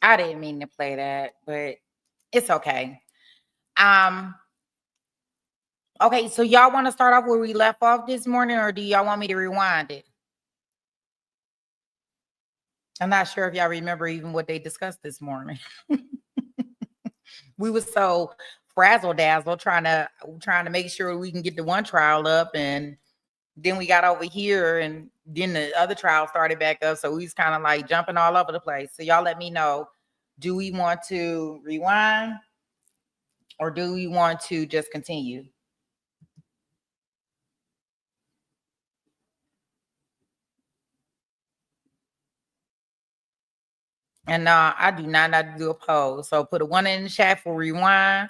I didn't mean to play that, but it's okay. Um, okay, so y'all want to start off where we left off this morning, or do y'all want me to rewind it? I'm not sure if y'all remember even what they discussed this morning. We were so frazzle dazzle trying to make sure we can get the one trial up, and then we got over here, and then the other trial started back up. So we was kind of like jumping all over the place. So y'all let me know, do we want to rewind or do we want to just continue? And I do not know how to do a poll. So put a 1 in the chat for rewind,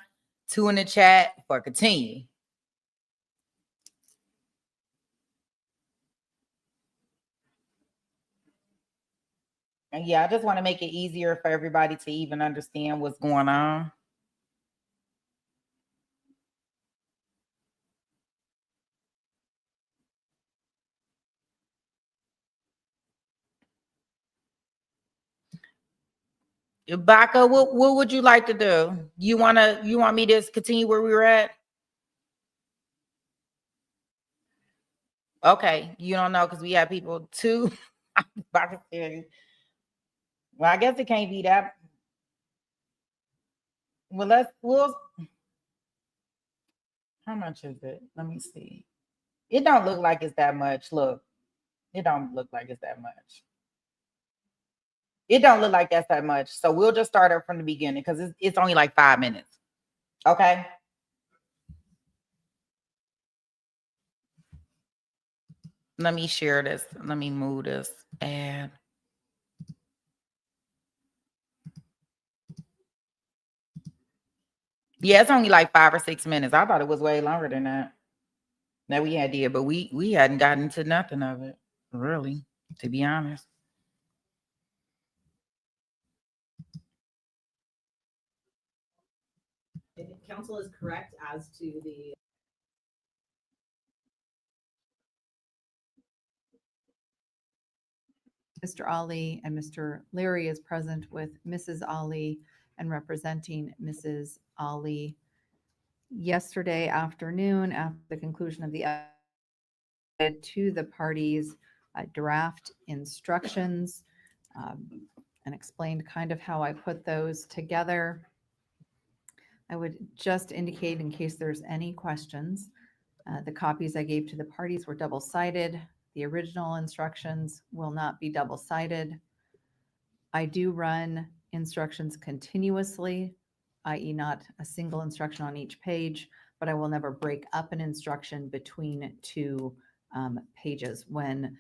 2 in the chat for continue. And yeah, I just want to make it easier for everybody to even understand what's going on. Baka, what would you like to do? You want me to continue where we were at? Okay, you don't know because we have people too. Baka said, well, I guess it can't be that. Well, how much is it? Let me see. It don't look like it's that much. Look, it don't look like it's that much. It don't look like that's that much. So we'll just start up from the beginning because it's only like 5 minutes. Okay. Let me share this. Let me move this. And yeah, it's only like 5 or 6 minutes. I thought it was way longer than that. That we had did, but we hadn't gotten to nothing of it, really, to be honest. If council is correct as to the Mr. Ali and Mr. Leary is present with Mrs. Ali and representing Mrs. Ali. Yesterday afternoon, after the conclusion of the to the parties draft instructions and explained kind of how I put those together. I would just indicate in case there's any questions, the copies I gave to the parties were double-sided. The original instructions will not be double-sided. I do run instructions continuously, i.e. not a single instruction on each page, but I will never break up an instruction between two pages when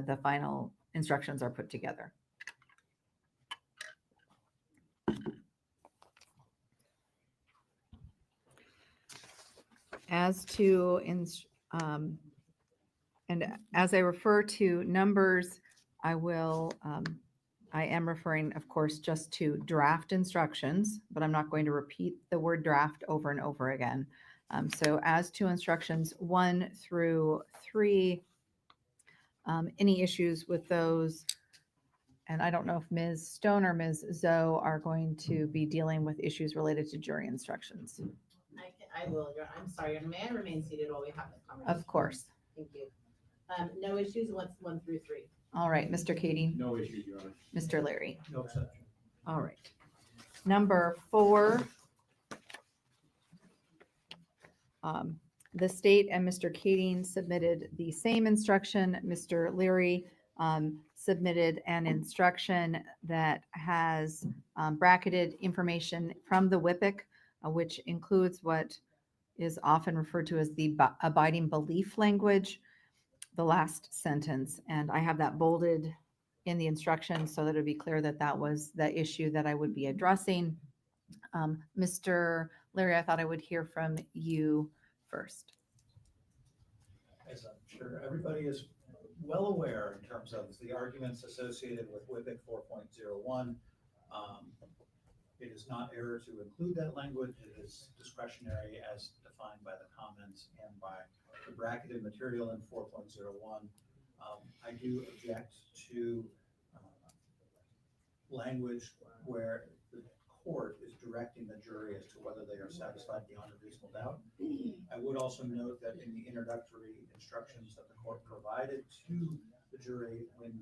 the final instructions are put together. As to, and as I refer to numbers, I am referring, of course, just to draft instructions, but I'm not going to repeat the word draft over and over again. So as to instructions 1 through 3, any issues with those? And I don't know if Ms. Stone or Ms. Zoe are going to be dealing with issues related to jury instructions. I will. I'm sorry. May I remain seated while we have this conversation? Of course. Thank you. No issues. What's 1 through 3? All right, Mr. Katie. No issues, Your Honor. Mr. Leary. No exception. All right. Number 4. The state and Mr. Kading submitted the same instruction. Mr. Leary submitted an instruction that has bracketed information from the WIPIC, which includes what is often referred to as the abiding belief language, the last sentence. And I have that bolded in the instructions so that it would be clear that that was the issue that I would be addressing. Mr. Leary, I thought I would hear from you first. As I'm sure everybody is well aware in terms of the arguments associated with WIPIC 4.01, it is not error to include that language. It is discretionary as defined by the comments and by the bracketed material in 4.01. I do object to language where the court is directing the jury as to whether they are satisfied beyond a reasonable doubt. I would also note that in the introductory instructions that the court provided to the jury when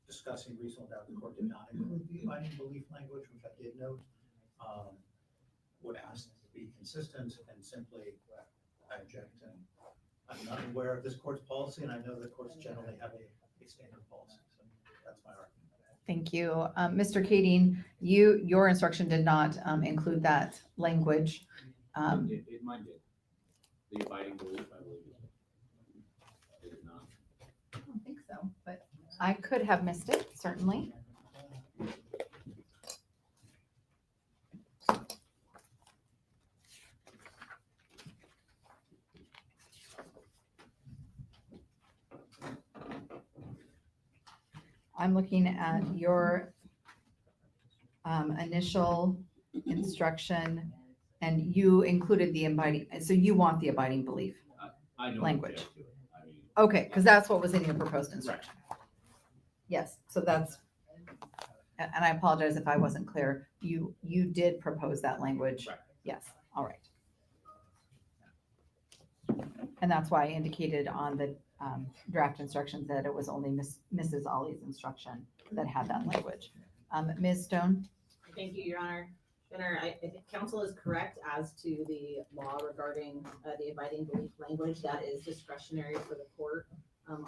discussing reasonable doubt, the court did not include the abiding belief language, which I did note. Would ask to be consistent and simply, I object, and I'm not aware of this court's policy, and I know that courts generally have a standard policy, so that's my argument. Thank you. Mr. Kading, your instruction did not include that language. Mine did. The abiding belief, I believe. It did not. I don't think so, but I could have missed it, certainly. I'm looking at your initial instruction, and you included the abiding, so you want the abiding belief. I don't Language. object to it. I mean, Okay, because that's what was in your proposed instruction. Yes, so that's, and I apologize if I wasn't clear. You did propose that language. Right. Yes, all right. And that's why I indicated on the draft instructions that it was only Mrs. Ollie's instruction that had that language. Ms. Stone? Thank you, Your Honor. Your Honor, I think counsel is correct as to the law regarding the abiding belief language. That is discretionary for the court.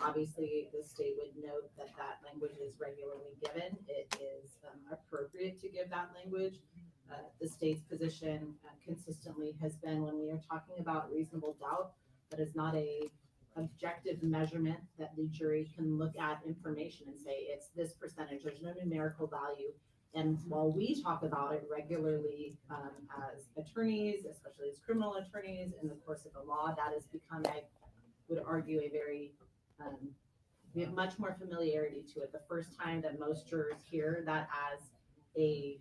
Obviously, the state would note that that language is regularly given. It is appropriate to give that language. The state's position consistently has been, when we are talking about reasonable doubt, that is not a objective measurement that the jury can look at information and say it's this percentage. There's no numerical value. And while we talk about it regularly as attorneys, especially as criminal attorneys in the course of the law, that has become, I would argue, a very, we have much more familiarity to it. The first time that most jurors hear that as a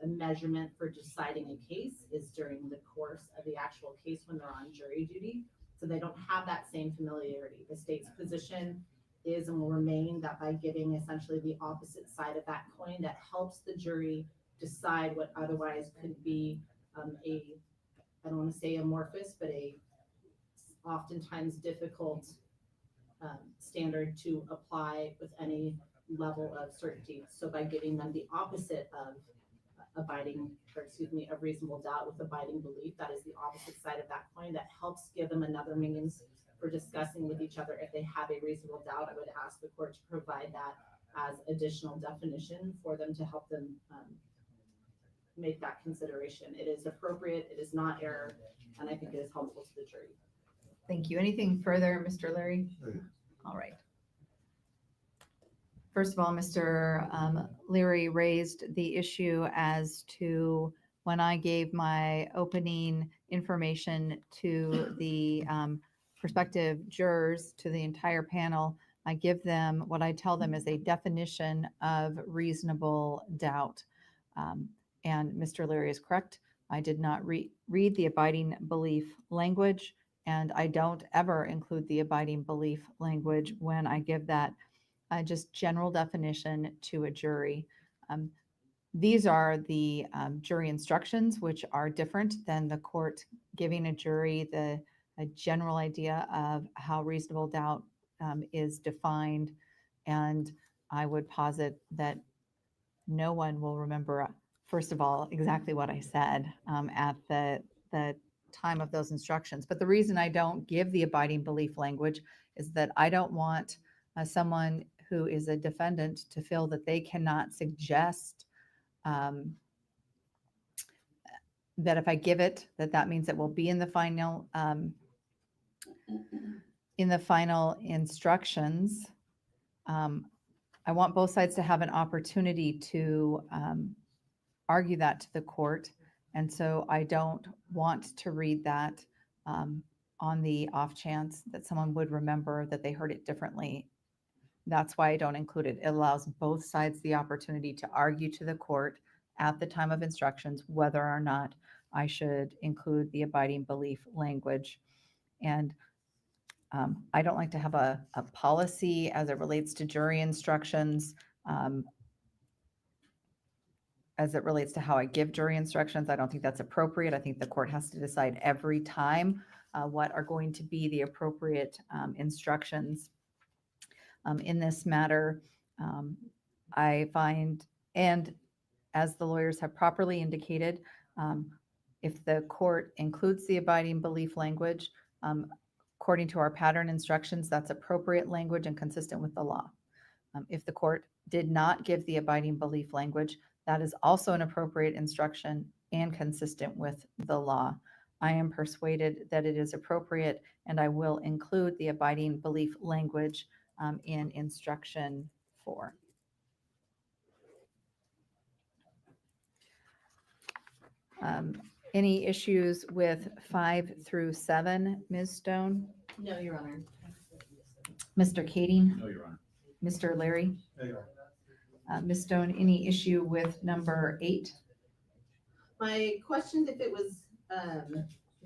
measurement for deciding a case is during the course of the actual case when they're on jury duty. So they don't have that same familiarity. The state's position is and will remain that by giving essentially the opposite side of that coin, that helps the jury decide what otherwise could be I don't want to say amorphous, but a oftentimes difficult standard to apply with any level of certainty. So by giving them the opposite of of reasonable doubt with abiding belief, that is the opposite side of that coin, that helps give them another means for discussing with each other if they have a reasonable doubt. I would ask the court to provide that as additional definition for them to help them make that consideration. It is appropriate, it is not error, and I think it is helpful to the jury. Thank you. Anything further, Mr. Leary? All right. First of all, Mr. Leary raised the issue as to when I gave my opening information to the prospective jurors, to the entire panel, I give them, what I tell them is a definition of reasonable doubt. And Mr. Leary is correct. I did not read the abiding belief language, and I don't ever include the abiding belief language when I give that just general definition to a jury. These are the jury instructions, which are different than the court giving a jury a general idea of how reasonable doubt is defined. And I would posit that no one will remember, first of all, exactly what I said at the time of those instructions. But the reason I don't give the abiding belief language is that I don't want someone who is a defendant to feel that they cannot suggest that if I give it, that means it will be in the final instructions. I want both sides to have an opportunity to argue that to the court. And so I don't want to read that on the off chance that someone would remember that they heard it differently. That's why I don't include it. It allows both sides the opportunity to argue to the court at the time of instructions whether or not I should include the abiding belief language. And I don't like to have a policy as it relates to jury instructions. as it relates to how I give jury instructions, I don't think that's appropriate. I think the court has to decide every time what are going to be the appropriate instructions in this matter. I find, and as the lawyers have properly indicated, if the court includes the abiding belief language, according to our pattern instructions, that's appropriate language and consistent with the law. If the court did not give the abiding belief language, that is also an appropriate instruction and consistent with the law. I am persuaded that it is appropriate, and I will include the abiding belief language in instruction 4. Any issues with 5 through 7, Ms. Stone? No, Your Honor. Mr. Kading? No, Your Honor. Mr. Larry? There you are. Ms. Stone, any issue with number 8? My question, if it was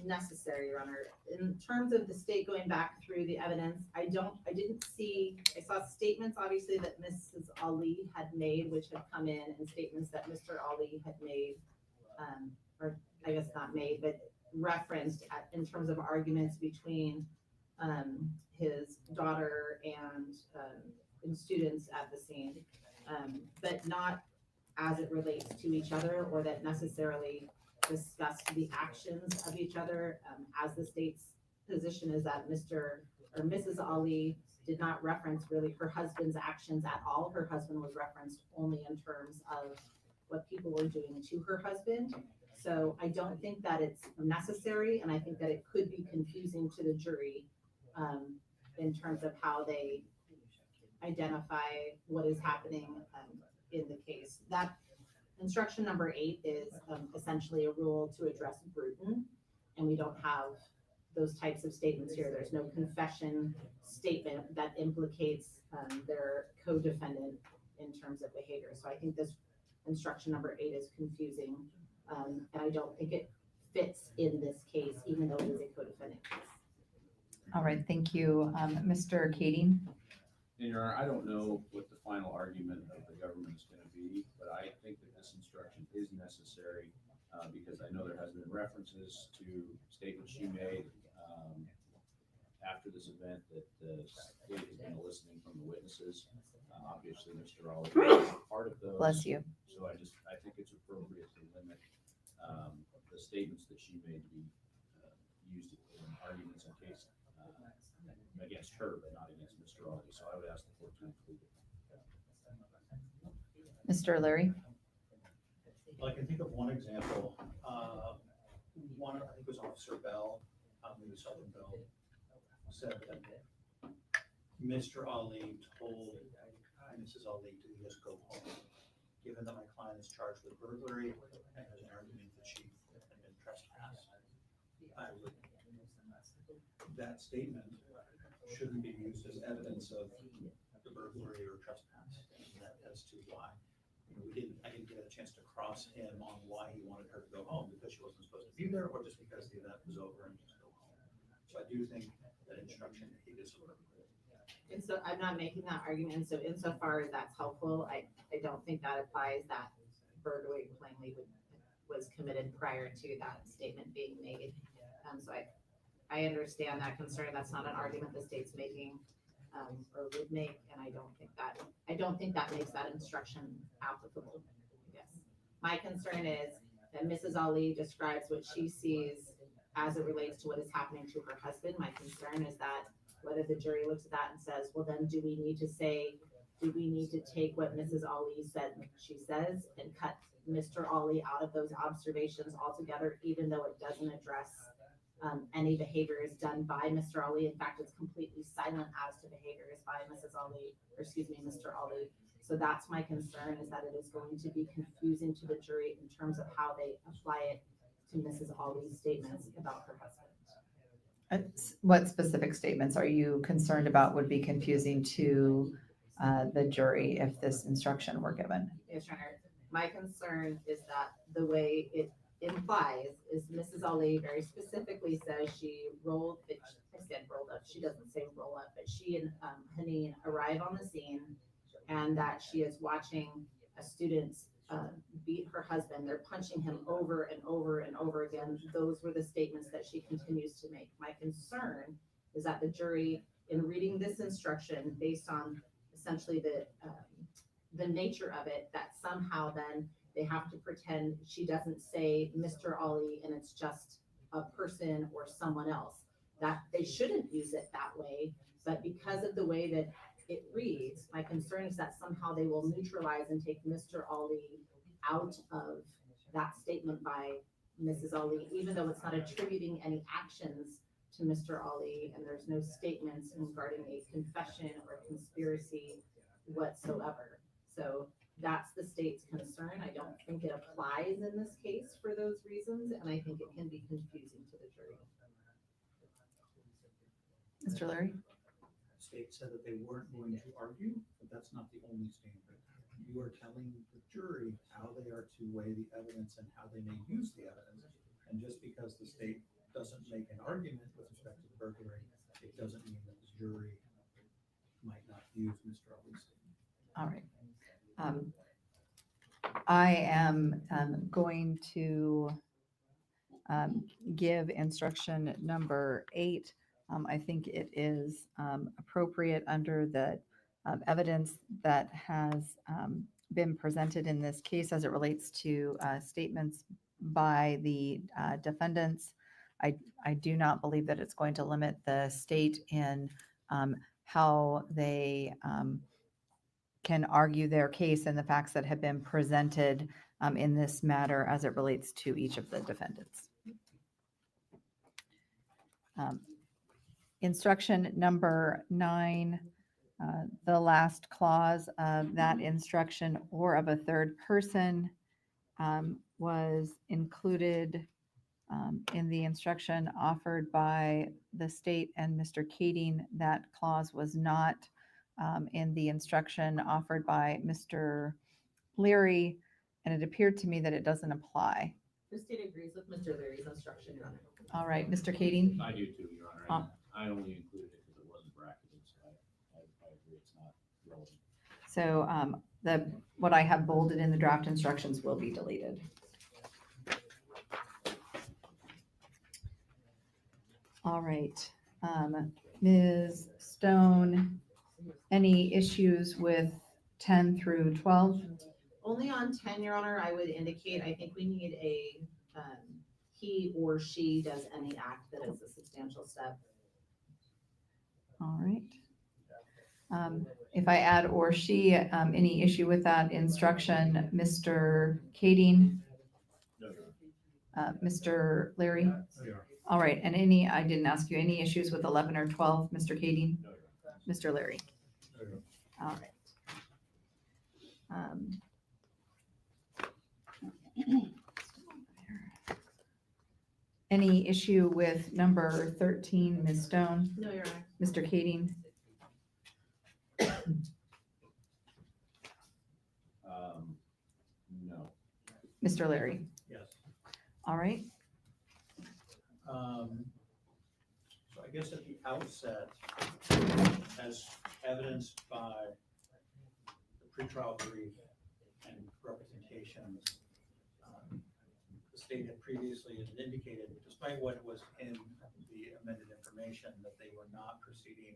necessary, Your Honor, in terms of the state going back through the evidence, I saw statements obviously that Mrs. Ali had made, which had come in, and statements that Mr. Ali had made, or I guess not made, but referenced in terms of arguments between his daughter and students at the scene, but not as it relates to each other, or that necessarily discussed the actions of each other. As the state's position is that Mr. or Mrs. Ali did not reference really her husband's actions at all. Her husband was referenced only in terms of what people were doing to her husband. So I don't think that it's necessary, and I think that it could be confusing to the jury in terms of how they identify what is happening in the case. That instruction number 8 is essentially a rule to address Bruton, and we don't have those types of statements here. There's no confession statement that implicates their co-defendant in terms of behavior. So I think this instruction number 8 is confusing, and I don't think it fits in this case, even though it is a co-defendant case. All right, thank you. Mr. Kading? And Your Honor, I don't know what the final argument of the government is going to be, but I think that this instruction is necessary because I know there has been references to statements she made after this event that the state has been eliciting from the witnesses. Obviously, Mr. Ali is part of those. Bless you. So I think it's appropriate to limit the statements that she made to be used in arguments in case against her, but not against Mr. Ali. So I would ask the court to include it. Mr. Larry? Well, I can think of one example. One, I think it was Officer Bell, maybe Sergeant Bell, said that Mr. Ali told Mrs. Ali to just go home, given that my client is charged with burglary and has an argument that she had been trespassed. That statement shouldn't be used as evidence of the burglary or trespass, as to why. I didn't get a chance to cross him on why he wanted her to go home, because she wasn't supposed to be there, or just because the event was over and just go home. So I do think that instruction is appropriate. And so I'm not making that argument. So insofar as that's helpful, I don't think that applies. That burglary plainly was committed prior to that statement being made. So I understand that concern. That's not an argument the state's making or would make, and I don't think that makes that instruction applicable. Yes. My concern is that Mrs. Ali describes what she sees as it relates to what is happening to her husband. My concern is that whether the jury looks at that and says, well, then do we need to take what Mrs. Ali said she says and cut Mr. Ali out of those observations altogether, even though it doesn't address any behaviors done by Mr. Ali. In fact, it's completely silent as to behaviors by Mrs. Ali, or excuse me, Mr. Ali. So that's my concern, is that it is going to be confusing to the jury in terms of how they apply it to Mrs. Ali's statements about her husband. What specific statements are you concerned about would be confusing to the jury if this instruction were given? Yes, Your Honor. My concern is that the way it implies is Mrs. Ali very specifically says she rolled up. She doesn't say roll up, but she and Haneen arrive on the scene, and that she is watching a student's beat her husband. They're punching him over and over and over again. Those were the statements that she continues to make. My concern is that the jury, in reading this instruction based on essentially the nature of it, that somehow then they have to pretend she doesn't say Mr. Ali and it's just a person or someone else, that they shouldn't use it that way. But because of the way that it reads, my concern is that somehow they will neutralize and take Mr. Ali out of that statement by Mrs. Ali, even though it's not attributing any actions to Mr. Ali, and there's no statements regarding a confession or conspiracy whatsoever. So that's the state's concern. I don't think it applies in this case for those reasons, and I think it can be confusing to the jury. Mr. Larry? State said that they weren't going to argue, but that's not the only standard. You are telling the jury how they are to weigh the evidence and how they may use the evidence. And just because the state doesn't make an argument with respect to the burglary, it doesn't mean that the jury might not use Mr. Ali's statement. All right. I am going to give instruction number 8. I think it is appropriate under the evidence that has been presented in this case as it relates to statements by the defendants. I do not believe that it's going to limit the state in how they can argue their case and the facts that have been presented in this matter as it relates to each of the defendants. Instruction number 9, the last clause of that instruction or of a third person was included in the instruction offered by the state and Mr. Kading. That clause was not in the instruction offered by Mr. Leary, and it appeared to me that it doesn't apply. The state agrees with Mr. Leary's instruction, Your Honor. All right, Mr. Kading? I do too, Your Honor. I only included it because it wasn't bracketed, so I agree it's not relevant. So what I have bolded in the draft instructions will be deleted. All right, Ms. Stone, any issues with 10 through 12? Only on 10, Your Honor, I would indicate, I think we need a, he or she does any act that is a substantial step. All right. If I add or she, any issue with that instruction, Mr. Kading? No, Your Mr. Leary? Honor. No, Your Honor. All right, and I didn't ask you, any issues with 11 or 12, Mr. Kading? No, Your Honor. Mr. Leary? No, Your All Honor. right. Any issue with number 13, Ms. Stone? No, Your Honor. Mr. Kading? No. Mr. Leary? Yes. All right. So I guess at the outset, as evidenced by the pretrial brief and representations, the state had previously indicated, despite what was in the amended information, that they were not proceeding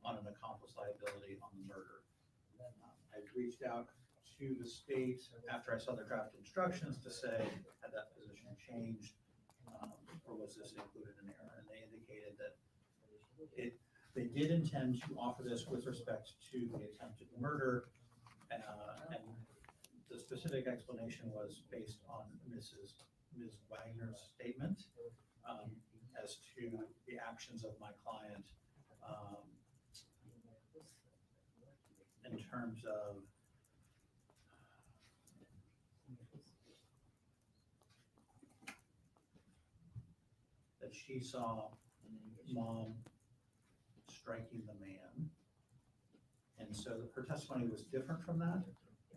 on an accomplice liability on the murder. I reached out to the state after I saw the draft instructions to say, had that position changed? Or was this included in error? And they indicated that they did intend to offer this with respect to the attempted murder. And the specific explanation was based on Ms. Wagner's statement as to the actions of my client in terms of that she saw mom striking the man. And so her testimony was different from that,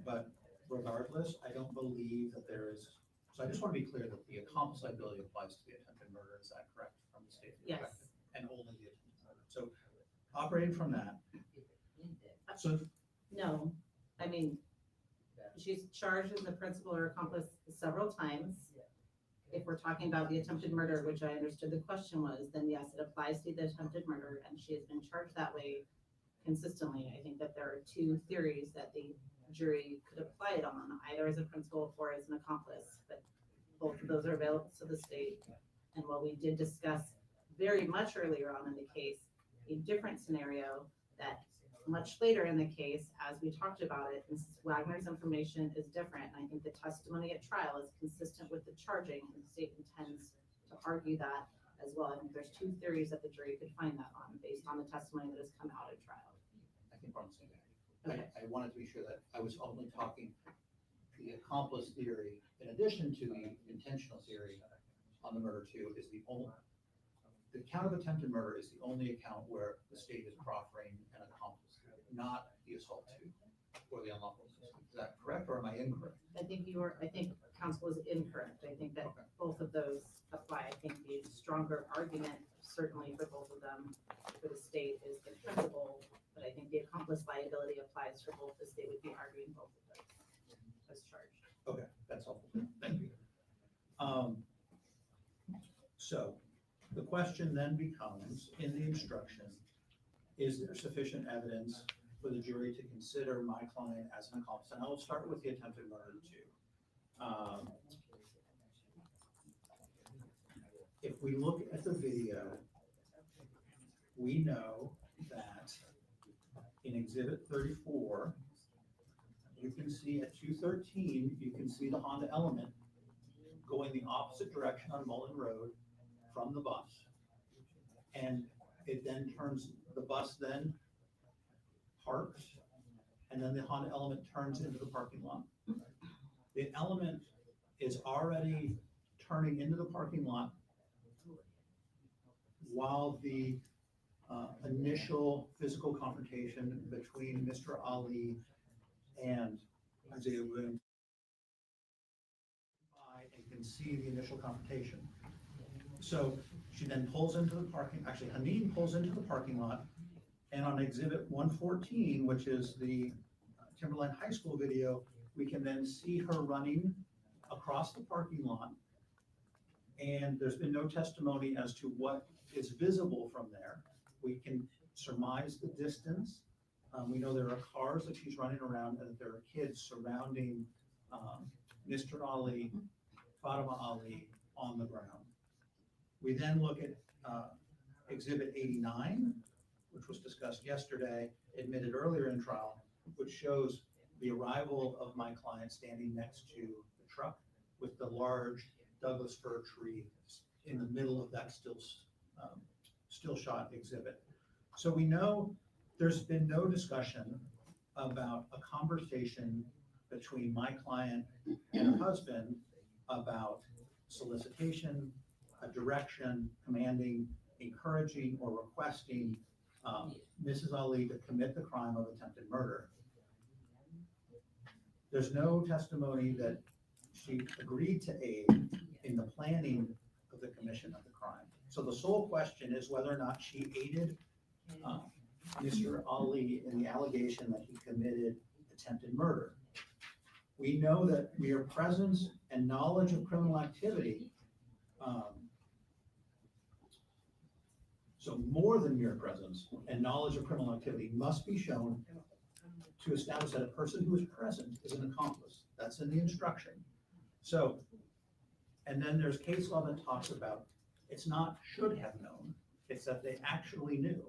but regardless, I don't believe that there is, so I just want to be clear that the accomplice liability applies to the attempted murder. Is that correct from the state Yes. perspective? And only the attempted murder. So operating from that, so No, I mean, she's charged as a principal or accomplice several times. If we're talking about the attempted murder, which I understood the question was, then yes, it applies to the attempted murder, and she has been charged that way consistently. I think that there are two theories that the jury could apply it on, either as a principal or as an accomplice, but both of those are available to the state. And while we did discuss very much earlier on in the case, a different scenario that much later in the case, as we talked about it, Mrs. Wagner's information is different. And I think the testimony at trial is consistent with the charging, and the state intends to argue that as well. I think there's two theories that the jury could find that on, based on the testimony that has come out at trial. I think we're on the same page. I wanted to be sure that I was only talking the accomplice theory, in addition to the intentional theory on the murder two, is the only, the count of attempted murder is the only account where the state is proffering an accomplice, not the assault two or the unlawful assistant. Is that correct, or am I incorrect? I think counsel is incorrect. I think that Okay. both of those apply. I think the stronger argument, certainly for both of them, for the state is the principal, but I think the accomplice liability applies for both. The state would be arguing both of those as charged. Okay, that's helpful. Thank you. So the question then becomes, in the instruction, is there sufficient evidence for the jury to consider my client as an accomplice? And I will start with the attempted murder too. If we look at the video, we know that in Exhibit 34, you can see at 213, you can see the Honda Element going the opposite direction on Mullen Road from the bus. And it then turns, the bus then parks, and then the Honda Element turns into the parking lot. The Element is already turning into the parking lot while the initial physical confrontation between Mr. Ali and Isaiah Williams. And can see the initial confrontation. So she then pulls into the parking, actually Haneen pulls into the parking lot, and on Exhibit 114, which is the Timberline High School video, we can then see her running across the parking lot. And there's been no testimony as to what is visible from there. We can surmise the distance. We know there are cars that she's running around, and that there are kids surrounding Mr. Ali, Fatima Ali on the ground. We then look at Exhibit 89, which was discussed yesterday, admitted earlier in trial, which shows the arrival of my client standing next to the truck with the large Douglas fir tree in the middle of that still shot exhibit. So we know there's been no discussion about a conversation between my client and her husband about solicitation, a direction, commanding, encouraging, or requesting Mrs. Ali to commit the crime of attempted murder. There's no testimony that she agreed to aid in the planning of the commission of the crime. So the sole question is whether or not she aided Mr. Ali in the allegation that he committed attempted murder. We know that mere presence and knowledge of criminal activity, so more than mere presence and knowledge of criminal activity must be shown to establish that a person who is present is an accomplice. That's in the instruction. So, and then there's case law that talks about it's not should have known, it's that they actually knew.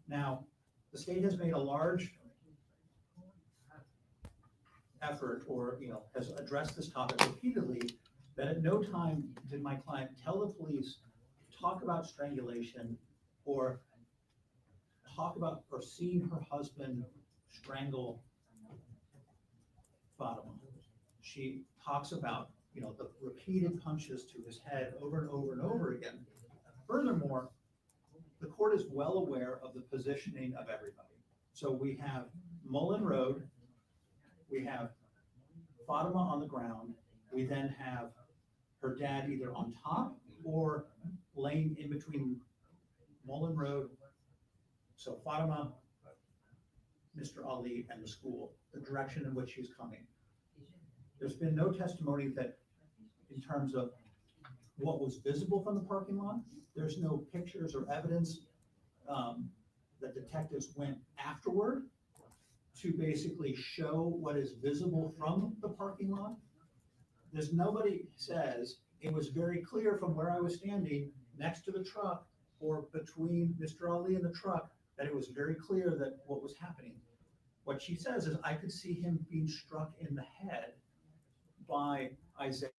Now, the state has made a large effort, or has addressed this topic repeatedly, that at no time did my client tell the police, talk about strangulation, or talk about or seeing her husband strangle Fatima. She talks about the repeated punches to his head over and over and over again. Furthermore, the court is well aware of the positioning of everybody. So we have Mullen Road, we have Fatima on the ground, we then have her dad either on top or laying in between Mullen Road, so Fatima, Mr. Ali, and the school, the direction in which he's coming. There's been no testimony that in terms of what was visible from the parking lot. There's no pictures or evidence that detectives went afterward to basically show what is visible from the parking lot. There's nobody says it was very clear from where I was standing next to the truck or between Mr. Ali and the truck that it was very clear that what was happening. What she says is I could see him being struck in the head by Isaiah.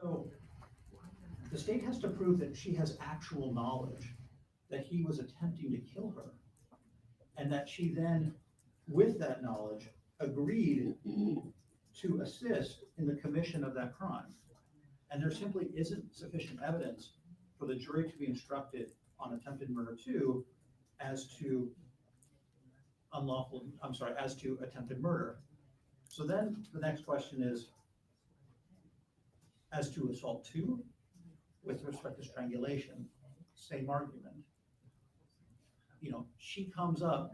So the state has to prove that she has actual knowledge that he was attempting to kill her, and that she then, with that knowledge, agreed to assist in the commission of that crime. And there simply isn't sufficient evidence for the jury to be instructed on attempted murder 2 as to as to attempted murder. So then the next question is, as to assault 2, with respect to strangulation, same argument. You know, she comes up,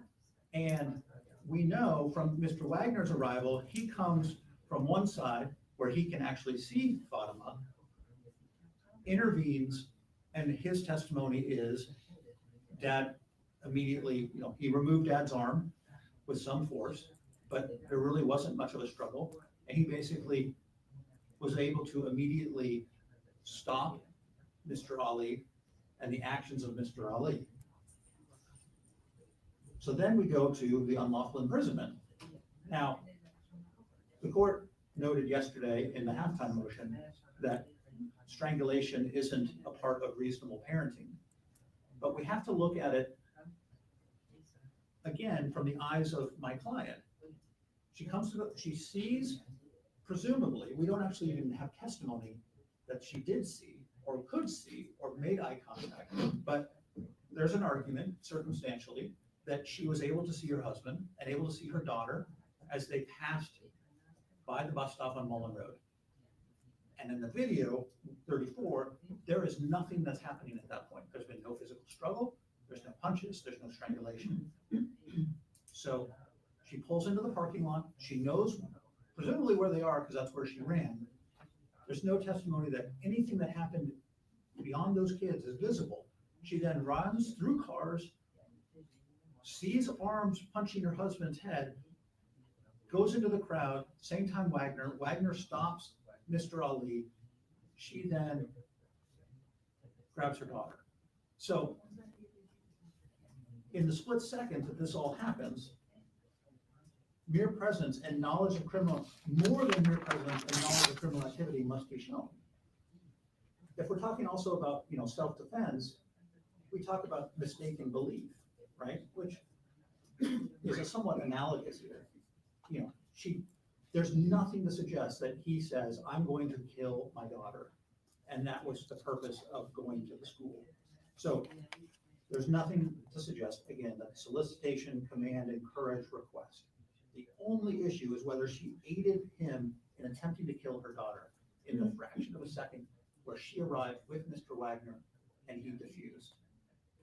and we know from Mr. Wagner's arrival, he comes from one side where he can actually see Fatima, intervenes, and his testimony is Dad immediately, you know, he removed Dad's arm with some force, but there really wasn't much of a struggle. And he basically was able to immediately stop Mr. Ali and the actions of Mr. Ali. So then we go to the unlawful imprisonment. Now, the court noted yesterday in the halftime motion that strangulation isn't a part of reasonable parenting. But we have to look at it, again, from the eyes of my client. She comes to, she sees, presumably, we don't actually even have testimony that she did see, or could see, or made eye contact, but there's an argument, circumstantially, that she was able to see her husband and able to see her daughter as they passed by the bus stop on Mullen Road. And in the video, 34, there is nothing that's happening at that point. There's been no physical struggle, there's no punches, there's no strangulation. So she pulls into the parking lot, she knows presumably where they are because that's where she ran. There's no testimony that anything that happened beyond those kids is visible. She then runs through cars, sees arms punching her husband's head, goes into the crowd, same time Wagner stops Mr. Ali. She then grabs her daughter. So in the split second that this all happens, mere presence and knowledge of criminal, more than mere presence and knowledge of criminal activity must be shown. If we're talking also about, you know, self-defense, we talk about mistaken belief, right? Which is a somewhat analogous here. You know, there's nothing to suggest that he says, I'm going to kill my daughter. And that was the purpose of going to the school. So there's nothing to suggest, again, that solicitation, command, encourage, request. The only issue is whether she aided him in attempting to kill her daughter in the fraction of a second where she arrived with Mr. Wagner and he diffused.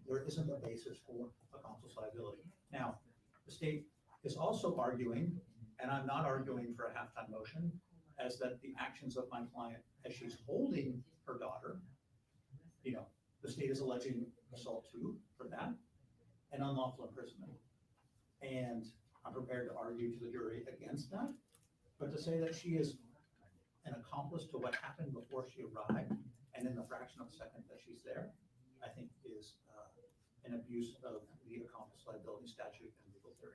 There isn't a basis for accomplice liability. Now, the state is also arguing, and I'm not arguing for a halftime motion, as that the actions of my client as she's holding her daughter, you know, the state is alleging assault 2 for that and unlawful imprisonment. And I'm prepared to argue to the jury against that, but to say that she is an accomplice to what happened before she arrived and in the fraction of a second that she's there, I think is an abuse of the accomplice liability statute and legal theory.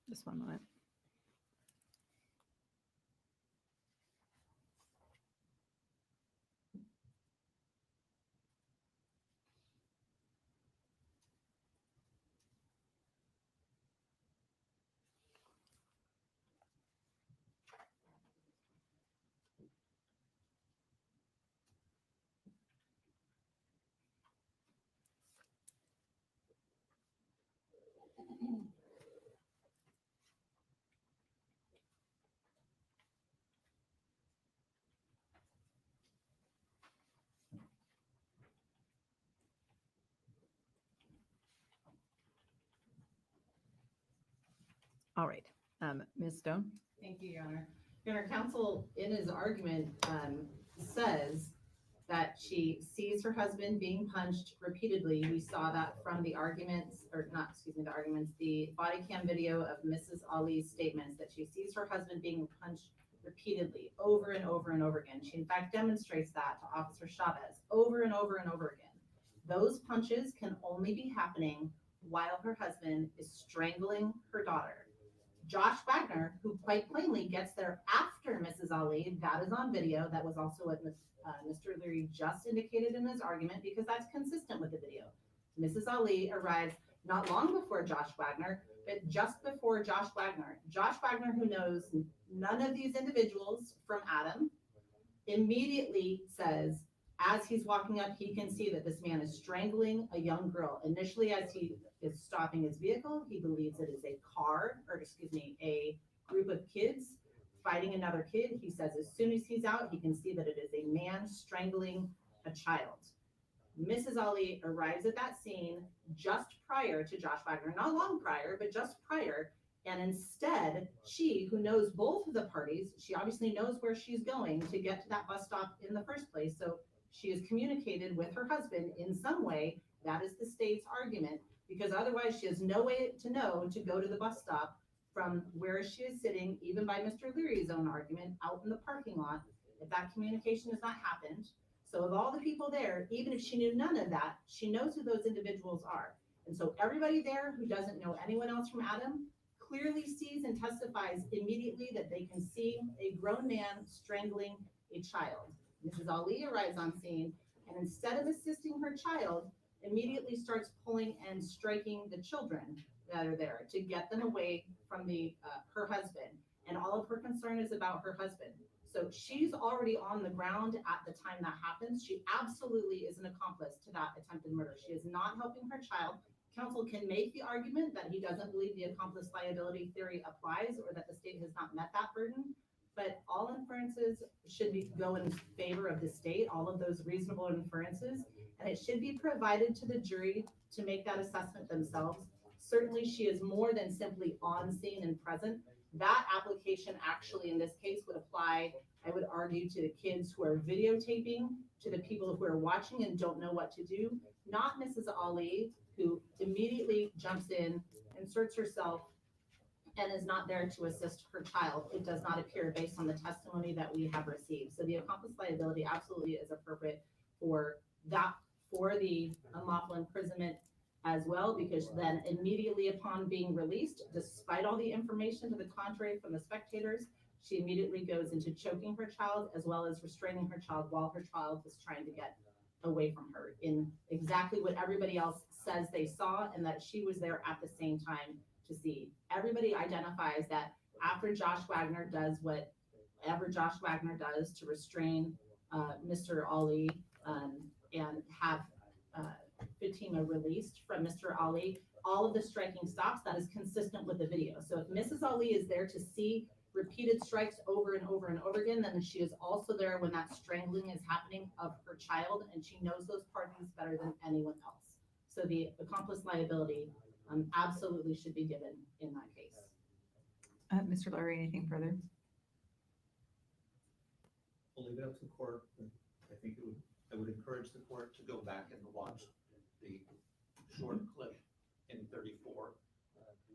Just one moment. All right. Ms. Stone? Thank you, Your Honor. Your Honor, counsel in his argument says that she sees her husband being punched repeatedly. We saw that from the arguments, or not, excuse me, the arguments, the body cam video of Mrs. Ali's statements that she sees her husband being punched repeatedly over and over and over again. She in fact demonstrates that to Officer Chavez over and over and over again. Those punches can only be happening while her husband is strangling her daughter. Josh Wagner, who quite plainly gets there after Mrs. Ali, that is on video. That was also what Mr. Leary just indicated in his argument, because that's consistent with the video. Mrs. Ali arrives not long before Josh Wagner, but just before Josh Wagner. Josh Wagner, who knows none of these individuals from Adam, immediately says, as he's walking up, he can see that this man is strangling a young girl. Initially, as he is stopping his vehicle, he believes it is a car, or excuse me, a group of kids fighting another kid. He says as soon as he's out, he can see that it is a man strangling a child. Mrs. Ali arrives at that scene just prior to Josh Wagner, not long prior, but just prior. And instead, she, who knows both of the parties, she obviously knows where she's going to get to that bus stop in the first place. So she has communicated with her husband in some way. That is the state's argument, because otherwise she has no way to know to go to the bus stop from where she is sitting, even by Mr. Leary's own argument, out in the parking lot, if that communication has not happened. So of all the people there, even if she knew none of that, she knows who those individuals are. And so everybody there who doesn't know anyone else from Adam clearly sees and testifies immediately that they can see a grown man strangling a child. Mrs. Ali arrives on scene, and instead of assisting her child, immediately starts pulling and striking the children that are there to get them away from her husband. And all of her concern is about her husband. So she's already on the ground at the time that happens. She absolutely is an accomplice to that attempted murder. She is not helping her child. Counsel can make the argument that he doesn't believe the accomplice liability theory applies, or that the state has not met that burden. But all inferences should go in favor of the state, all of those reasonable inferences, and it should be provided to the jury to make that assessment themselves. Certainly, she is more than simply on scene and present. That application actually, in this case, would apply, I would argue, to the kids who are videotaping, to the people who are watching and don't know what to do, not Mrs. Ali, who immediately jumps in, inserts herself, and is not there to assist her child. It does not appear based on the testimony that we have received. So the accomplice liability absolutely is appropriate for that, for the unlawful imprisonment as well, because then immediately upon being released, despite all the information to the contrary from the spectators, she immediately goes into choking her child as well as restraining her child while her child is trying to get away from her, in exactly what everybody else says they saw, and that she was there at the same time to see. Everybody identifies that after Josh Wagner does whatever Josh Wagner does to restrain Mr. Ali and have Fatima released from Mr. Ali, all of the striking stops. That is consistent with the video. So if Mrs. Ali is there to see repeated strikes over and over and over again, then she is also there when that strangling is happening of her child, and she knows those parties better than anyone else. So the accomplice liability absolutely should be given in that case. Mr. Lurie, anything further? I'll leave it up to the court. I think I would encourage the court to go back and watch the short clip in 34,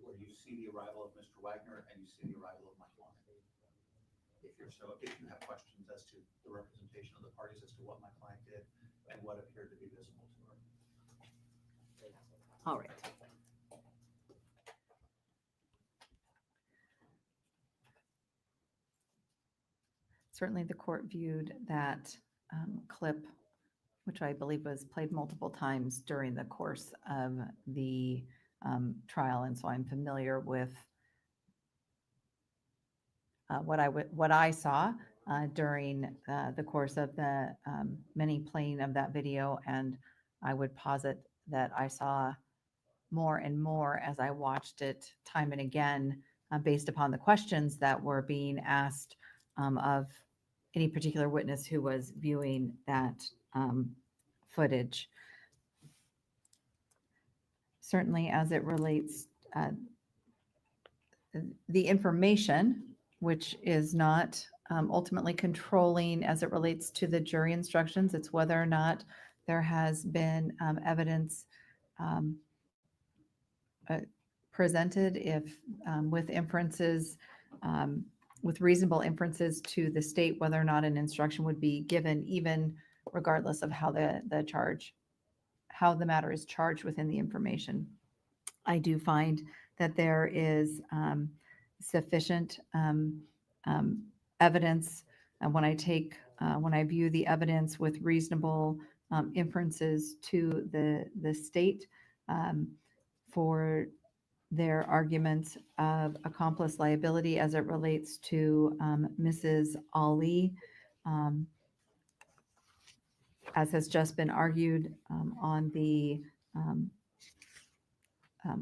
where you see the arrival of Mr. Wagner and you see the arrival of my client. If you have questions as to the representation of the parties, as to what my client did and what appeared to be visible to her. All right. Certainly the court viewed that clip, which I believe was played multiple times during the course of the trial. And so I'm familiar with what I saw during the course of the many playing of that video. And I would posit that I saw more and more as I watched it time and again, based upon the questions that were being asked of any particular witness who was viewing that footage. Certainly as it relates the information, which is not ultimately controlling as it relates to the jury instructions. It's whether or not there has been evidence presented if with inferences, with reasonable inferences to the state, whether or not an instruction would be given, even regardless of how the charge, how the matter is charged within the information. I do find that there is sufficient evidence when I view the evidence with reasonable inferences to the state for their arguments of accomplice liability as it relates to Mrs. Ali. As has just been argued on the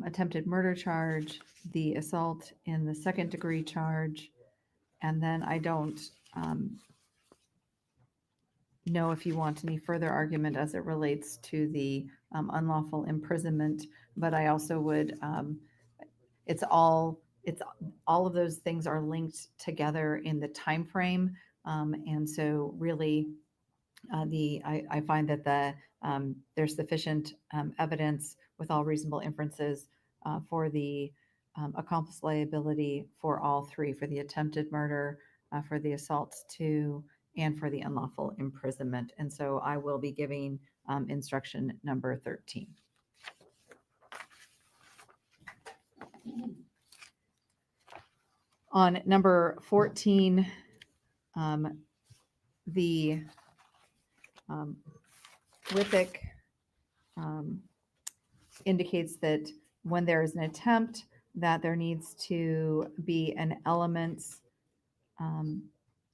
attempted murder charge, the assault in the second degree charge, and then I don't know if you want any further argument as it relates to the unlawful imprisonment, but I also would, it's all of those things are linked together in the time frame, and so really I find that there's sufficient evidence with all reasonable inferences for the accomplice liability for all three, for the attempted murder, for the assault to, and for the unlawful imprisonment. And so I will be giving instruction number 13. On number 14, the WIPIC indicates that when there is an attempt, that there needs to be an elements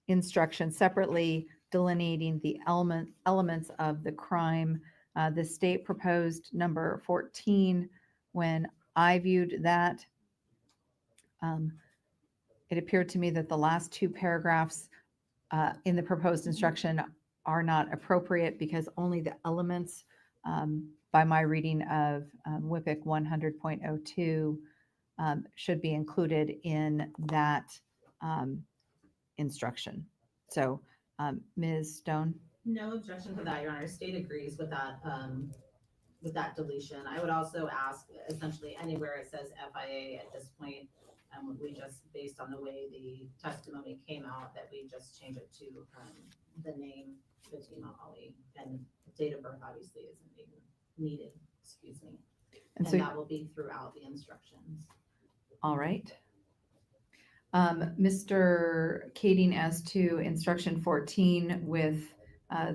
instruction separately delineating the elements of the crime. The state proposed number 14. When I viewed that, it appeared to me that the last two paragraphs in the proposed instruction are not appropriate because only the elements, by my reading of WIPIC 100.02, should be included in that instruction. So, Ms. Stone? No objection to that, Your Honor. State agrees with that deletion. I would also ask, essentially, anywhere it says FIA at this point, we just, based on the way the testimony came out, that we just change it to the name Fatima Ali, and date of birth obviously isn't even needed, excuse me. And And so, that will be throughout the instructions. all right. Mr. Kading, as to instruction 14 with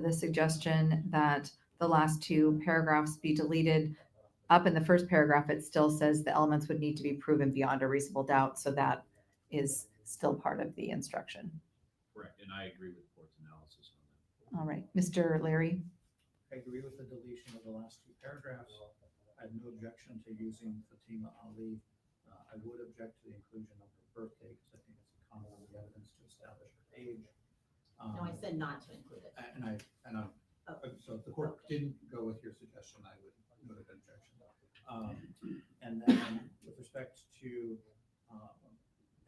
the suggestion that the last two paragraphs be deleted. Up in the first paragraph, it still says the elements would need to be proven beyond a reasonable doubt. So that is still part of the instruction. Correct, and I agree with the court's analysis on that. All right, Mr. Larry? I agree with the deletion of the last two paragraphs. I have no objection to using Fatima Ali. I would object to the inclusion of her birthday because I think it's a common on the evidence to establish her age. No, I said not to include it. Oh, so if the court didn't go with your suggestion, I would have an objection. And then with respect to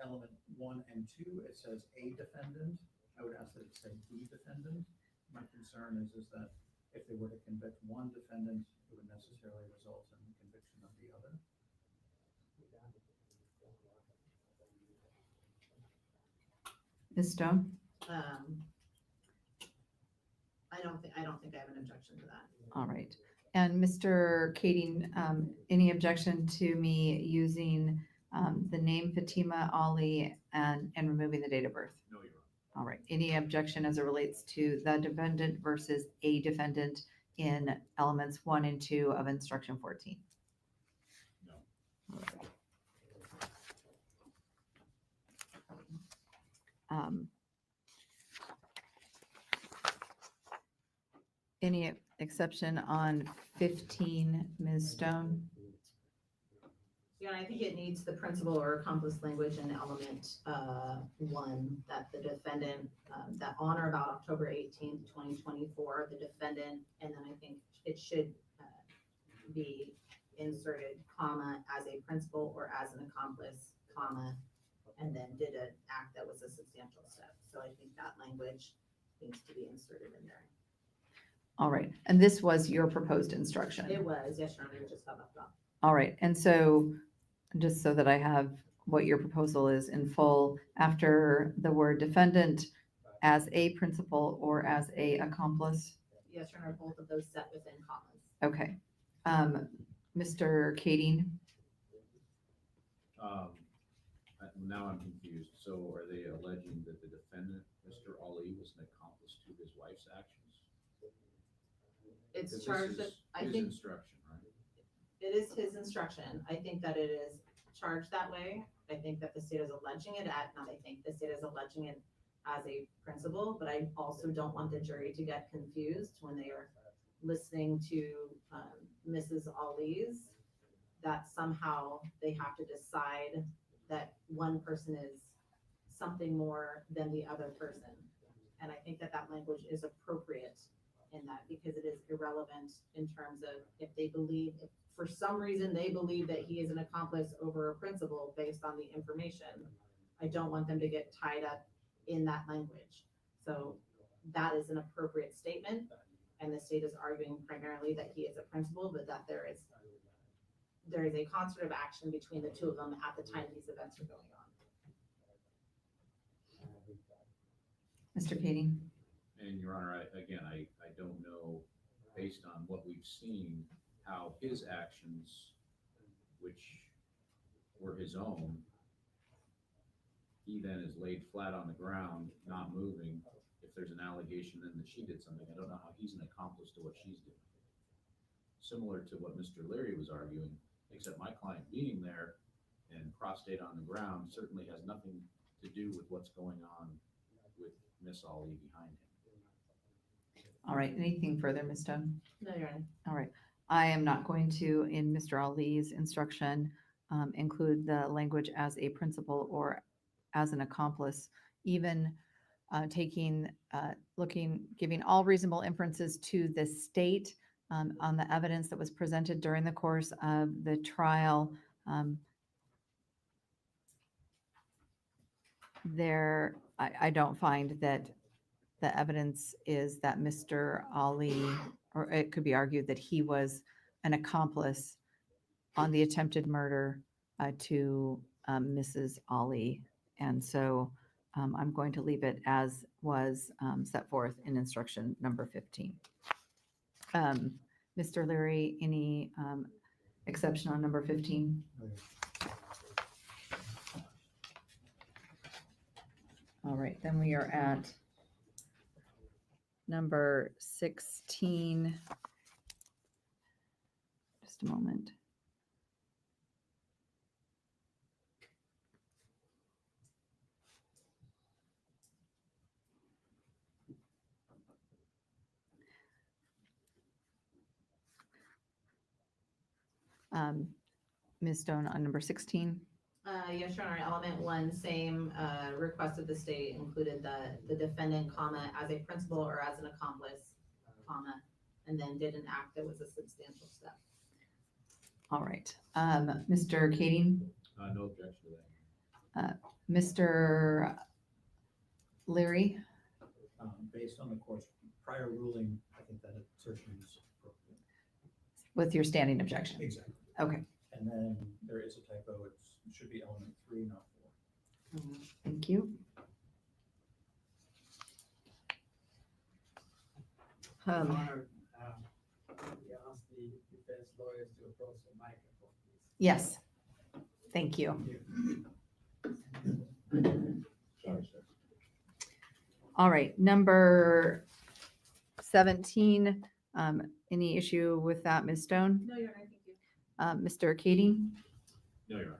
element 1 and 2, it says a defendant. I would ask that it say the defendant. My concern is that if they were to convict one defendant, it would necessarily result in the conviction of the other. Ms. Stone? I don't think I have an objection to that. All right. And Mr. Kading, any objection to me using the name Fatima Ali and removing the date of birth? No, Your Honor. All right. Any objection as it relates to the defendant versus a defendant in elements 1 and 2 of instruction 14? No. All right. Any exception on 15, Ms. Stone? Yeah, I think it needs the principal or accomplice language in element 1, that the defendant, that on or about October 18th, 2024, the defendant, and then I think it should be inserted, comma, as a principal or as an accomplice comma, and then did an act that was a substantial step. So I think that language needs to be inserted in there. All right. And this was your proposed instruction? It was, yes, Your Honor, it just got left off. All right. And so just so that I have what your proposal is in full, after the word defendant, as a principal or as a accomplice? Yes, Your Honor, both of those set within commas. Okay. Mr. Kading? Now I'm confused. So are they alleging that the defendant, Mr. Ali, was an accomplice to his wife's actions? It's 'Cause this charged, is I his think instruction, right? it is his instruction. I think that it is charged that way. I think that the state is alleging it at, not I think, the state is alleging it as a principal, but I also don't want the jury to get confused when they are listening to Mrs. Ali's, that somehow they have to decide that one person is something more than the other person. And I think that that language is appropriate in that, because it is irrelevant in terms of if they believe, if for some reason they believe that he is an accomplice over a principal based on the information, I don't want them to get tied up in that language. So that is an appropriate statement, and the state is arguing primarily that he is a principal, but that there is a concert of action between the two of them at the time these events are going on. Mr. Kading? And Your Honor, I don't know, based on what we've seen, how his actions, which were his own, he then is laid flat on the ground, not moving. If there's an allegation then that she did something, I don't know how he's an accomplice to what she's doing. Similar to what Mr. Leary was arguing, except my client being there and prostrate on the ground certainly has nothing to do with what's going on with Miss Ali behind him. All right. Anything further, Ms. Stone? No, Your Honor. All right. I am not going to, in Mr. Ali's instruction, include the language as a principal or as an accomplice, even giving all reasonable inferences to the state on the evidence that was presented during the course of the trial. I don't find that the evidence is that Mr. Ali, or it could be argued that he was an accomplice on the attempted murder to Mrs. Ali. And so I'm going to leave it as was set forth in instruction number 15. Mr. Leary, any exception on number 15? All right, then we are at number 16. Just a moment. Ms. Stone on number 16. Yes, Your Honor, element one, same request of the state included the defendant, comma, as a principal or as an accomplice, comma, and then did an act that was a substantial step. All right. Mr. Kading? No objection to that. Mr. Leary? Based on the court's prior ruling, I think that assertion is appropriate. With your standing objection? Exactly. Okay, And then there is a typo, it should be element 3, not 4. thank you. Your Honor, we ask the defense lawyers to approach the microphone, please. Yes, thank you. Sorry, sir. All right, number 17, any issue with that, Ms. Stone? No, Your Honor, thank you. Mr. Kading? No, Your Honor.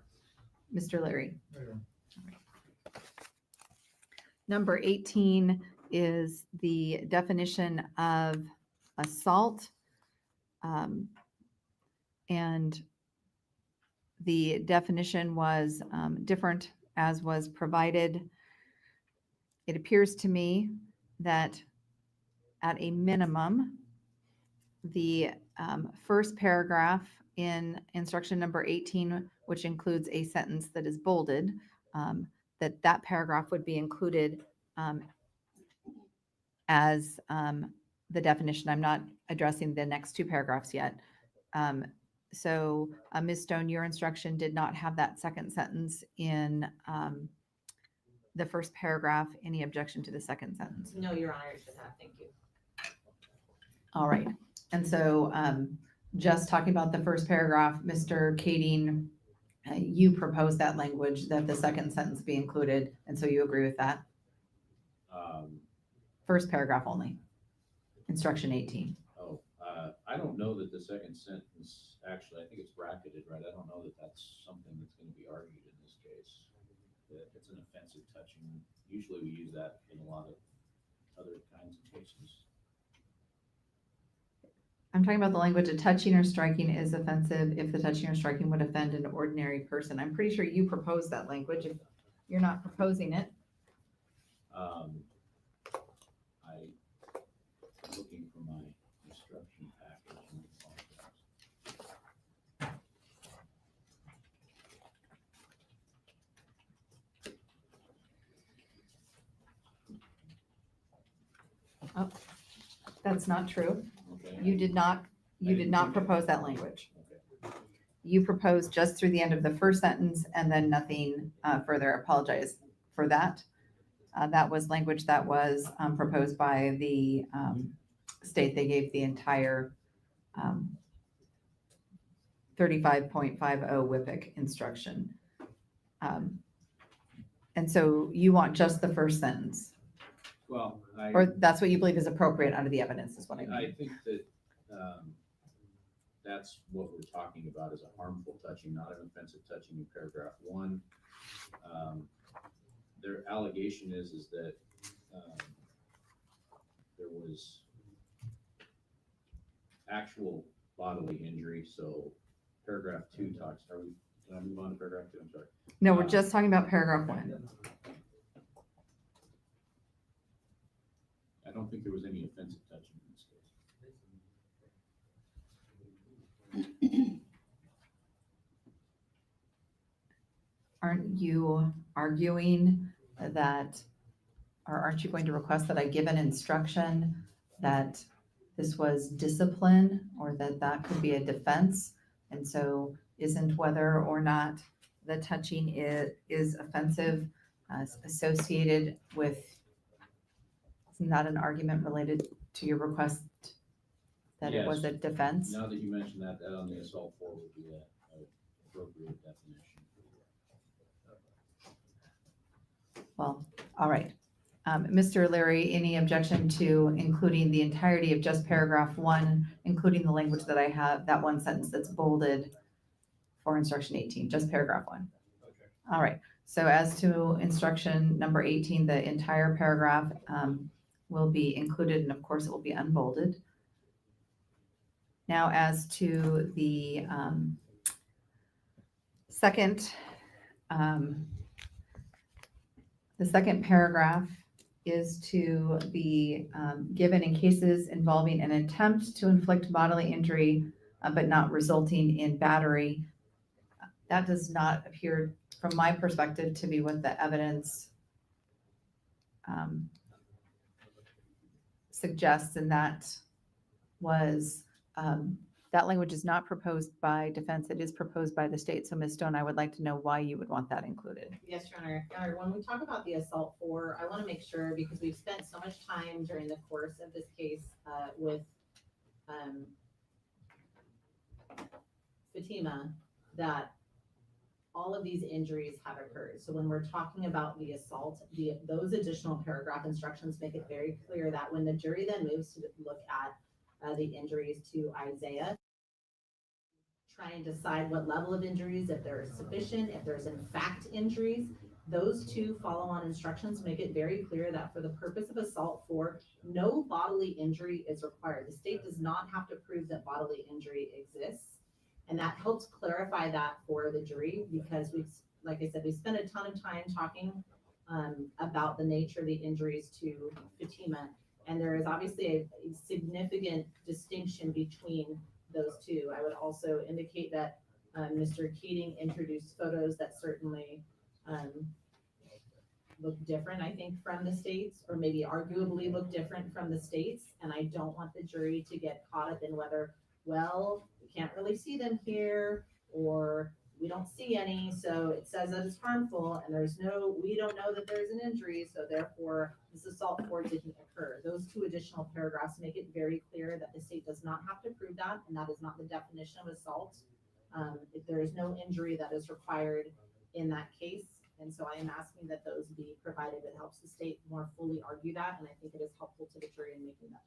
Mr. Leary? There. Number 18 is the definition of assault. And the definition was different as was provided. It appears to me that at a minimum, the first paragraph in instruction number 18, which includes a sentence that is bolded, that paragraph would be included as the definition. I'm not addressing the next two paragraphs yet. So Ms. Stone, your instruction did not have that second sentence in the first paragraph. Any objection to the second sentence? No, Your Honor, it should have. Thank you. All right. And so just talking about the first paragraph, Mr. Kading, you proposed that language that the second sentence be included. And so you agree with that? First paragraph only, instruction 18. I don't know that the second sentence, actually, I think it's bracketed, right? I don't know that that's something that's going to be argued in this case. That it's an offensive touching. Usually we use that in a lot of other kinds of cases. I'm talking about the language of touching or striking is offensive if the touching or striking would offend an ordinary person. I'm pretty sure you proposed that language. If you're not proposing it. I'm looking for my instruction package. Oh, that's not true. Okay. You did not propose that language. Okay. You proposed just through the end of the first sentence and then nothing further. Apologize for that. That was language that was proposed by the state. They gave the entire 35.50 WIPIC instruction. And so you want just the first sentence? Well, Or that's what you believe is appropriate under the evidence is what I mean. I think that that's what we're talking about is a harmful touching, not an offensive touching in paragraph 1. Their allegation is that there was actual bodily injury. So paragraph 2 talks, can I move on to paragraph 2? I'm sorry. No, we're just talking about paragraph 1. I don't think there was any offensive touching in this case. Aren't you arguing that, or aren't you going to request that I give an instruction that this was discipline or that could be a defense? And so isn't whether or not the touching is offensive associated with, isn't that an argument related to your request that it was a defense? Now that you mentioned that on the assault 4 would be an appropriate definition. Well, all right. Mr. Leary, any objection to including the entirety of just paragraph 1, including the language that I have, that one sentence that's bolded for instruction 18, just paragraph 1? Okay. All right. So as to instruction number 18, the entire paragraph will be included, and of course it will be unbolded. Now, as to the second paragraph is to be given in cases involving an attempt to inflict bodily injury, but not resulting in battery. That does not appear, from my perspective, to be what the evidence suggests, and that was that language is not proposed by defense. It is proposed by the state. So Ms. Stone, I would like to know why you would want that included. Yes, Your Honor. Your Honor, when we talk about the assault 4, I want to make sure, because we've spent so much time during the course of this case with Fatima, that all of these injuries have occurred. So when we're talking about the assault, those additional paragraph instructions make it very clear that when the jury then moves to look at the injuries to Isaiah, try and decide what level of injuries, if they're sufficient, if there's in fact injuries, those two follow-on instructions make it very clear that for the purpose of assault 4, no bodily injury is required. The state does not have to prove that bodily injury exists. And that helps clarify that for the jury, because like I said, we spent a ton of time talking about the nature of the injuries to Fatima. And there is obviously a significant distinction between those two. I would also indicate that Mr. Keating introduced photos that certainly look different, I think, from the states, or maybe arguably look different from the states. And I don't want the jury to get caught up in whether, well, we can't really see them here, or we don't see any, so it says that it's harmful, and we don't know that there's an injury, so therefore this assault 4 didn't occur. Those 2 additional paragraphs make it very clear that the state does not have to prove that, and that is not the definition of assault. If there is no injury that is required in that case. And so I am asking that those be provided. It helps the state more fully argue that, and I think it is helpful to the jury in making that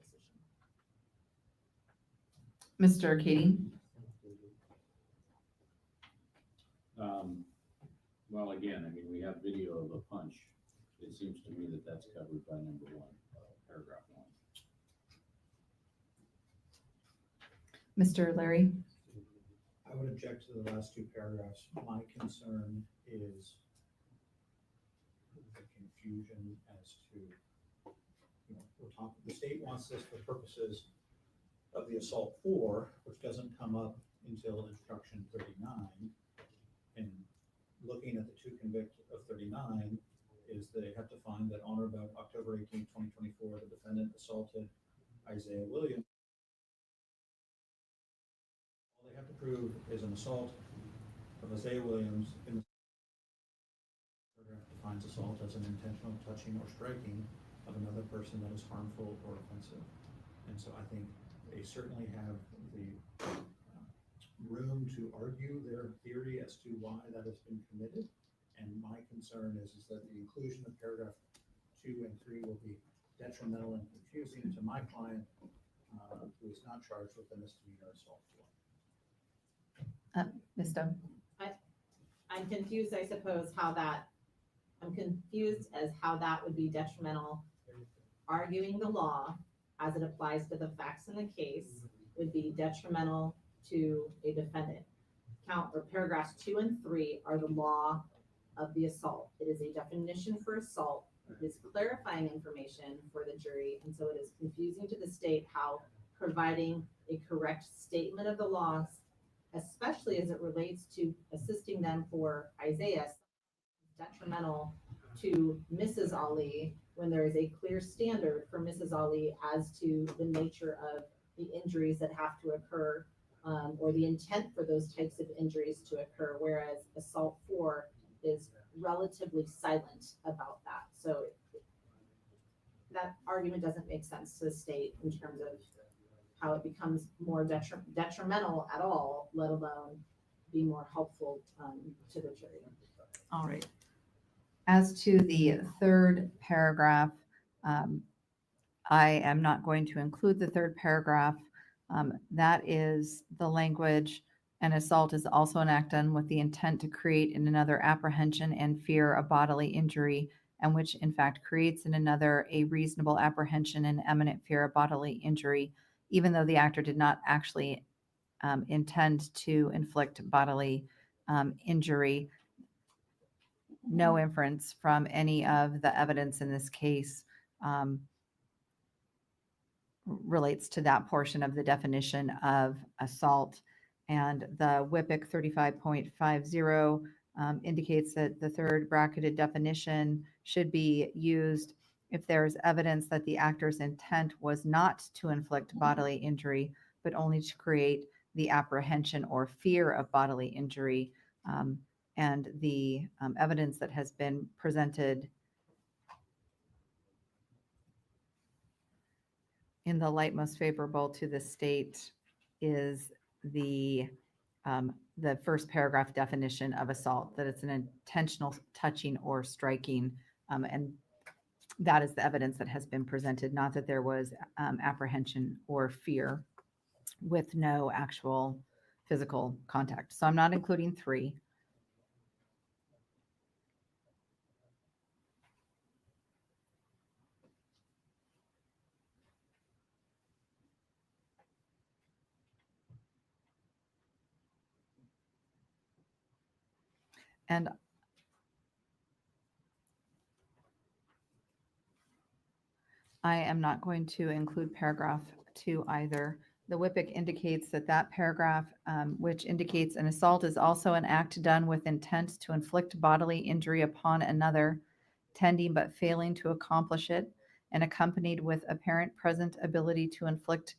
decision. Mr. Keating? Well, again, I mean, we have video of a punch. It seems to me that that's covered by number 1, paragraph 1. Mr. Larry? I would object to the last 2 paragraphs. My concern is the confusion as to, the state wants this for purposes of the assault 4, which doesn't come up until instruction 39. And looking at the 2 convict of 39 is they have to find that on or about October 18, 2024, the defendant assaulted Isaiah Williams. All they have to prove is an assault of Isaiah Williams in the paragraph defines assault as an intentional touching or striking of another person that is harmful or offensive. And so I think they certainly have the room to argue their theory as to why that has been committed. And my concern is that the inclusion of paragraph 2 and 3 will be detrimental and confusing to my client who is not charged with a misdemeanor assault 4. Ms. Dunn? I'm confused, I suppose, I'm confused as how that would be detrimental. Arguing the law as it applies to the facts in the case would be detrimental to a defendant. Paragraphs 2 and 3 are the law of the assault. It is a definition for assault. It is clarifying information for the jury, and so it is confusing to the state how providing a correct statement of the laws, especially as it relates to assisting them for Isaiah, detrimental to Mrs. Ali when there is a clear standard for Mrs. Ali as to the nature of the injuries that have to occur, or the intent for those types of injuries to occur, whereas assault 4 is relatively silent about that. So that argument doesn't make sense to the state in terms of how it becomes more detrimental at all, let alone be more helpful to the jury. All right. As to the 3rd paragraph, I am not going to include the 3rd paragraph. That is the language, an assault is also an act done with the intent to create in another apprehension and fear of bodily injury, and which in fact creates in another a reasonable apprehension and imminent fear of bodily injury, even though the actor did not actually intend to inflict bodily injury. No inference from any of the evidence in this case relates to that portion of the definition of assault. And the WIPIC 35.50 indicates that the 3rd bracketed definition should be used if there is evidence that the actor's intent was not to inflict bodily injury, but only to create the apprehension or fear of bodily injury. And the evidence that has been presented in the light most favorable to the state is the 1st paragraph definition of assault, that it's an intentional touching or striking. And that is the evidence that has been presented, not that there was apprehension or fear with no actual physical contact. So I'm not including 3. And I am not going to include paragraph 2 either. The WIPIC indicates that that paragraph, which indicates an assault is also an act done with intent to inflict bodily injury upon another, tending but failing to accomplish it, and accompanied with apparent present ability to inflict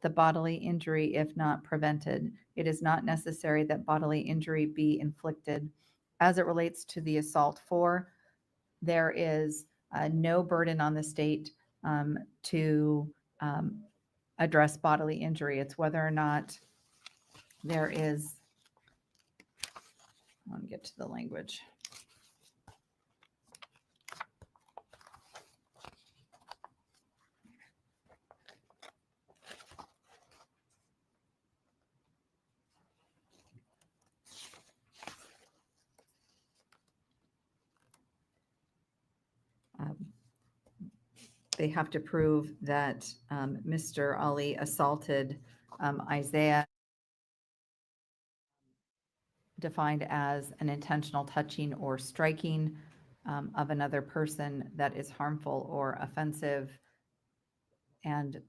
the bodily injury if not prevented. It is not necessary that bodily injury be inflicted. As it relates to the assault 4, there is no burden on the state to address bodily injury. It's whether or not there is, I want to get to the language. They have to prove that Mr. Ali assaulted Isaiah, defined as an intentional touching or striking of another person that is harmful or offensive. And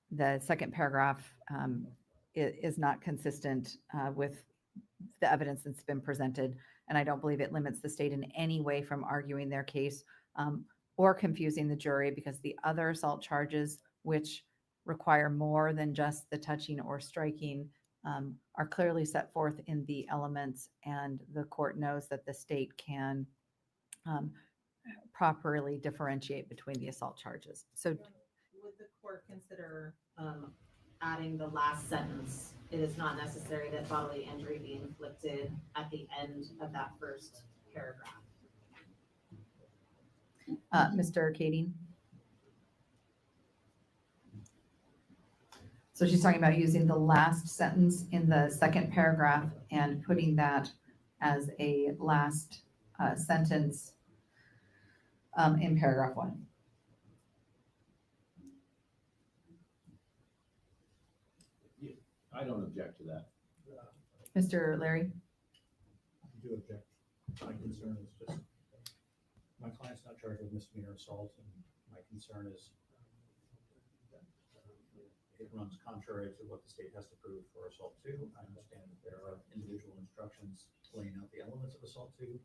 the second paragraph is not consistent with the evidence that's been presented. And I don't believe it limits the state in any way from arguing their case or confusing the jury, because the other assault charges, which require more than just the touching or striking, are clearly set forth in the elements, and the court knows that the state can properly differentiate between the assault charges. So Would the court consider adding the last sentence? It is not necessary that bodily injury be inflicted at the end of that first paragraph. Mr. Kading? So she's talking about using the last sentence in the second paragraph and putting that as a last sentence in paragraph 1. I don't object to that. Mr. Larry? I do object. My concern is just, my client's not charged with misdemeanor assault, and my concern is that it runs contrary to what the state has to prove for assault 2. I understand that there are individual instructions laying out the elements of assault 2,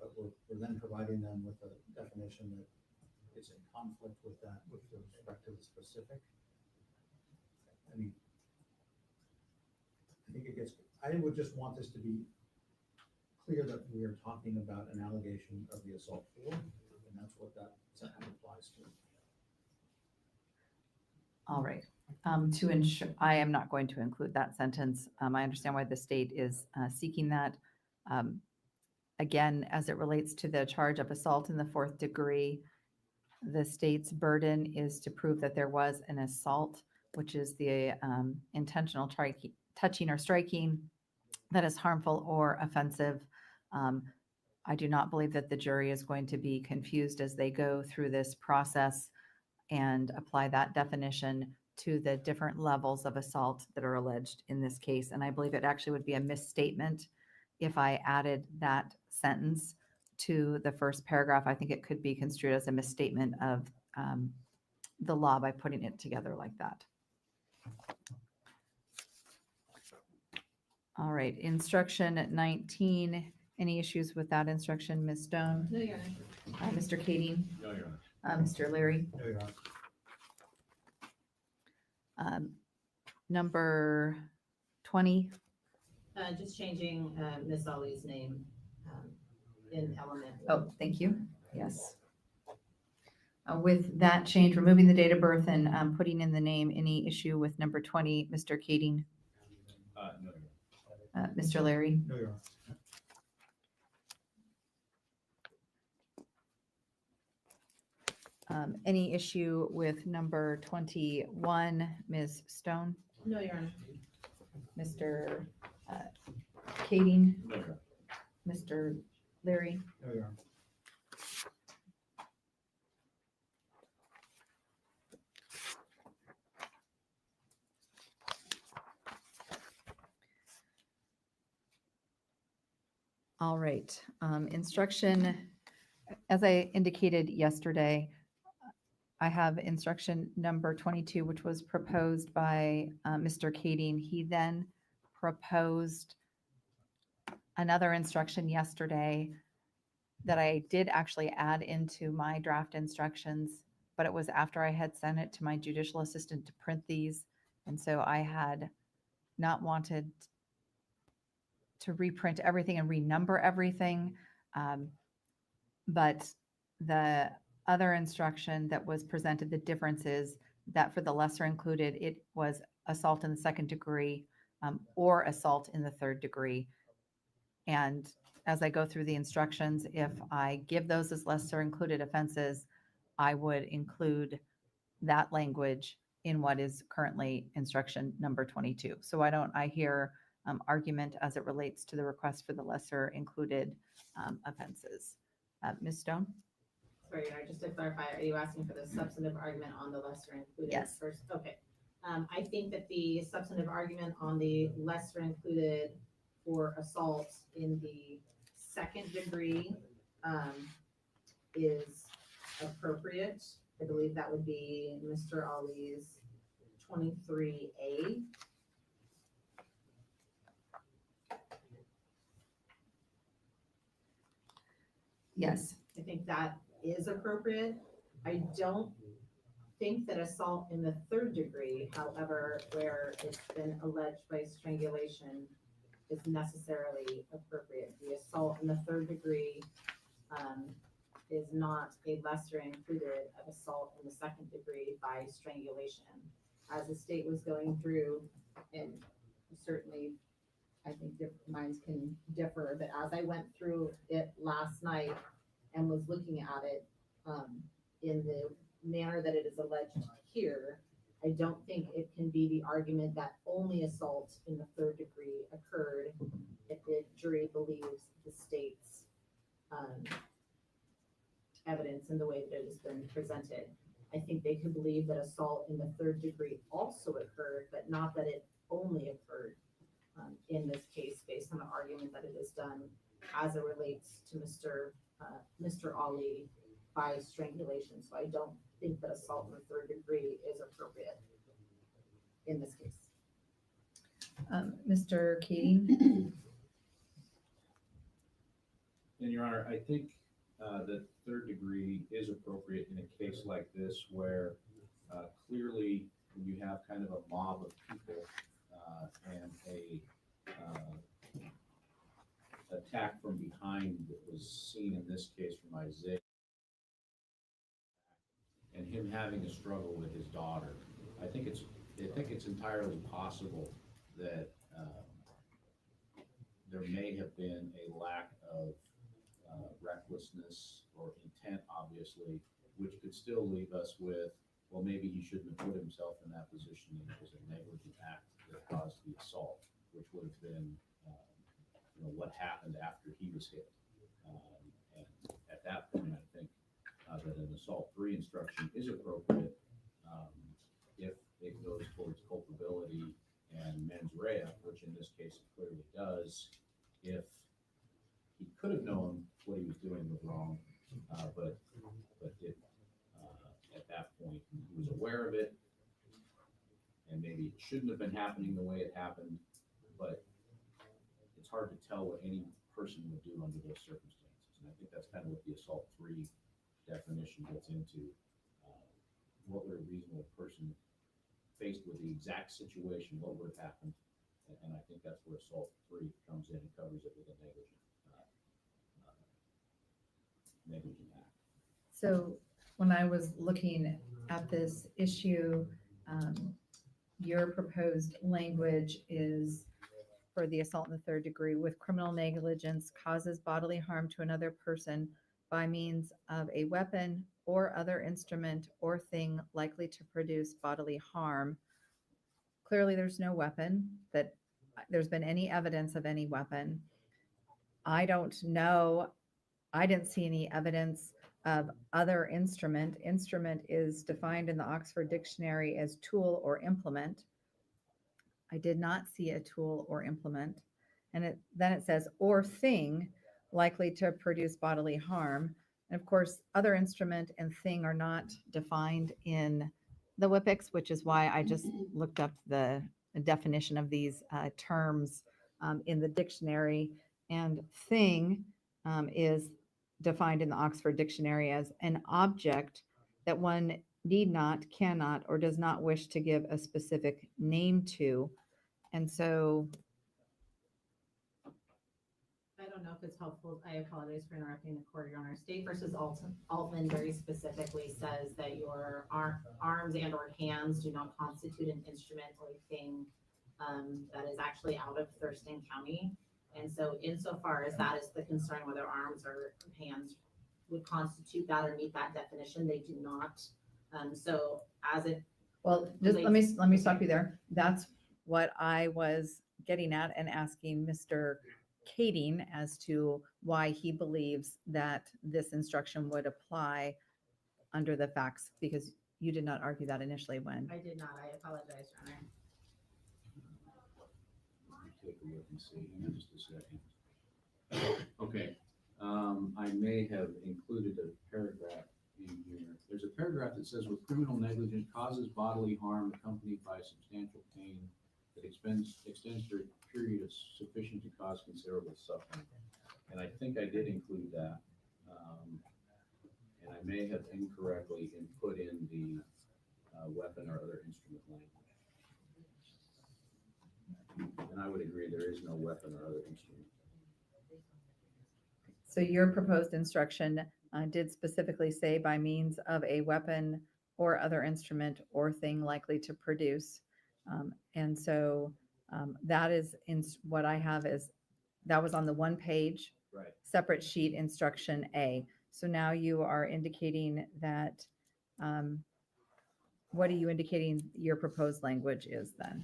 but we're then providing them with a definition that is in conflict with that, with respect to the specific. I mean, I think it gets, I would just want this to be clear that we are talking about an allegation of the assault 4, and that's what that sentence applies to. All right. To ensure, I am not going to include that sentence. I understand why the state is seeking that. Again, as it relates to the charge of assault in the 4th degree, the state's burden is to prove that there was an assault, which is the intentional touching or striking that is harmful or offensive. I do not believe that the jury is going to be confused as they go through this process and apply that definition to the different levels of assault that are alleged in this case. And I believe it actually would be a misstatement if I added that sentence to the first paragraph. I think it could be construed as a misstatement of the law by putting it together like that. All right, instruction 19. Any issues with that instruction, Ms. Stone? No, Your Honor. Mr. Kading? No, Your Honor. Mr. Larry? No, Your Honor. Number 20. Just changing Miss Ali's name in element. Oh, thank you. Yes. With that change, removing the date of birth and putting in the name, any issue with number 20, Mr. Kading? No, Your Honor. Mr. Larry? No, Your Honor. Any issue with number 21, Ms. Stone? No, Your Honor. Mr. Kading? No, Your Honor. Mr. Larry? No, Your Honor. All right, instruction, as I indicated yesterday, I have instruction number 22, which was proposed by Mr. Kading. He then proposed another instruction yesterday that I did actually add into my draft instructions, but it was after I had sent it to my judicial assistant to print these. And so I had not wanted to reprint everything and renumber everything. But the other instruction that was presented, the difference is that for the lesser included, it was assault in the second degree or assault in the third degree. And as I go through the instructions, if I give those as lesser included offenses, I would include that language in what is currently instruction number 22. So I hear argument as it relates to the request for the lesser included offenses. Ms. Stone? Sorry, just to clarify, are you asking for the substantive argument on the lesser included? Yes. First, okay. I think that the substantive argument on the lesser included for assault in the second degree is appropriate. I believe that would be Mr. Ali's 23A. Yes. I think that is appropriate. I don't think that assault in the third degree, however, where it's been alleged by strangulation, is necessarily appropriate. The assault in the third degree is not a lesser included of assault in the second degree by strangulation. As the state was going through, and certainly I think minds can differ, but as I went through it last night and was looking at it in the manner that it is alleged here, I don't think it can be the argument that only assault in the third degree occurred if the jury believes the state's evidence in the way that it has been presented. I think they could believe that assault in the third degree also occurred, but not that it only occurred in this case based on the argument that it is done as it relates to Mr. Ali by strangulation. So I don't think that assault in the third degree is appropriate in this case. Mr. Keating? And Your Honor, I think that third degree is appropriate in a case like this where clearly when you have kind of a mob of people and a attack from behind that was seen in this case from Isaiah and him having a struggle with his daughter. I think it's entirely possible that there may have been a lack of recklessness or intent, obviously, which could still leave us with, well, maybe he shouldn't have put himself in that position and it was a negligent act that caused the assault, which would have been, what happened after he was hit. And at that point, I think that an assault 3 instruction is appropriate if it goes towards culpability and mens rea, which in this case it clearly does. If he could have known what he was doing was wrong, but at that point he was aware of it, and maybe it shouldn't have been happening the way it happened, but it's hard to tell what any person would do under those circumstances. And I think that's kind of what the assault 3 definition gets into. What would a reasonable person faced with the exact situation, what would have happened? And I think that's where assault 3 comes in and covers it with a negligent act. So when I was looking at this issue, your proposed language is for the assault in the third degree with criminal negligence causes bodily harm to another person by means of a weapon or other instrument or thing likely to produce bodily harm. Clearly, there's no weapon that there's been any evidence of any weapon. I don't know. I didn't see any evidence of other instrument. Instrument is defined in the Oxford Dictionary as tool or implement. I did not see a tool or implement. And then it says, or thing, likely to produce bodily harm. And of course, other instrument and thing are not defined in the WIPIX, which is why I just looked up the definition of these terms in the dictionary. And thing is defined in the Oxford Dictionary as an object that one need not, cannot, or does not wish to give a specific name to. And so, I don't know if it's helpful. I apologize for interrupting the court, Your Honor. State versus Altman very specifically says that your arms and or hands do not constitute an instrument or a thing that is actually out of Thurston County. And so insofar as that is the concern, whether arms or hands would constitute that or meet that definition, they do not. So as it well, just let me stop you there. That's what I was getting at and asking Mr. Kading as to why he believes that this instruction would apply under the facts, because you did not argue that initially when. I did not. I apologize, Your Honor. Take a look and see, hang on just a second. Okay, I may have included a paragraph in here. There's a paragraph that says, with criminal negligence causes bodily harm accompanied by substantial pain that extends for a period of sufficient to cause considerable suffering. And I think I did include that. And I may have incorrectly put in the weapon or other instrument language. And I would agree, there is no weapon or other instrument. So your proposed instruction did specifically say by means of a weapon or other instrument or thing likely to produce. And so that is in what I have is, that was on the 1 page, Right. separate sheet instruction A. So now you are indicating that, what are you indicating your proposed language is then?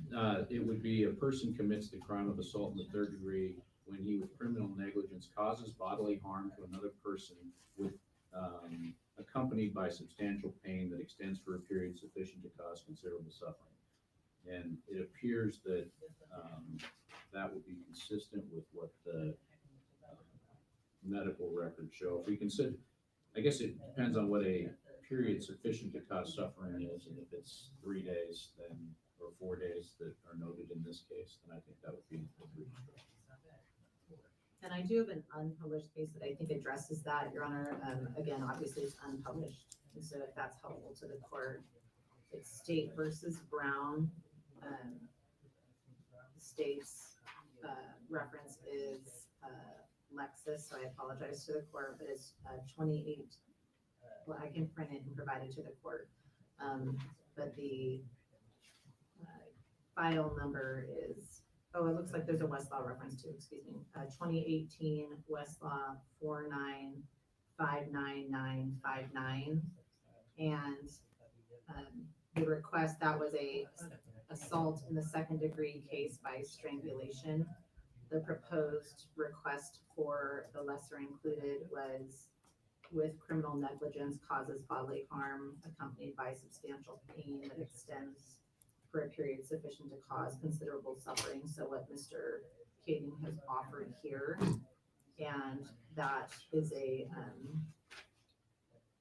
It would be a person commits the crime of assault in the 3rd degree when he with criminal negligence causes bodily harm to another person with accompanied by substantial pain that extends for a period sufficient to cause considerable suffering. And it appears that that would be consistent with what the medical records show. If we consider, I guess it depends on what a period sufficient to cause suffering is, and if it's 3 days, then, or 4 days that are noted in this case, then I think that would be a breach. And I do have an unpublished case that I think addresses that, Your Honor. Again, obviously it's unpublished, and so if that's helpful to the court, it's State versus Brown. The state's reference is Lexus, so I apologize to the court, but it's 28. Well, I can print it and provide it to the court. But the file number is, oh, it looks like there's a Westlaw reference too, excuse me. 2018 Westlaw 4959959. And the request, that was a assault in the 2nd degree case by strangulation. The proposed request for the lesser included was with criminal negligence causes bodily harm accompanied by substantial pain that extends for a period sufficient to cause considerable suffering. So what Mr. Kading has offered here, and that is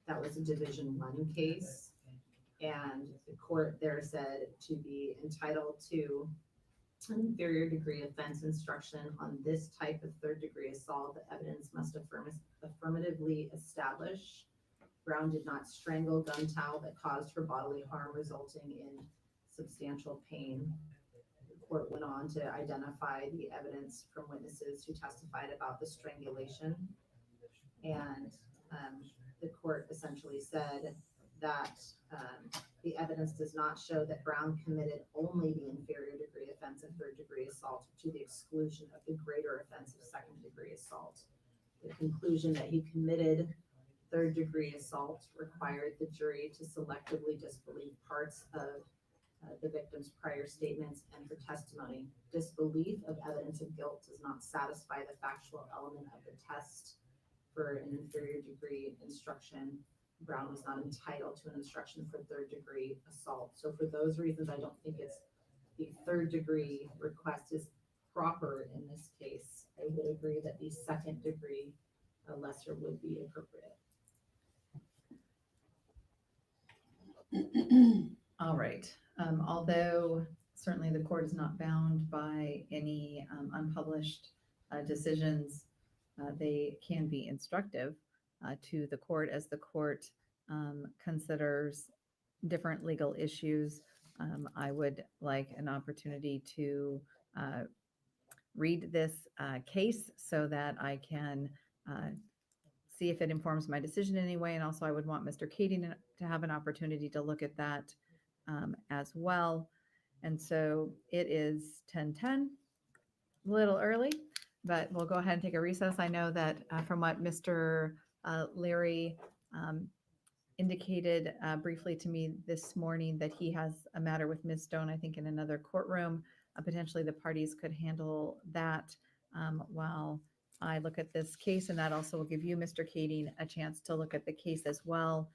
that was a Division 1 case. And the court there said to be entitled to an inferior degree offense instruction on this type of 3rd degree assault, the evidence must affirmatively establish Brown did not strangle Guntow that caused her bodily harm resulting in substantial pain. The court went on to identify the evidence from witnesses who testified about the strangulation. And the court essentially said that the evidence does not show that Brown committed only the inferior degree offense of 3rd degree assault to the exclusion of the greater offense of 2nd degree assault. The conclusion that he committed 3rd degree assault required the jury to selectively disbelieve parts of the victim's prior statements and her testimony. Disbelief of evidence of guilt does not satisfy the factual element of the test for an inferior degree instruction. Brown was not entitled to an instruction for 3rd degree assault. So for those reasons, I don't think it's the 3rd degree request is proper in this case. I would agree that the second degree lesser would be appropriate. All right. Although certainly the court is not bound by any unpublished decisions, they can be instructive to the court as the court considers different legal issues. I would like an opportunity to read this case so that I can see if it informs my decision in any way. And also I would want Mr. Kading to have an opportunity to look at that as well. And so it is 10:10, a little early, but we'll go ahead and take a recess. I know that from what Mr. Leary indicated briefly to me this morning that he has a matter with Ms. Stone, I think in another courtroom. Potentially the parties could handle that while I look at this case, and that also will give you, Mr. Kading, a chance to look at the case as well.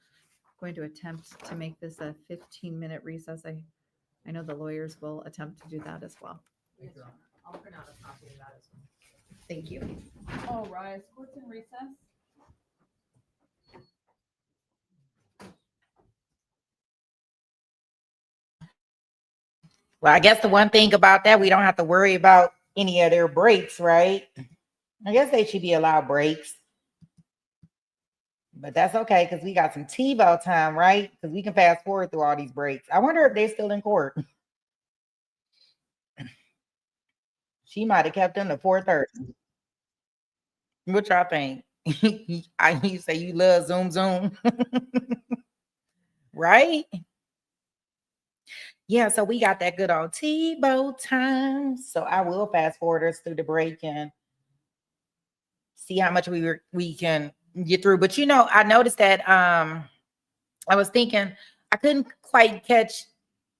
I'm going to attempt to make this a 15-minute recess. I know the lawyers will attempt to do that as well. Yes, Your Honor. I'll print out a copy of that as well. Thank you. All rise, court's in recess. Well, I guess the one thing about that, we don't have to worry about any of their breaks, right? I guess they should be allowed breaks. But that's okay, because we got some TiVo time, right? Because we can fast forward through all these breaks. I wonder if they're still in court. She might have kept them to 4:30. What y'all think? You say you love Zoom. Right? Yeah, so we got that good old TiVo time. So I will fast forward us through the break and see how much we can get through. But I noticed that I was thinking I couldn't quite catch,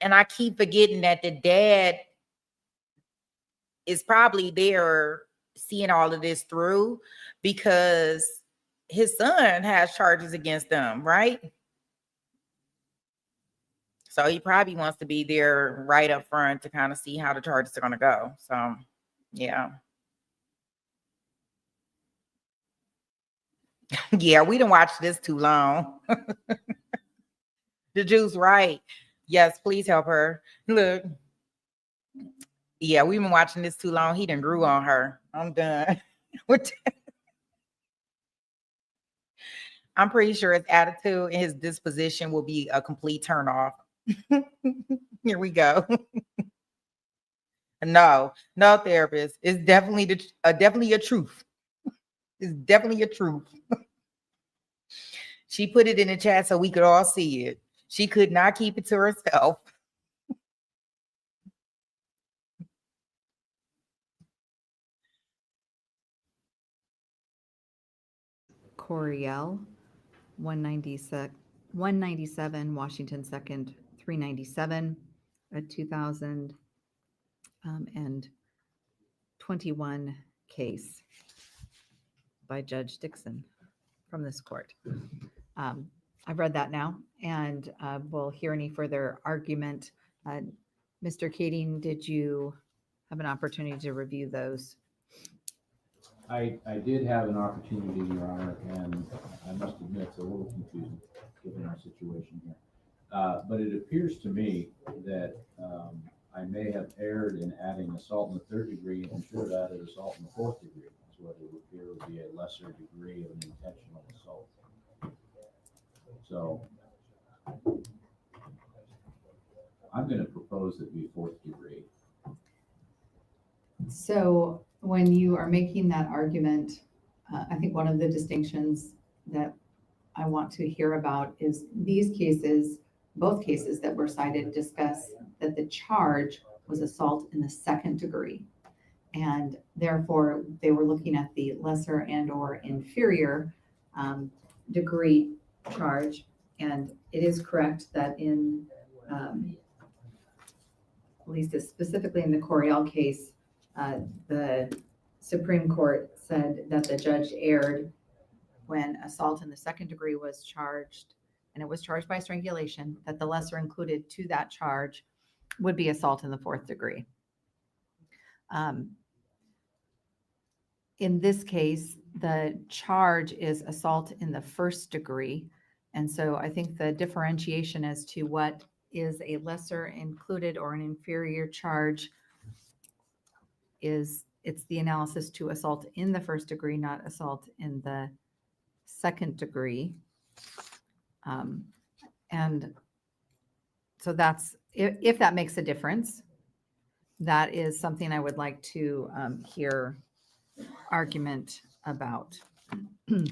and I keep forgetting that the dad is probably there seeing all of this through because his son has charges against them, right? So he probably wants to be there right up front to kind of see how the charges are going to go. So, yeah. Yeah, we didn't watch this too long. The Jew's right. Yes, please help her. Look. Yeah, we've been watching this too long. He done grew on her. I'm done. I'm pretty sure his attitude and his disposition will be a complete turnoff. Here we go. No therapist. It's definitely definitely a truth. It's definitely a truth. She put it in the chat so we could all see it. She could not keep it to herself. Coriel, 197 Washington 2nd, 397, a 2021 case by Judge Dixon from this court. I've read that now, and we'll hear any further argument. Mr. Kading, did you have an opportunity to review those? I did have an opportunity, Your Honor, and I must admit it's a little confusing given our situation here. But it appears to me that I may have erred in adding assault in the 3rd degree and should have added assault in the 4th degree. That's what it would appear would be a lesser degree of an intentional assault. So I'm going to propose that be 4th degree. So when you are making that argument, I think one of the distinctions that I want to hear about is these cases, both cases that were cited, discuss that the charge was assault in the 2nd degree. And therefore, they were looking at the lesser and or inferior degree charge. And it is correct that in, at least specifically in the Coriel case, the Supreme Court said that the judge erred when assault in the 2nd degree was charged, and it was charged by strangulation, that the lesser included to that charge would be assault in the 4th degree. in this case, the charge is assault in the first degree. And so I think the differentiation as to what is a lesser included or an inferior charge is, it's the analysis to assault in the first degree, not assault in the second degree. And so that's, if that makes a difference, that is something I would like to hear argument about. Well,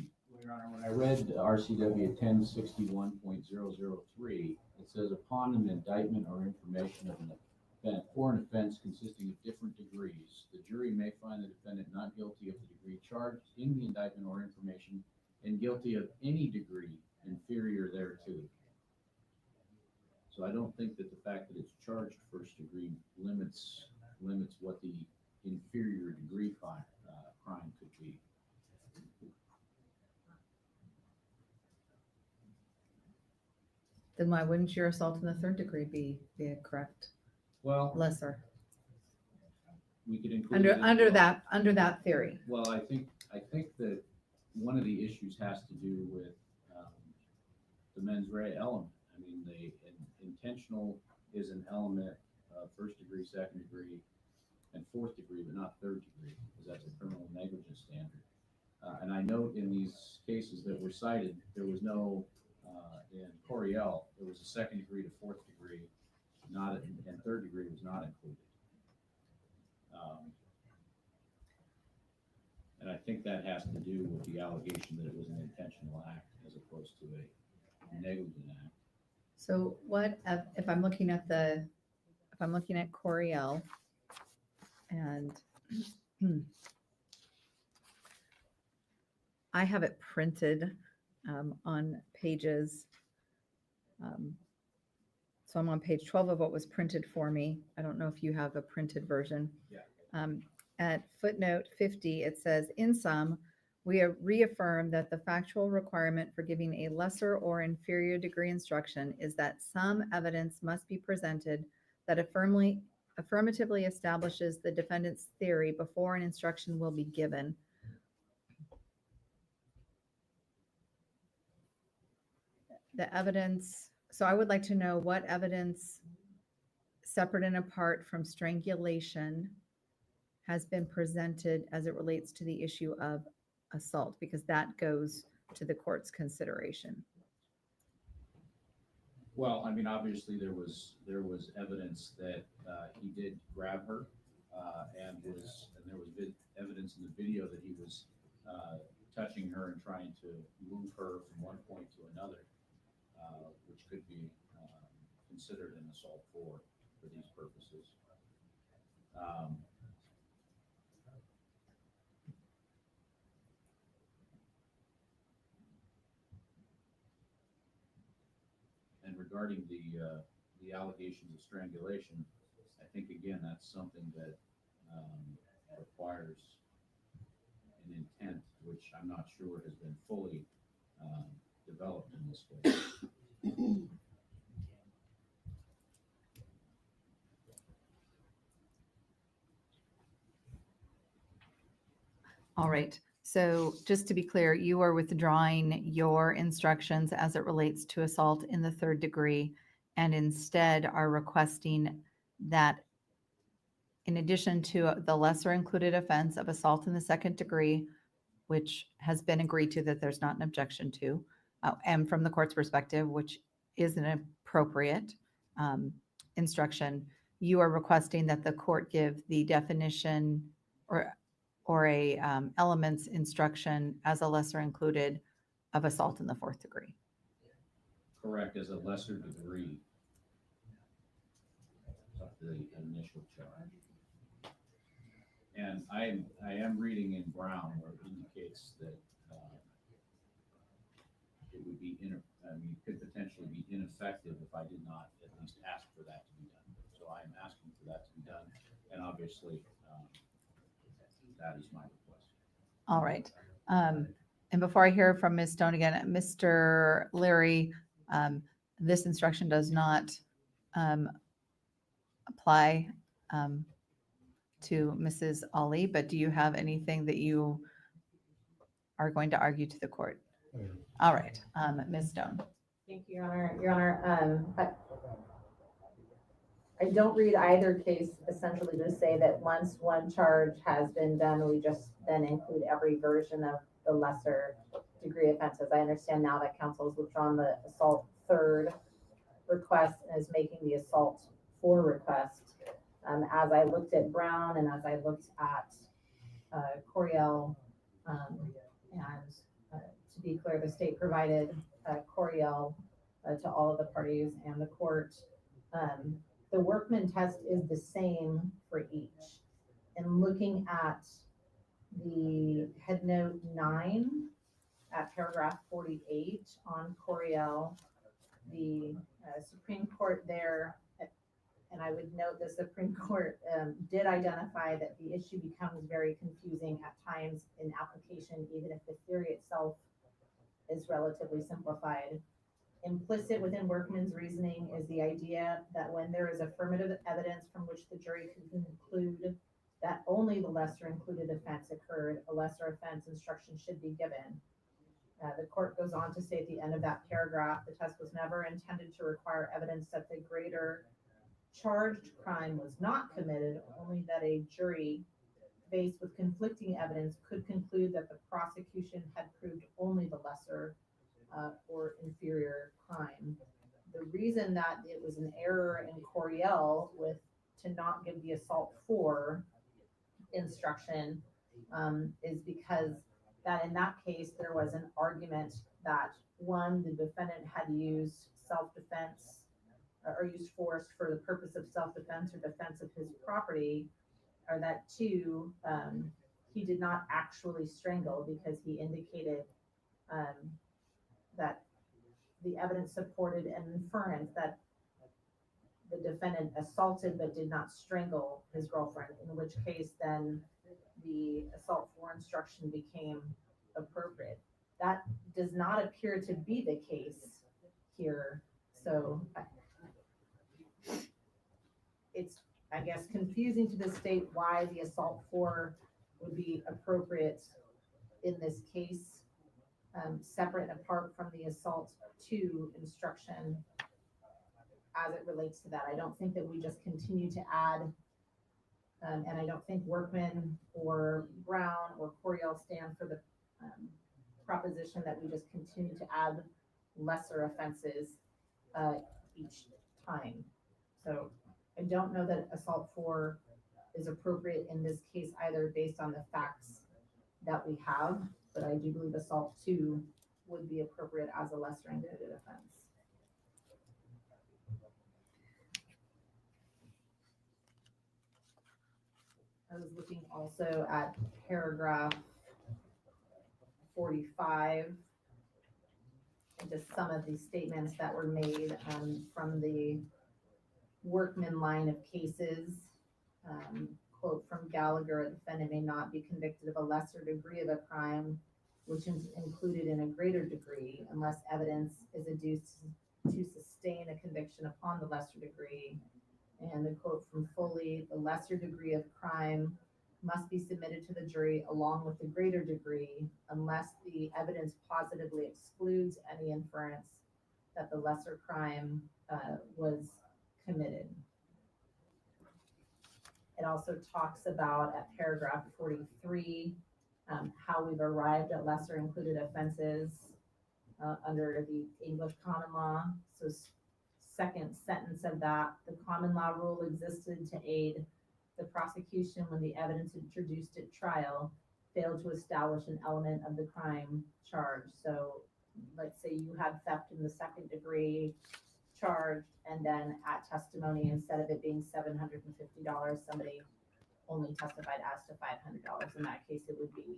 Your Honor, when I read RCW 1061.003, it says upon an indictment or information of an offense or an offense consisting of different degrees, the jury may find the defendant not guilty of the degree charged in the indictment or information and guilty of any degree inferior thereto. So I don't think that the fact that it's charged first degree limits what the inferior degree crime could be. Then why wouldn't your assault in the third degree be a correct Well, lesser? we could include it as Under well. that theory. Well, I think that one of the issues has to do with the mens rea element. I mean, intentional is an element of first degree, second degree, and fourth degree, but not third degree, because that's a criminal negligence standard. And I note in these cases that were cited, there was no, in Coriel, there was a second degree to fourth degree, and third degree was not included. And I think that has to do with the allegation that it was an intentional act as opposed to a negligent act. So what, if I'm looking at Coriel and I have it printed on pages. So I'm on page 12 of what was printed for me. I don't know if you have a printed version. Yeah. At footnote 50, it says, in sum, we reaffirm that the factual requirement for giving a lesser or inferior degree instruction is that some evidence must be presented that affirmatively establishes the defendant's theory before an instruction will be given. The evidence, so I would like to know what evidence, separate and apart from strangulation, has been presented as it relates to the issue of assault, because that goes to the court's consideration. Well, I mean, obviously there was evidence that he did grab her, and there was evidence in the video that he was touching her and trying to move her from one point to another, which could be considered an assault for these purposes. And regarding the allegations of strangulation, I think again that's something that requires an intent, which I'm not sure has been fully developed in this case. All right. So just to be clear, you are withdrawing your instructions as it relates to assault in the third degree, and instead are requesting that in addition to the lesser included offense of assault in the second degree, which has been agreed to that there's not an objection to, and from the court's perspective, which is an appropriate instruction, you are requesting that the court give the definition or a elements instruction as a lesser included of assault in the fourth degree. Correct, as a lesser degree of the initial charge. And I am reading in Brown where it indicates that it would be could potentially be ineffective if I did not at least ask for that to be done. So I am asking for that to be done, and obviously that is my request. All right. And before I hear from Ms. Stone again, Mr. Leary, this instruction does not apply to Mrs. Ali, but do you have anything that you are going to argue to the court? All right, Ms. Stone. Thank you, Your Honor. Your Honor, I don't read either case essentially to say that once one charge has been done, we just then include every version of the lesser degree offenses. I understand now that counsel has withdrawn the assault third request and is making the assault 4 request. As I looked at Brown and as I looked at Coriel, and to be clear, the state provided Coriel to all of the parties and the court. The workman test is the same for each. And looking at the head note 9 at paragraph 48 on Coriel, the Supreme Court there, and I would note the Supreme Court did identify that the issue becomes very confusing at times in application, even if the theory itself is relatively simplified. Implicit within Workman's reasoning is the idea that when there is affirmative evidence from which the jury can conclude that only the lesser included offense occurred, a lesser offense instruction should be given. The court goes on to say at the end of that paragraph, the test was never intended to require evidence that the greater charged crime was not committed, only that a jury faced with conflicting evidence could conclude that the prosecution had proved only the lesser or inferior crime. The reason that it was an error in Coriel to not give the assault 4 instruction is because that in that case there was an argument that one, the defendant had used self-defense or used force for the purpose of self-defense or defense of his property, or that 2, he did not actually strangle because he indicated that the evidence supported an inference that the defendant assaulted but did not strangle his girlfriend, in which case then the assault 4 instruction became appropriate. That does not appear to be the case here. So it's, I guess, confusing to the state why the assault 4 would be appropriate in this case, separate and apart from the assault 2 instruction as it relates to that. I don't think that we just continue to add, and I don't think Workman or Brown or Coriel stand for the proposition that we just continue to add lesser offenses each time. So I don't know that assault 4 is appropriate in this case either, based on the facts that we have, but I do believe assault 2 would be appropriate as a lesser included offense. I was looking also at paragraph 45, and just some of these statements that were made from the Workman line of cases. Quote from Gallagher, a defendant may not be convicted of a lesser degree of a crime which is included in a greater degree unless evidence is adduced to sustain a conviction upon the lesser degree. And the quote from Foley, the lesser degree of crime must be submitted to the jury along with the greater degree unless the evidence positively excludes any inference that the lesser crime was committed. It also talks about at paragraph 43 how we've arrived at lesser included offenses under the English common law. So second sentence of that, the common law rule existed to aid the prosecution when the evidence introduced at trial failed to establish an element of the crime charged. So let's say you had theft in the second degree charged, and then at testimony, instead of it being $750, somebody only testified as to $500. In that case, it would be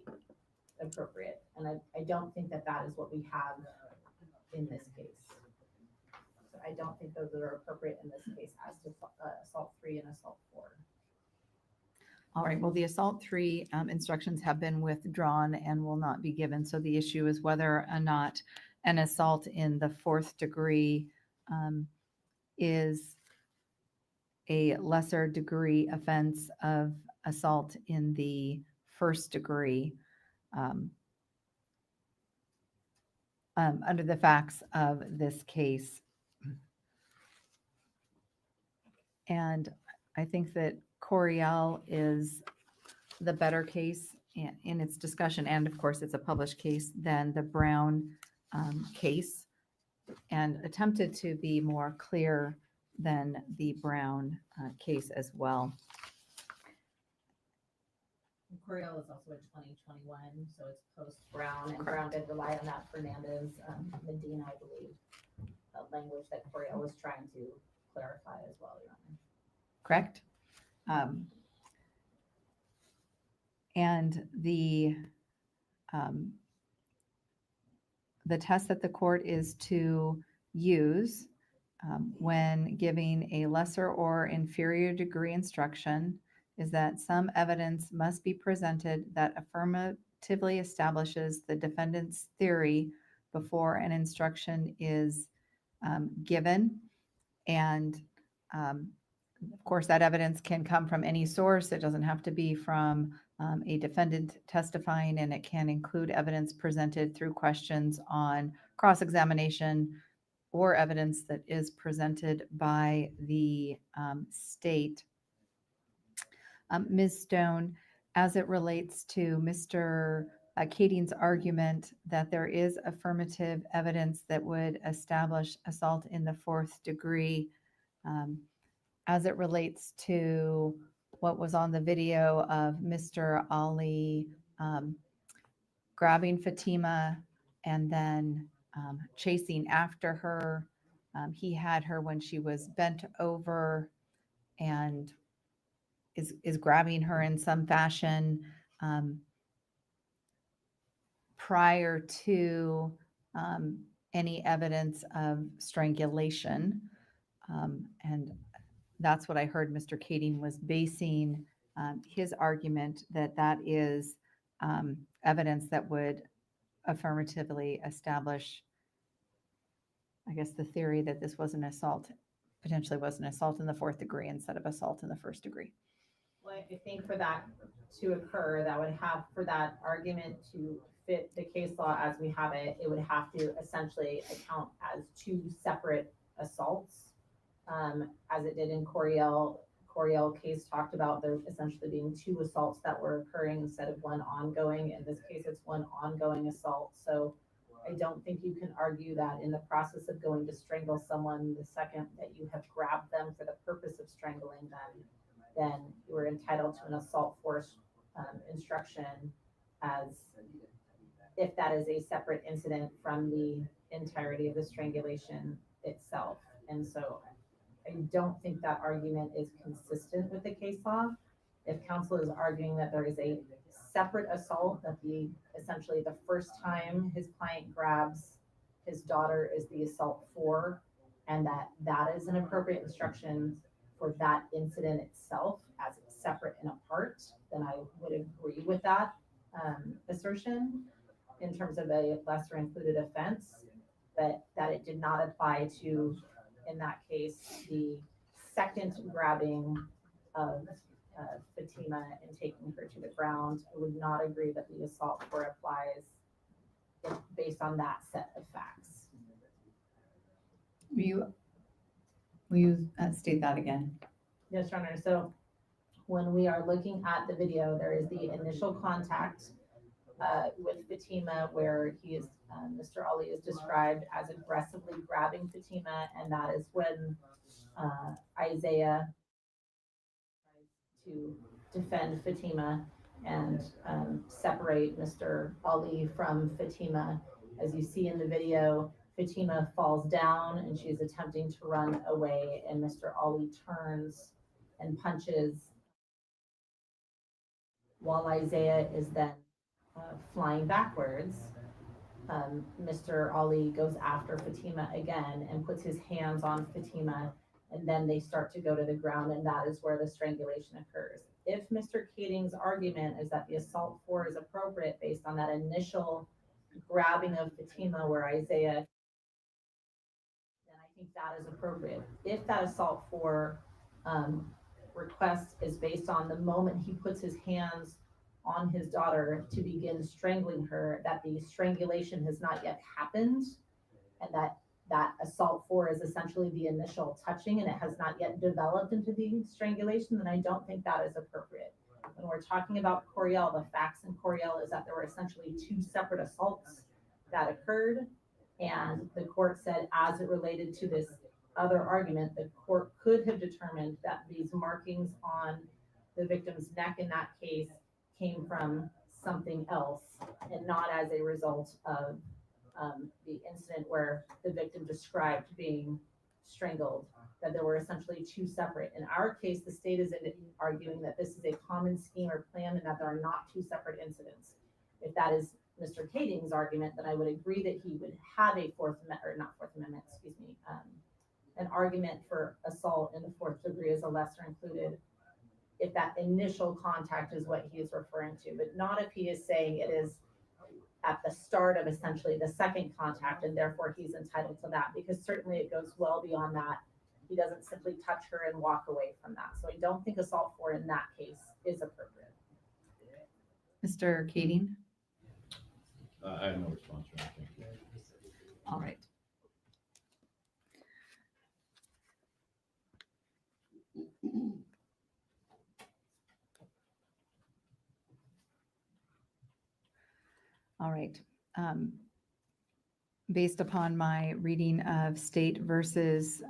appropriate. And I don't think that that is what we have in this case. So I don't think those are appropriate in this case as to assault 3 and assault 4. All right, well, the assault 3 instructions have been withdrawn and will not be given. So the issue is whether or not an assault in the 4th degree is a lesser degree offense of assault in the first degree under the facts of this case. And I think that Coriel is the better case in its discussion, and of course, it's a published case, than the Brown case, and attempted to be more clear than the Brown case as well. Coriel is also a 2021, so it's post-Brown, and Brown did rely on that Fernandez, Medina, I believe, language that Coriel was trying to clarify as well, Your Honor. Correct? And the test that the court is to use when giving a lesser or inferior degree instruction is that some evidence must be presented that affirmatively establishes the defendant's theory before an instruction is given. And of course, that evidence can come from any source. It doesn't have to be from a defendant testifying, and it can include evidence presented through questions on cross-examination or evidence that is presented by the state. Ms. Stone, as it relates to Mr. Kading's argument that there is affirmative evidence that would establish assault in the fourth degree, as it relates to what was on the video of Mr. Ali grabbing Fatima and then chasing after her. He had her when she was bent over and is grabbing her in some fashion prior to any evidence of strangulation. And that's what I heard Mr. Kading was basing his argument that is evidence that would affirmatively establish, I guess, the theory that this was an assault, potentially was an assault in the fourth degree instead of assault in the first degree. Well, I think for that to occur, that would have, for that argument to fit the case law as we have it, it would have to essentially account as two separate assaults, as it did in Coriel. Coriel case talked about there essentially being two assaults that were occurring instead of one ongoing. In this case, it's one ongoing assault. So I don't think you can argue that in the process of going to strangle someone, the second that you have grabbed them for the purpose of strangling them, then you are entitled to an assault force instruction, as if that is a separate incident from the entirety of the strangulation itself. And so I don't think that argument is consistent with the case law. If counsel is arguing that there is a separate assault, that essentially the first time his client grabs his daughter is the assault for, and that is an appropriate instruction for that incident itself as it's separate and apart, then I would agree with that assertion in terms of a lesser included offense, but that it did not apply to, in that case, the second grabbing of Fatima and taking her to the ground. I would not agree that the assault for applies based on that set of facts. Will you state that again? Yes, Your Honor. So when we are looking at the video, there is the initial contact with Fatima where he is, Mr. Ali is described as aggressively grabbing Fatima, and that is when Isaiah tries to defend Fatima and separate Mr. Ali from Fatima. As you see in the video, Fatima falls down and she's attempting to run away, and Mr. Ali turns and punches while Isaiah is then flying backwards. Mr. Ali goes after Fatima again and puts his hands on Fatima, and then they start to go to the ground, and that is where the strangulation occurs. If Mr. Kading's argument is that the assault for is appropriate based on that initial grabbing of Fatima where Isaiah, then I think that is appropriate. If that assault for request is based on the moment he puts his hands on his daughter to begin strangling her, that the strangulation has not yet happened, and that assault 4 is essentially the initial touching and it has not yet developed into the strangulation, then I don't think that is appropriate. When we're talking about Coriel, the facts in Coriel is that there were essentially 2 separate assaults that occurred, and the court said as it related to this other argument, the court could have determined that these markings on the victim's neck in that case came from something else and not as a result of the incident where the victim described being strangled, that there were essentially 2 separate. In our case, the state is arguing that this is a common scheme or plan and that there are not 2 separate incidents. If that is Mr. Kading's argument, then I would agree that he would have a an argument for assault in the 4th degree as a lesser included, if that initial contact is what he is referring to, but not if he is saying it is at the start of essentially the second contact, and therefore he's entitled to that, because certainly it goes well beyond that. He doesn't simply touch her and walk away from that. So I don't think assault 4 in that case is appropriate. Mr. Kading? I have no response or anything. All right. All right. Based upon my reading of State versus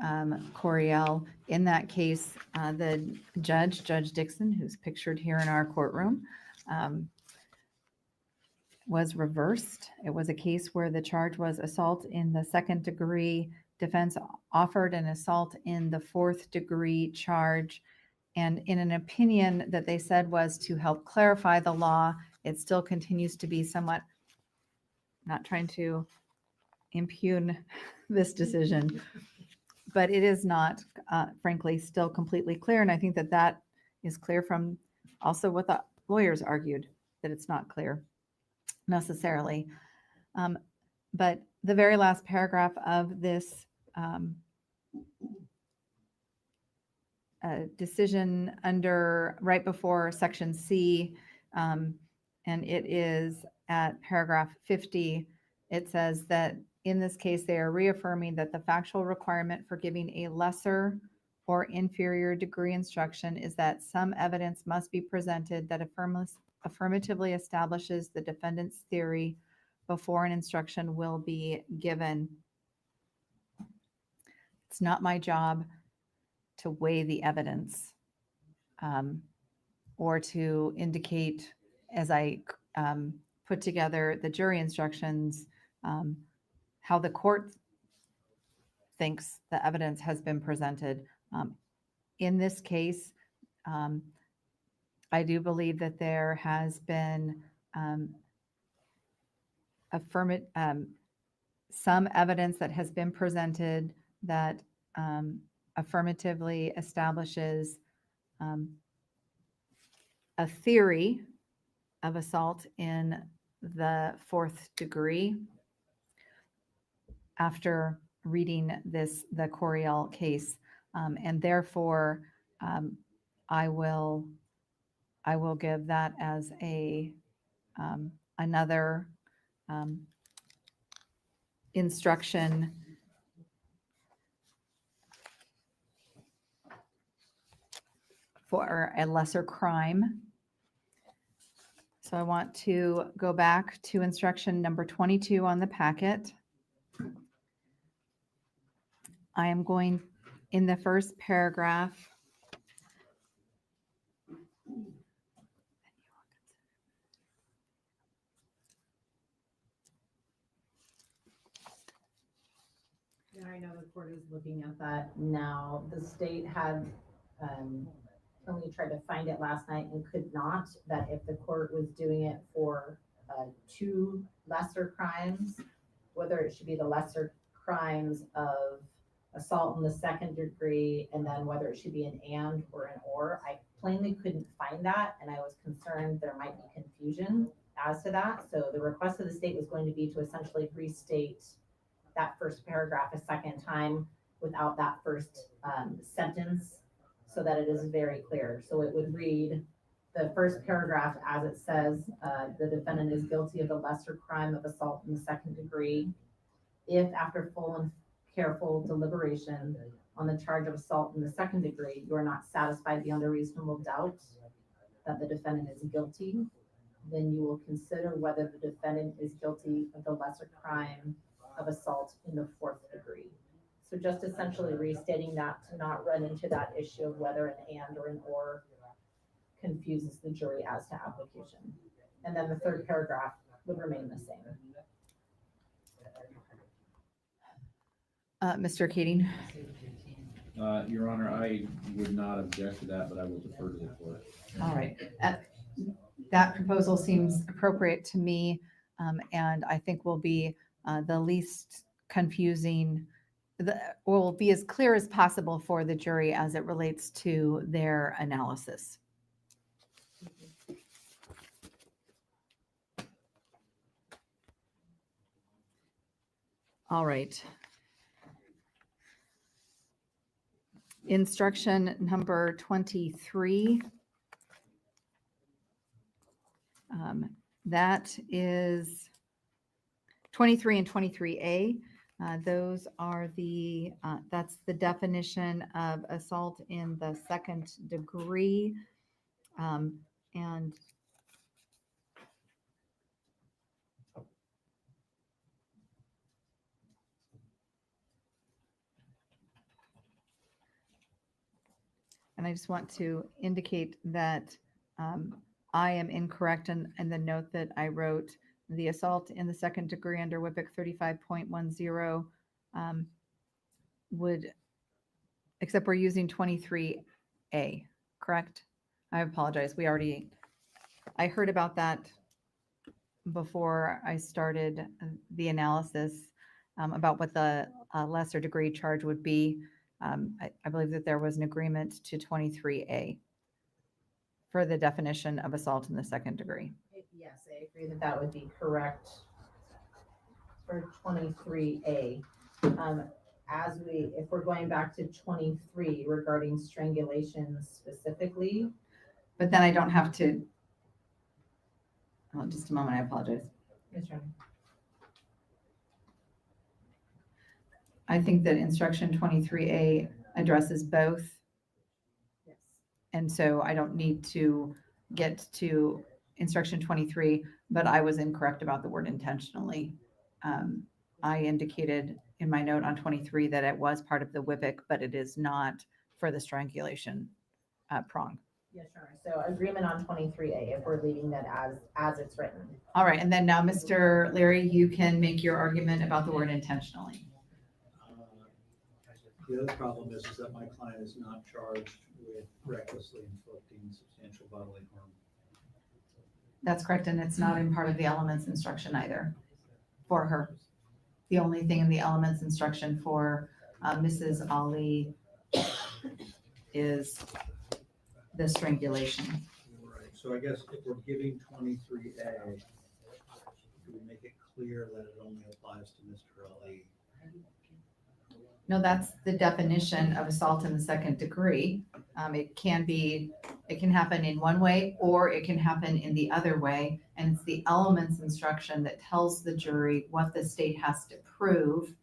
Coriel, in that case, the Judge Dixon, who's pictured here in our courtroom, was reversed. It was a case where the charge was assault in the 2nd degree. Defense offered an assault in the 4th degree charge. And in an opinion that they said was to help clarify the law, it still continues to be somewhat, not trying to impugn this decision, but it is not, frankly, still completely clear. And I think that that is clear from also what the lawyers argued, that it's not clear necessarily. But the very last paragraph of this decision under right before section C, and it is at paragraph 50, it says that in this case, they are reaffirming that the factual requirement for giving a lesser or inferior degree instruction is that some evidence must be presented that affirmatively establishes the defendant's theory before an instruction will be given. It's not my job to weigh the evidence or to indicate, as I put together the jury instructions, how the court thinks the evidence has been presented. In this case, I do believe that there has been some evidence that has been presented that affirmatively establishes a theory of assault in the 4th degree. After reading the Coriel case, and therefore I will give that as a another instruction for a lesser crime. So I want to go back to instruction number 22 on the packet. I am going in the first paragraph. Yeah, I know the court is looking at that now. The state had only tried to find it last night and could not, that if the court was doing it for 2 lesser crimes, whether it should be the lesser crimes of assault in the 2nd degree, and then whether it should be an and or an or. I plainly couldn't find that, and I was concerned there might be confusion as to that. So the request of the state was going to be to essentially restate that first paragraph a second time without that first sentence. so that it is very clear. So it would read, the first paragraph as it says, the defendant is guilty of the lesser crime of assault in the second degree if after full and careful deliberation on the charge of assault in the second degree, you are not satisfied beyond a reasonable doubt that the defendant is guilty, then you will consider whether the defendant is guilty of the lesser crime of assault in the fourth degree. So just essentially restating that to not run into that issue of whether an and or an or confuses the jury as to application. And then the third paragraph would remain the same. Mr. Keating? Your Honor, I would not object to that, but I will defer to the court. All right. That proposal seems appropriate to me, and I think will be the least confusing, will be as clear as possible for the jury as it relates to their analysis. All right. Instruction number 23. That is 23 and 23A. Those are the, that's the definition of assault in the second degree. And I just want to indicate that I am incorrect in the note that I wrote. The assault in the second degree under WIPIC 35.10 would, except we're using 23A, correct? I apologize. I heard about that before I started the analysis about what the lesser degree charge would be. I believe that there was an agreement to 23A for the definition of assault in the second degree. Yes, I agree that that would be correct for 23A. If we're going back to 23 regarding strangulation specifically. But then I don't have to, just a moment, I apologize. Yes, Your Honor. I think that instruction 23A addresses both. Yes. And so I don't need to get to instruction 23, but I was incorrect about the word intentionally. I indicated in my note on 23 that it was part of the WIPIC, but it is not for the strangulation prong. Yes, Your Honor. So agreement on 23A, if we're leaving that as it's written. All right, and then now, Mr. Leary, you can make your argument about the word intentionally. The other problem is that my client is not charged with recklessly inflicting substantial bodily harm. That's correct, and it's not in part of the elements instruction either for her. The only thing in the elements instruction for Mrs. Ali is the strangulation. Right, so I guess if we're giving 23A, do we make it clear that it only applies to Mr. Ali? No, that's the definition of assault in the second degree. It can happen in one way or it can happen in the other way. And it's the elements instruction that tells the jury what the state has to prove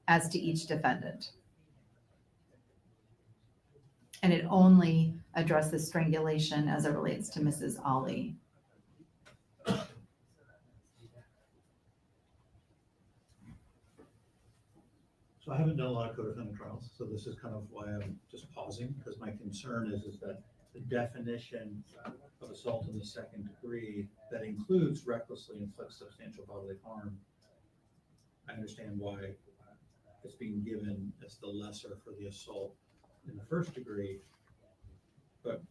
as to each defendant. And it only addresses strangulation as it relates to Mrs. Ali. So I haven't done a lot of co-defendant trials, so this is kind of why I'm just pausing, because my concern is that the definition of assault in the second degree that includes recklessly inflicts substantial bodily harm, I understand why it's being given as the lesser for the assault in the first degree, but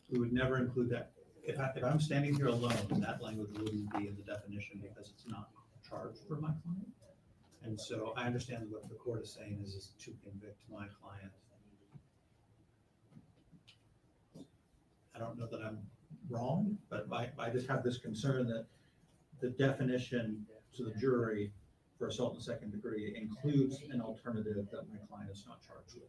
we would never include that. If I'm standing here alone, that language wouldn't be in the definition because it's not charged for my client. And so I understand what the court is saying is to convict my client. I don't know that I'm wrong, but I just have this concern that the definition to the jury for assault in the second degree includes an alternative that my client is not charged with.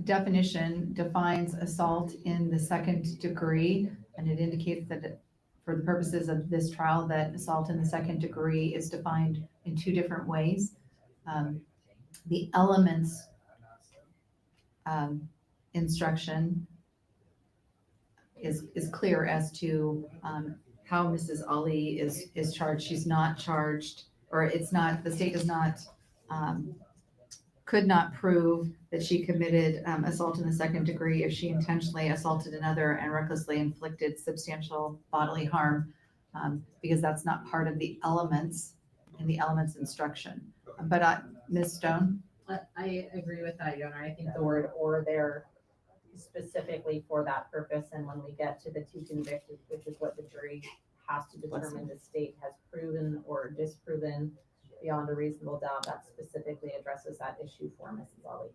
definition defines assault in the second degree, and it indicates that for the purposes of this trial, that assault in the second degree is defined in two different ways. The elements instruction is clear as to how Mrs. Ali is charged. She's not charged, or it's not, the state does not, could not prove that she committed assault in the second degree if she intentionally assaulted another and recklessly inflicted substantial bodily harm, because that's not part of the elements in the elements instruction. But Ms. Stone? I agree with that, Your Honor. I think the word "or" there specifically for that purpose, and when we get to the to convict, which is what the jury has to determine the state has proven or disproven beyond a reasonable doubt, that specifically addresses that issue for Mrs. Ali.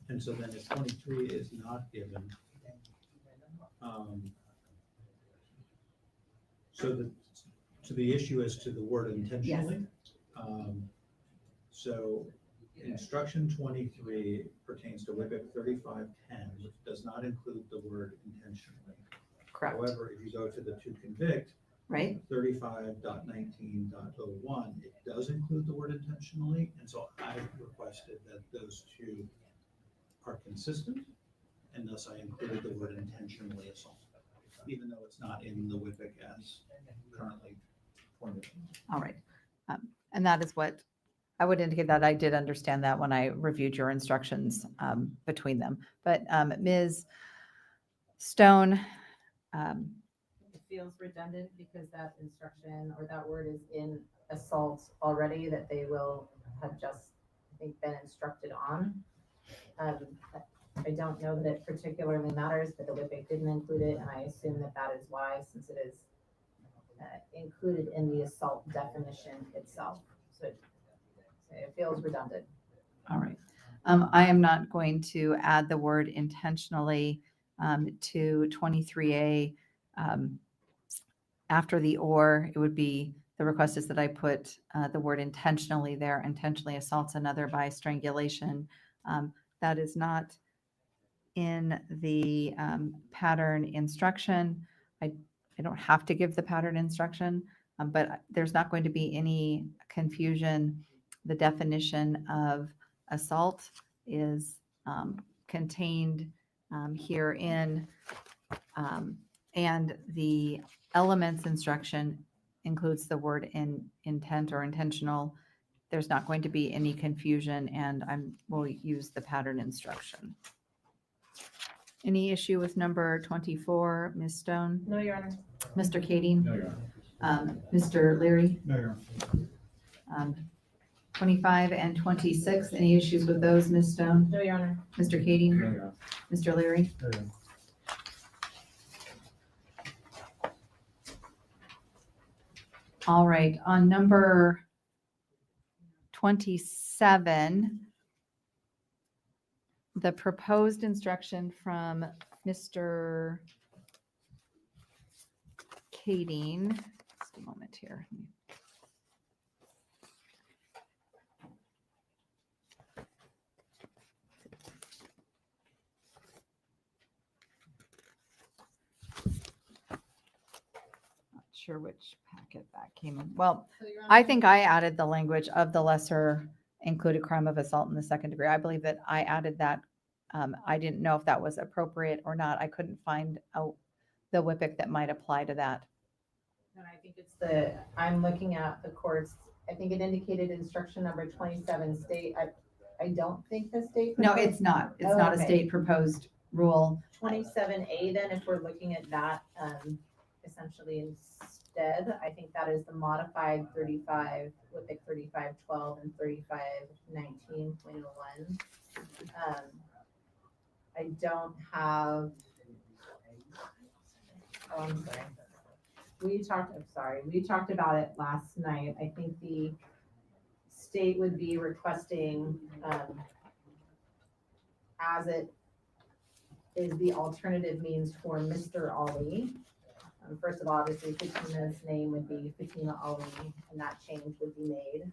And so then if 23 is not given, so the issue is to the word intentionally. So instruction 23 pertains to WIPIC 3510, which does not include the word intentionally. Correct. However, if you go to the to convict, Right? 35.19.01, it does include the word intentionally, and so I've requested that those two are consistent, and thus I included the word intentionally assault, even though it's not in the WIPIC as currently formulated. All right. And that is what I would indicate, that I did understand that when I reviewed your instructions between them. But Ms. Stone, It feels redundant because that instruction or that word is in assault already, that they will have just, I think, been instructed on. I don't know that it particularly matters, but the WIPIC didn't include it, and I assume that that is why, since it is included in the assault definition itself. So it feels redundant. all right. I am not going to add the word intentionally to 23A. After the "or," it would be, the request is that I put the word intentionally there, intentionally assaults another by strangulation. That is not in the pattern instruction. I don't have to give the pattern instruction, but there's not going to be any confusion. The definition of assault is contained herein, and the elements instruction includes the word intent or intentional. There's not going to be any confusion, and will use the pattern instruction. Any issue with number 24, Ms. Stone? No, Your Honor. Mr. Kading? No, Your Honor. Mr. Leary? No, Your Honor. 25 and 26, any issues with those, Ms. Stone? No, Your Honor. Mr. Kading? No, Your Honor. Mr. Leary? No, Your Honor. All right, on number 27, the proposed instruction from Mr. Kading. Just a moment here. Not sure which packet that came in. Well, So, Your I Honor, think I added the language of the lesser included crime of assault in the second degree. I believe that I added that. I didn't know if that was appropriate or not. I couldn't find the WIPIC that might apply to that. and I think it's I'm looking at the courts, I think it indicated instruction number 27 state. I don't think the state. No, proposed it's not. It's Oh, not a okay. state proposed rule. 27A then, if we're looking at that, essentially instead, I think that is the modified 35, with the 3512 and 3519.01. I don't have, oh, I'm sorry. We talked about it last night. I think the state would be requesting, as it is the alternative means for Mr. Ali. First of all, obviously Fatina's name would be Fatima Ali, and that change would be made.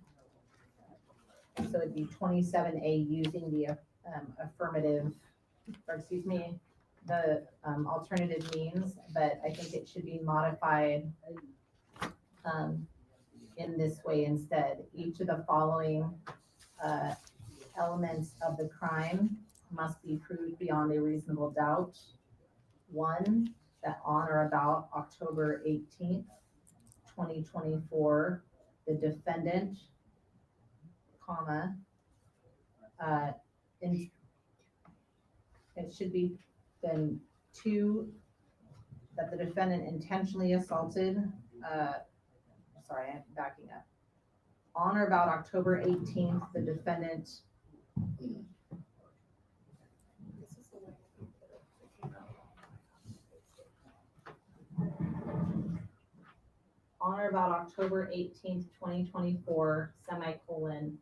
So it'd be 27A using the affirmative, or excuse me, the alternative means, but I think it should be modified in this way instead. Each of the following elements of the crime must be proved beyond a reasonable doubt. One, that on or about October 18th, 2024, the defendant, comma, it should be then two, that the defendant intentionally assaulted, sorry, I'm backing up. On or about October 18th, the defendant on or about October 18th, 2024, semicolon,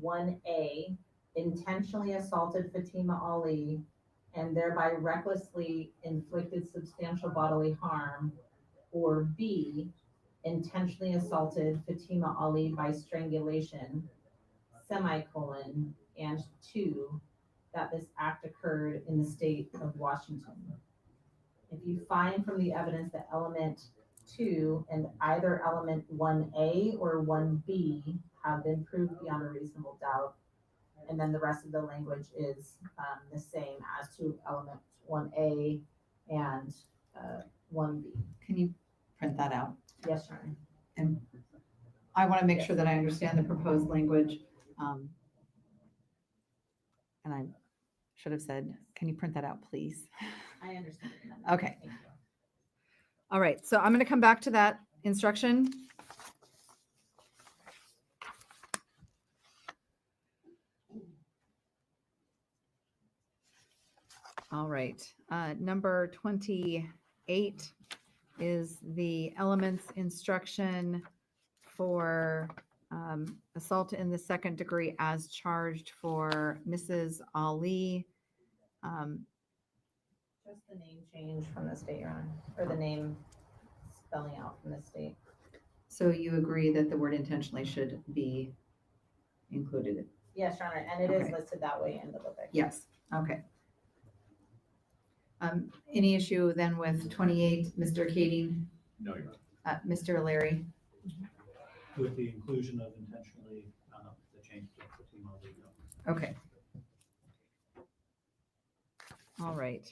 1A, intentionally assaulted Fatima Ali and thereby recklessly inflicted substantial bodily harm, or B, intentionally assaulted Fatima Ali by strangulation, semicolon, and 2, that this act occurred in the state of Washington. If you find from the evidence that element 2 and either element 1A or 1B have been proved beyond a reasonable doubt, and then the rest of the language is the same as to element 1A and 1B. Can you print that out? Yes, Sharon. And I want to make sure that I understand the proposed language. And I should have said, can you print that out, please? I understand. Okay. Thank you. All right, so I'm going to come back to that instruction. All right, number 28 is the elements instruction for assault in the second degree as charged for Mrs. Ali. Just the name change from the state, Your Honor, or the name spelling out from the state. So you agree that the word intentionally should be included? Yes, Your Honor, and it is Okay. listed that way in the book. Yes, okay. Any issue then with 28, Mr. Kading, No, Your Honor. Mr. Larry? With the inclusion of intentionally, the change to Fatima Ali. Okay. All right.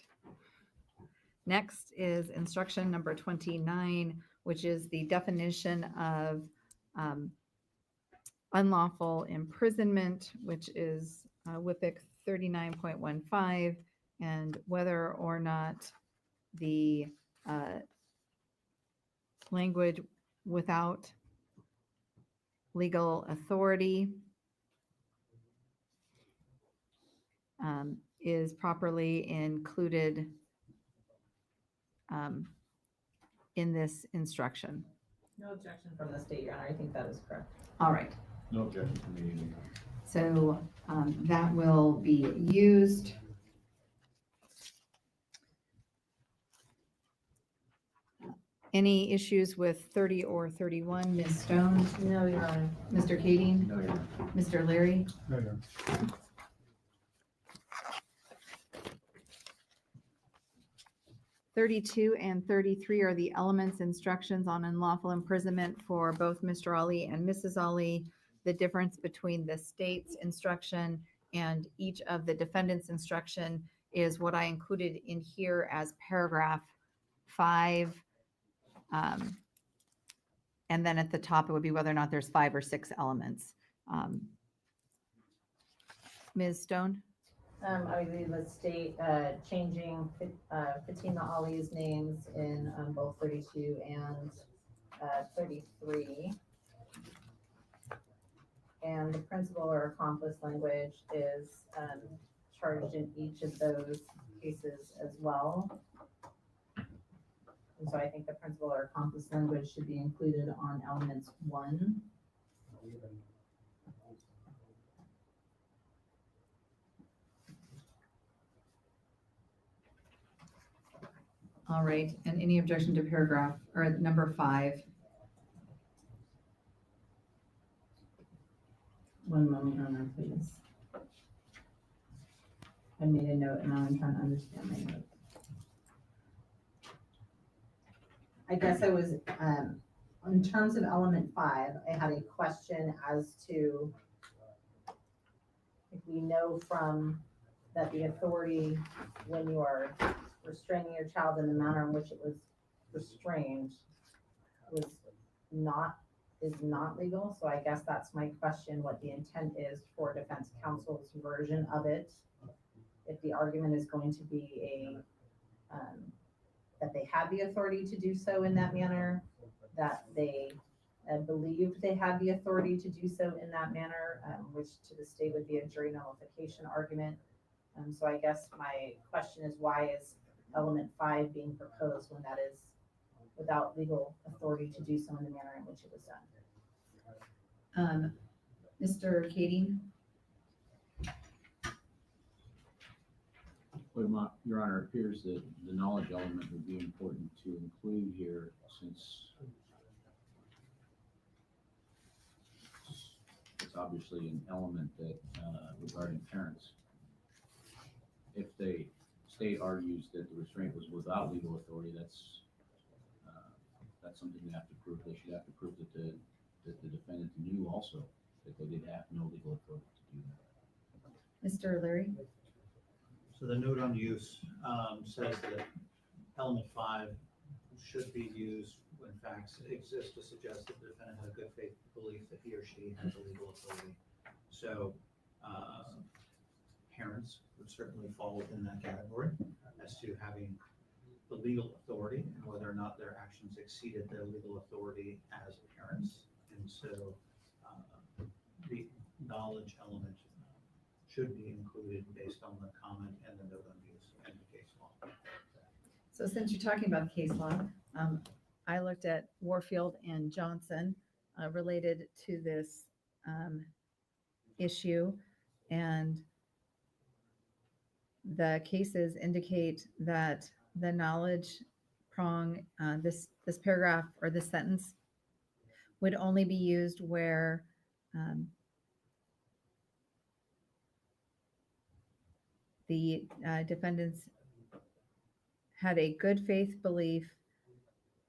Next is instruction number 29, which is the definition of unlawful imprisonment, which is WIPIC 39.15, and whether or not the language without legal authority is properly included in this instruction. No objection from the state, Your Honor. I think that is correct. All right, No objection from me. Your Honor. so that will be used. Any issues with 30 or 31, Ms. Stone, No, Your Honor. Mr. Kading, No, Your Honor. Mr. Larry? No, Your Honor. 32 and 33 are the elements instructions on unlawful imprisonment for both Mr. Ali and Mrs. Ali. The difference between the state's instruction and each of the defendant's instruction is what I included in here as paragraph 5. And then at the top, it would be whether or not there's 5 or 6 elements. Ms. Stone? I believe the state changing Fatima Ali's names in both 32 and 33. And the principal or accomplice language is charged in each of those cases as well. And so I think the principal or accomplice language should be included on elements 1. All right, and any objection to paragraph, or number 5? One moment, Your Honor, please. I made a note and now I'm trying to understand my note. I guess I was, in terms of element 5, I had a question as to if we know from that the authority when you are restraining your child in the manner in which it was restrained was is not legal. So I guess that's my question, what the intent is for defense counsel's version of it. If the argument is going to be that they had the authority to do so in that manner, that they believed they had the authority to do so in that manner, which to the state would be a jury nullification argument. So I guess my question is, why is element 5 being proposed when that is without legal authority to do so in the manner in which it was done? Mr. Kading? Well, Your Honor, it appears that the knowledge element would be important to include here, since it's obviously an element that regarding parents. If the state argues that the restraint was without legal authority, that's something they have to prove. They should have to prove that the defendant knew also that they did have no legal authority to do that. Mr. Leary? So the note on use says that element 5 should be used when facts exist to suggest that the defendant had a good faith belief that he or she has a legal authority. So parents would certainly fall within that category as to having the legal authority and whether or not their actions exceeded their legal authority as parents. And so the knowledge element should be included based on the comment and the note on use and the case law. So since you're talking about the case law, I looked at Warfield and Johnson related to this issue, and the cases indicate that the knowledge prong, this paragraph or this sentence would only be used where the defendants had a good faith belief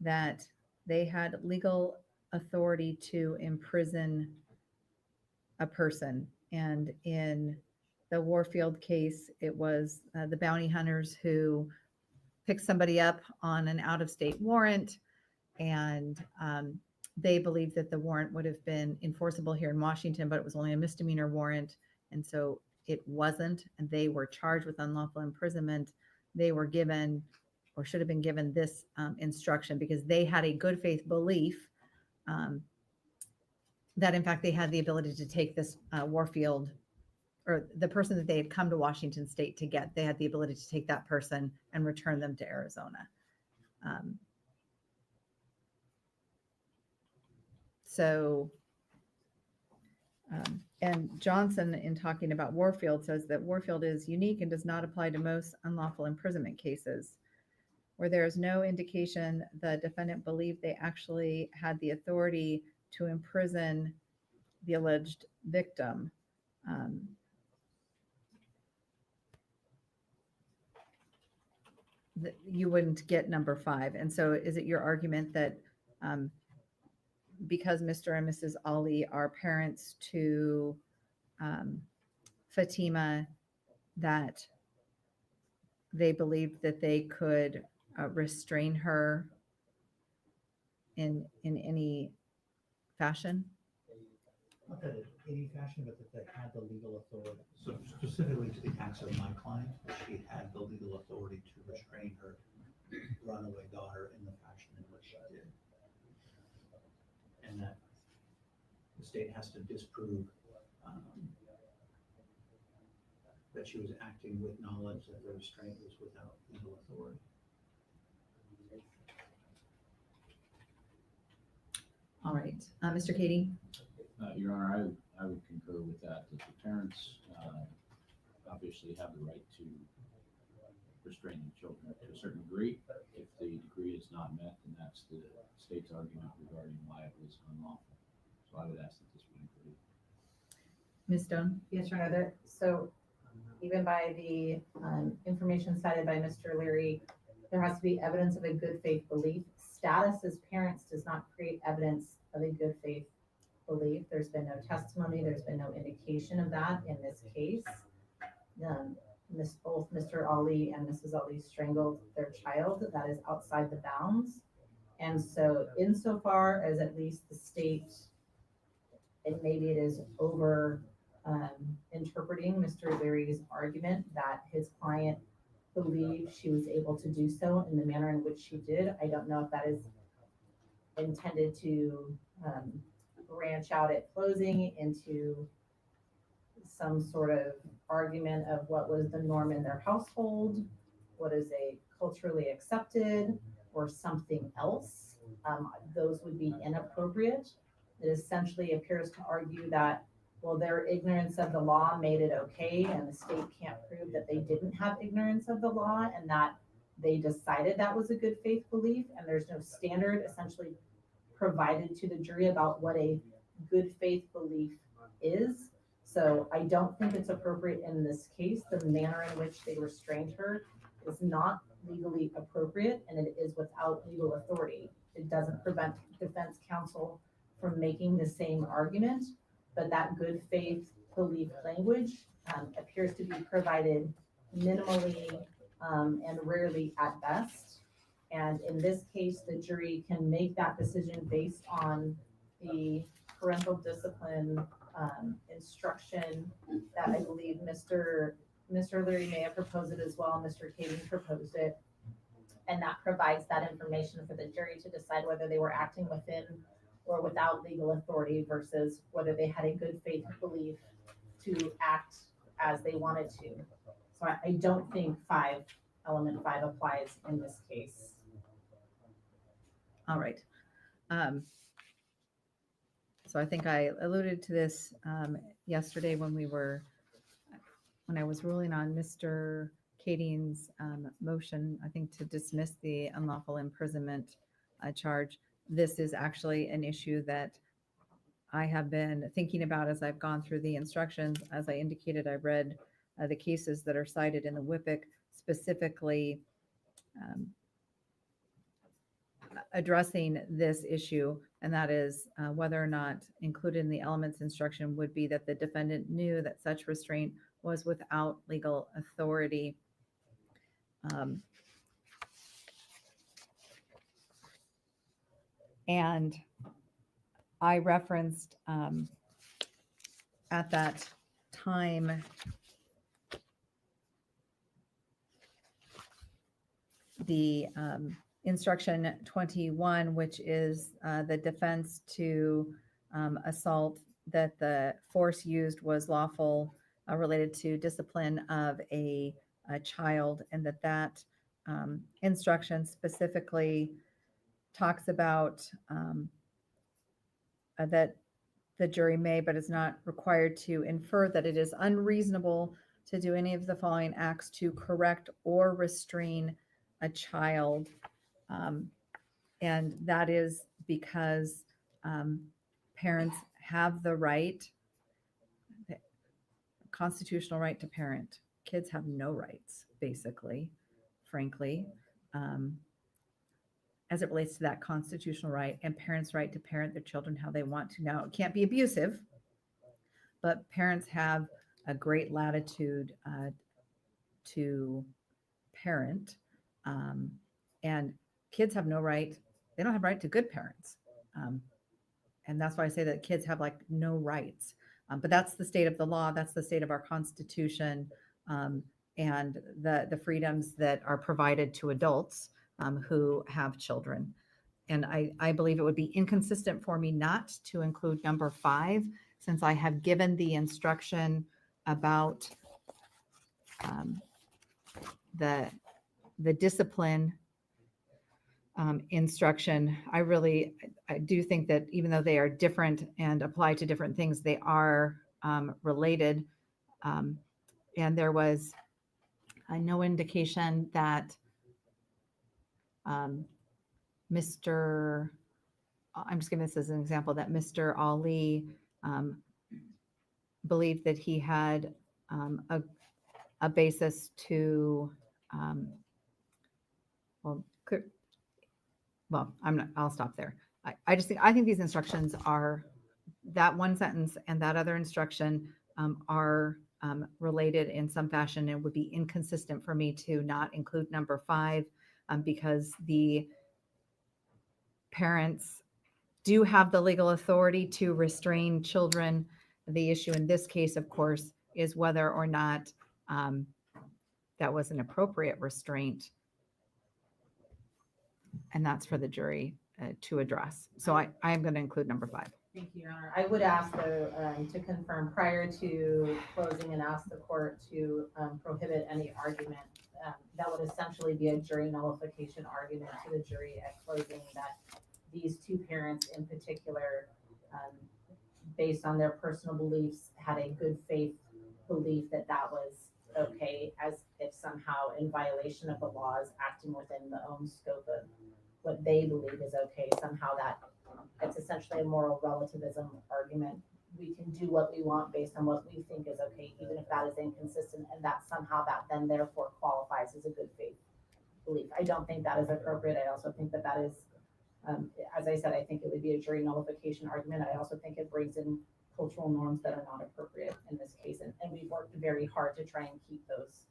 that they had legal authority to imprison a person. And in the Warfield case, it was the bounty hunters who picked somebody up on an out-of-state warrant, and they believed that the warrant would have been enforceable here in Washington, but it was only a misdemeanor warrant, and so it wasn't, and they were charged with unlawful imprisonment. They were given, or should have been given, this instruction because they had a good faith belief that in fact they had the ability to take this Warfield, or the person that they had come to Washington State to get, they had the ability to take that person and return them to Arizona. And Johnson, in talking about Warfield, says that Warfield is unique and does not apply to most unlawful imprisonment cases, where there is no indication the defendant believed they actually had the authority to imprison the alleged victim. You wouldn't get number 5. And so is it your argument that because Mr. and Mrs. Ali are parents to Fatima, that they believed that they could restrain her in any fashion? Not that in any fashion, but that they had the legal authority. So specifically to the acts of my client, she had the legal authority to restrain her runaway daughter in the fashion in which she did. And that the state has to disprove that she was acting with knowledge that the restraint was without legal authority. All right, Mr. Kading? Your Honor, I would concur with that the parents obviously have the right to restrain their children to a certain degree. If the degree is not met, then that's the state's argument regarding liability is unlawful. So I would ask that this be included. Ms. Stone? Yes, Your Honor, so even by the information cited by Mr. Leary, there has to be evidence of a good faith belief. Status as parents does not create evidence of a good faith belief. There's been no testimony, there's been no indication of that in this case. Both Mr. Ali and Mrs. Ali strangled their child. That is outside the bounds. And so insofar as at least the state, and maybe it is over interpreting Mr. Leary's argument that his client believed she was able to do so in the manner in which she did. I don't know if that is intended to branch out at closing into some sort of argument of what was the norm in their household, what is a culturally accepted, or something else. Those would be inappropriate. It essentially appears to argue that, well, their ignorance of the law made it okay, and the state can't prove that they didn't have ignorance of the law, and that they decided that was a good faith belief, and there's no standard essentially provided to the jury about what a good faith belief is. So I don't think it's appropriate in this case. The manner in which they restrained her is not legally appropriate, and it is without legal authority. It doesn't prevent defense counsel from making the same argument, but that good faith belief language appears to be provided minimally and rarely at best. And in this case, the jury can make that decision based on the parental discipline instruction that I believe Mr. Leary may have proposed it as well. Mr. Kading proposed it. And that provides that information for the jury to decide whether they were acting within or without legal authority versus whether they had a good faith belief to act as they wanted to. So I don't think element 5 applies in this case. All right. So I think I alluded to this yesterday when I was ruling on Mr. Kading's motion, I think to dismiss the unlawful imprisonment charge. This is actually an issue that I have been thinking about as I've gone through the instructions. As I indicated, I read the cases that are cited in the WIPIC, specifically addressing this issue, and that is whether or not included in the elements instruction would be that the defendant knew that such restraint was without legal authority. And I referenced at that time the instruction 21, which is the defense to assault, that the force used was lawful related to discipline of a child, and that instruction specifically talks about that the jury may, but is not required to infer that it is unreasonable to do any of the following acts to correct or restrain a child. And that is because parents have the right, constitutional right to parent. Kids have no rights, basically, frankly, as it relates to that constitutional right, and parents' right to parent their children how they want to. Now, it can't be abusive, but parents have a great latitude to parent, and kids have no right. They don't have right to good parents. And that's why I say that kids have like no rights. But that's the state of the law. That's the state of our Constitution, and the freedoms that are provided to adults who have children. And I believe it would be inconsistent for me not to include number 5, since I have given the instruction about the discipline instruction. I do think that even though they are different and apply to different things, they are related. And there was no indication that I'm just giving this as an example, that Mr. Ali believed that he had a basis to, well, I'll stop there. I think these instructions are, that one sentence and that other instruction are related in some fashion. It would be inconsistent for me to not include number 5 because the parents do have the legal authority to restrain children. The issue in this case, of course, is whether or not that was an appropriate restraint. And that's for the jury to address. So I am going to include number 5. Thank you, Your Honor. I would ask though, to confirm prior to closing and ask the court to prohibit any argument. That would essentially be a jury nullification argument to the jury at closing that these 2 parents in particular, based on their personal beliefs, had a good faith belief that that was okay, as if somehow in violation of the laws, acting within the own scope of what they believe is okay, somehow that it's essentially a moral relativism argument. We can do what we want based on what we think is okay, even if that is inconsistent, and that somehow that then therefore qualifies as a good faith belief. I don't think that is appropriate. I also think that that is, as I said, I think it would be a jury nullification argument. I also think it brings in cultural norms that are not appropriate in this case. And we've worked very hard to try and keep those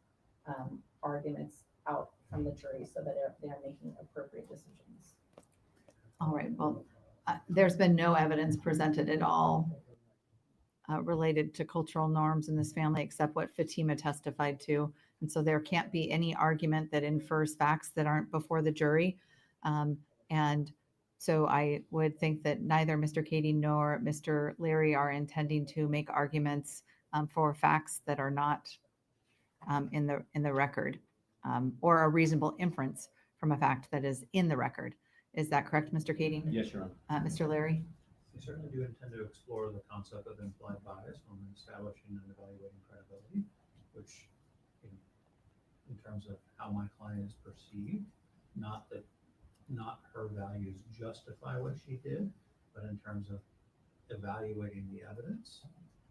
arguments out from the jury so that they're making appropriate decisions. All right. Well, there's been no evidence presented at all related to cultural norms in this family except what Fatima testified to. And so there can't be any argument that infers facts that aren't before the jury. And so I would think that neither Mr. Cady nor Mr. Leary are intending to make arguments for facts that are not in the record or a reasonable inference from a fact that is in the record. Is that correct, Mr. Cady? Yes, Your Honor. Mr. Leary? We certainly do intend to explore the concept of implied bias when establishing and evaluating credibility, which in terms of how my client is perceived, not her values justify what she did, but in terms of evaluating the evidence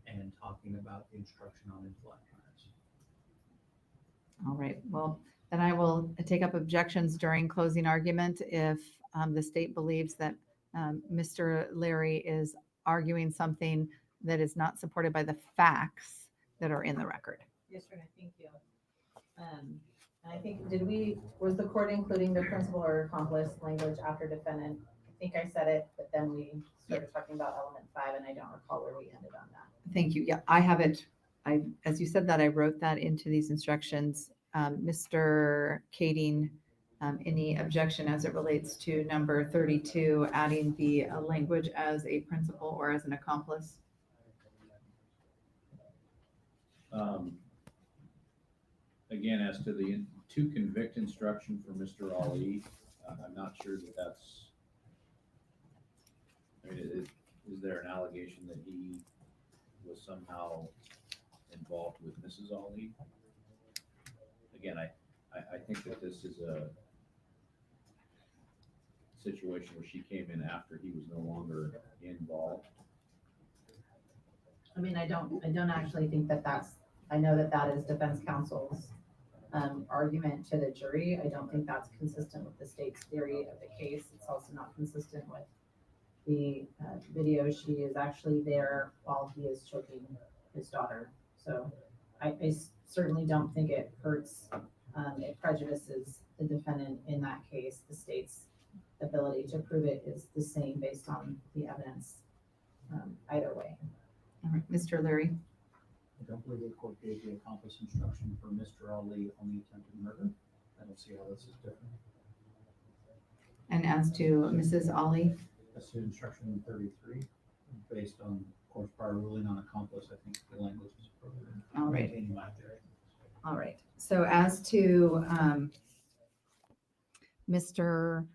and talking about the instruction on implied bias. All right. Well, then I will take up objections during closing argument if the state believes that Mr. Leary is arguing something that is not supported by the facts that are in the record. Yes, sir. Thank you. And I think, was the court including the principal or accomplice language after defendant? I think I said it, but then we started talking about element 5 and I don't recall where we ended on that. Thank you. Yeah, I have it. As you said that, I wrote that into these instructions. Mr. Kading, any objection as it relates to number 32, adding the language as a principal or as an accomplice? Again, as to the to convict instruction for Mr. Ali, I'm not sure that that's, I mean, is there an allegation that he was somehow involved with Mrs. Ali? Again, I think that this is a situation where she came in after he was no longer involved. I mean, I don't actually think that I know that that is defense counsel's argument to the jury. I don't think that's consistent with the state's theory of the case. It's also not consistent with the video. She is actually there while he is choking his daughter. So I certainly don't think it hurts, it prejudices the defendant in that case. The state's ability to prove it is the same based on the evidence either way. All right, Mr. Leary. I don't believe the court gave the accomplice instruction for Mr. Ali on the attempted murder. I don't see how this is different. And as to Mrs. Ali? As to instruction 33, based on court's prior ruling on accomplice, I think the language is appropriate. All right. Maintaining my theory. All right. So as to Mr.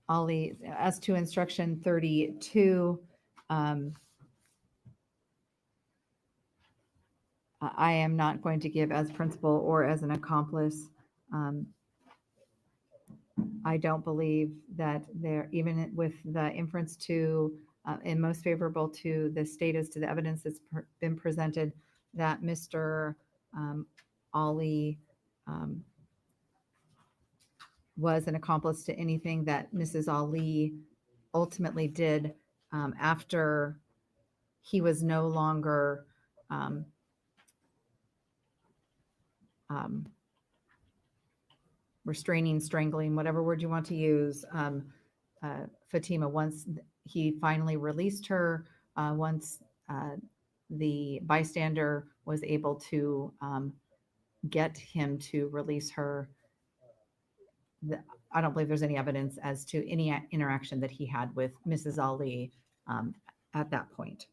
Ali, as to instruction 32, I am not going to give as principal or as an accomplice. I don't believe that there, even with the inference to and most favorable to the state as to the evidence that's been presented, that Mr. Ali was an accomplice to anything that Mrs. Ali ultimately did after he was no longer restraining, strangling, whatever word you want to use, Fatima, once he finally released her, once the bystander was able to get him to release her, I don't believe there's any evidence as to any interaction that he had with Mrs. Ali at that point,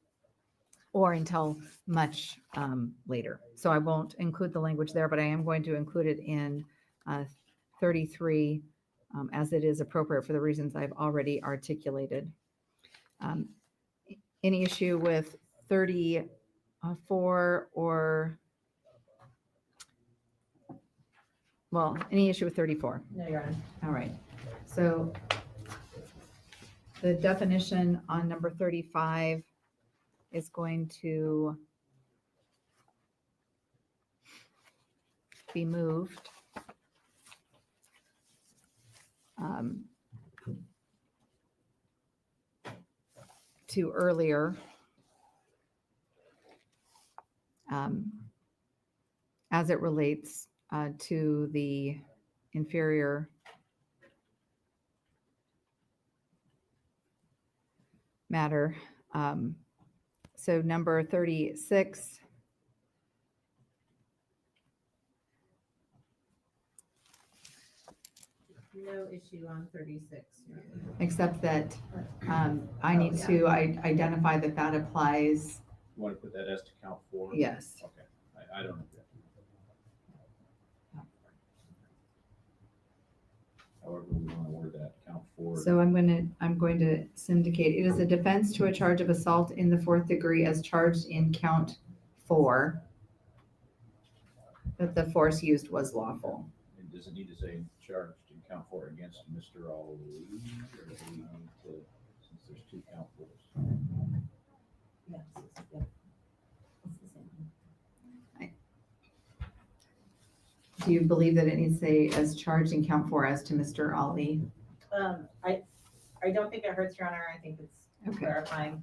or until much later. So I won't include the language there, but I am going to include it in 33 as it is appropriate for the reasons I've already articulated. Any issue with 34 or, well, any issue with 34? No, Your Honor. All right. So the definition on number 35 is going to be moved. To earlier, as it relates to the inferior matter. So number 36. No issue on 36. Your Honor. Except that I need to identify that that applies. You want to put that as to count 4? Yes. Okay, I don't object. However, we want to word that, count 4. So I'm going to syndicate. It is a defense to a charge of assault in the 4th degree as charged in count 4, that the force used was lawful. And does it need to say charged in count 4 against Mr. Ali? Or do we need to, since there's 2 count 4s? Yes, it's the same. Do you believe that it needs to say as charged in count 4 as to Mr. Ali? I don't think it hurts, Your Honor. I think it's Okay. clarifying.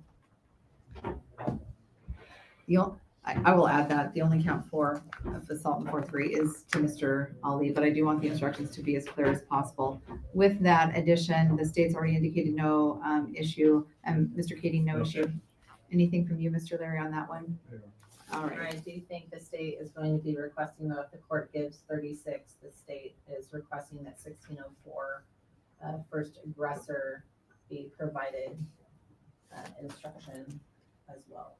I will add that the only count 4 of assault in 4-3 is to Mr. Ali, but I do want the instructions to be as clear as possible. With that addition, the state's already indicated no issue, and Mr. Katie, no issue. Anything from you, Mr. Larry, on that one? All right. I do think the state is going to be requesting, though, if the court gives 36, the state is requesting that 1604 first aggressor be provided instruction as well.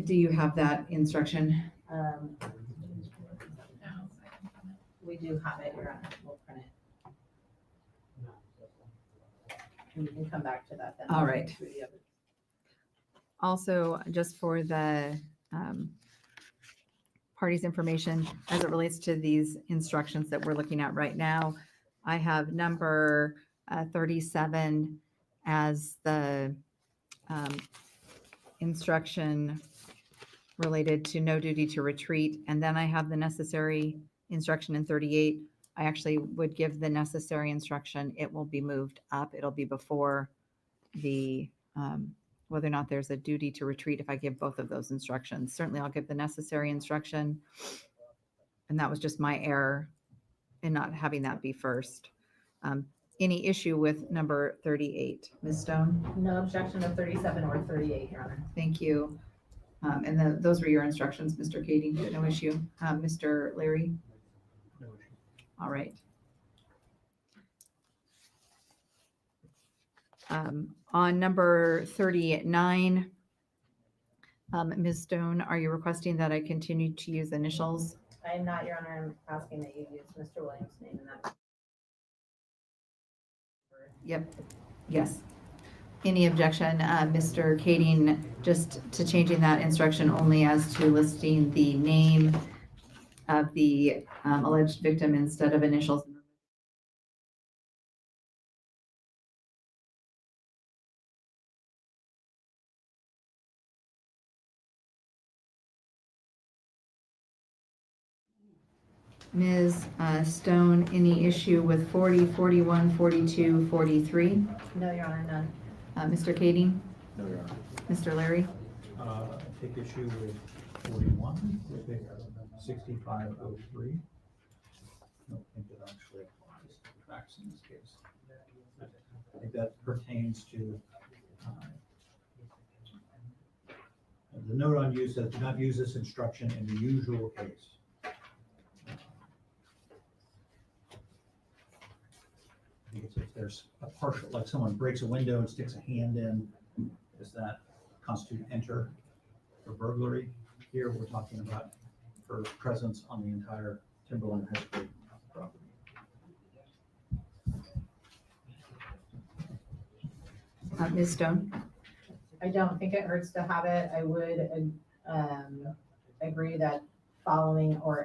Do you have that instruction? We do have it, Your Honor. We'll print it. And we can come back to that then. All right. Through the other- Also, just for the party's information, as it relates to these instructions that we're looking at right now, I have number 37 as the instruction related to no duty to retreat. And then I have the necessary instruction in 38. I actually would give the necessary instruction. It will be moved up. It'll be before the whether or not there's a duty to retreat if I give both of those instructions. Certainly I'll give the necessary instruction. And that was just my error in not having that be first. Any issue with number 38? Ms. Stone? No objection to 37 or 38, Your Honor. Thank you. And those were your instructions, Mr. Katie. No issue. Mr. Larry? No issue. All right. On number 39, Ms. Stone, are you requesting that I continue to use initials? I am not, Your Honor. I'm asking that you use Mr. Williams' name in that. Yep. Yes. Any objection, Mr. Kading, just to changing that instruction only as to listing the name of the alleged victim instead of initials. Ms. Stone, any issue with 40, 41, 42, 43? No, Your Honor, none. Mr. Kading? No, Your Honor. Mr. Larry? Take issue with 41, with 6503. I don't think it actually applies to the facts in this case. I think that pertains to the note on use says do not use this instruction in the usual case. I think it's if there's a partial, like someone breaks a window and sticks a hand in, does that constitute enter for burglary? Here, we're talking about her presence on the entire Timberland High Street property. Ms. Stone? I don't think it hurts to have it. I would agree that following or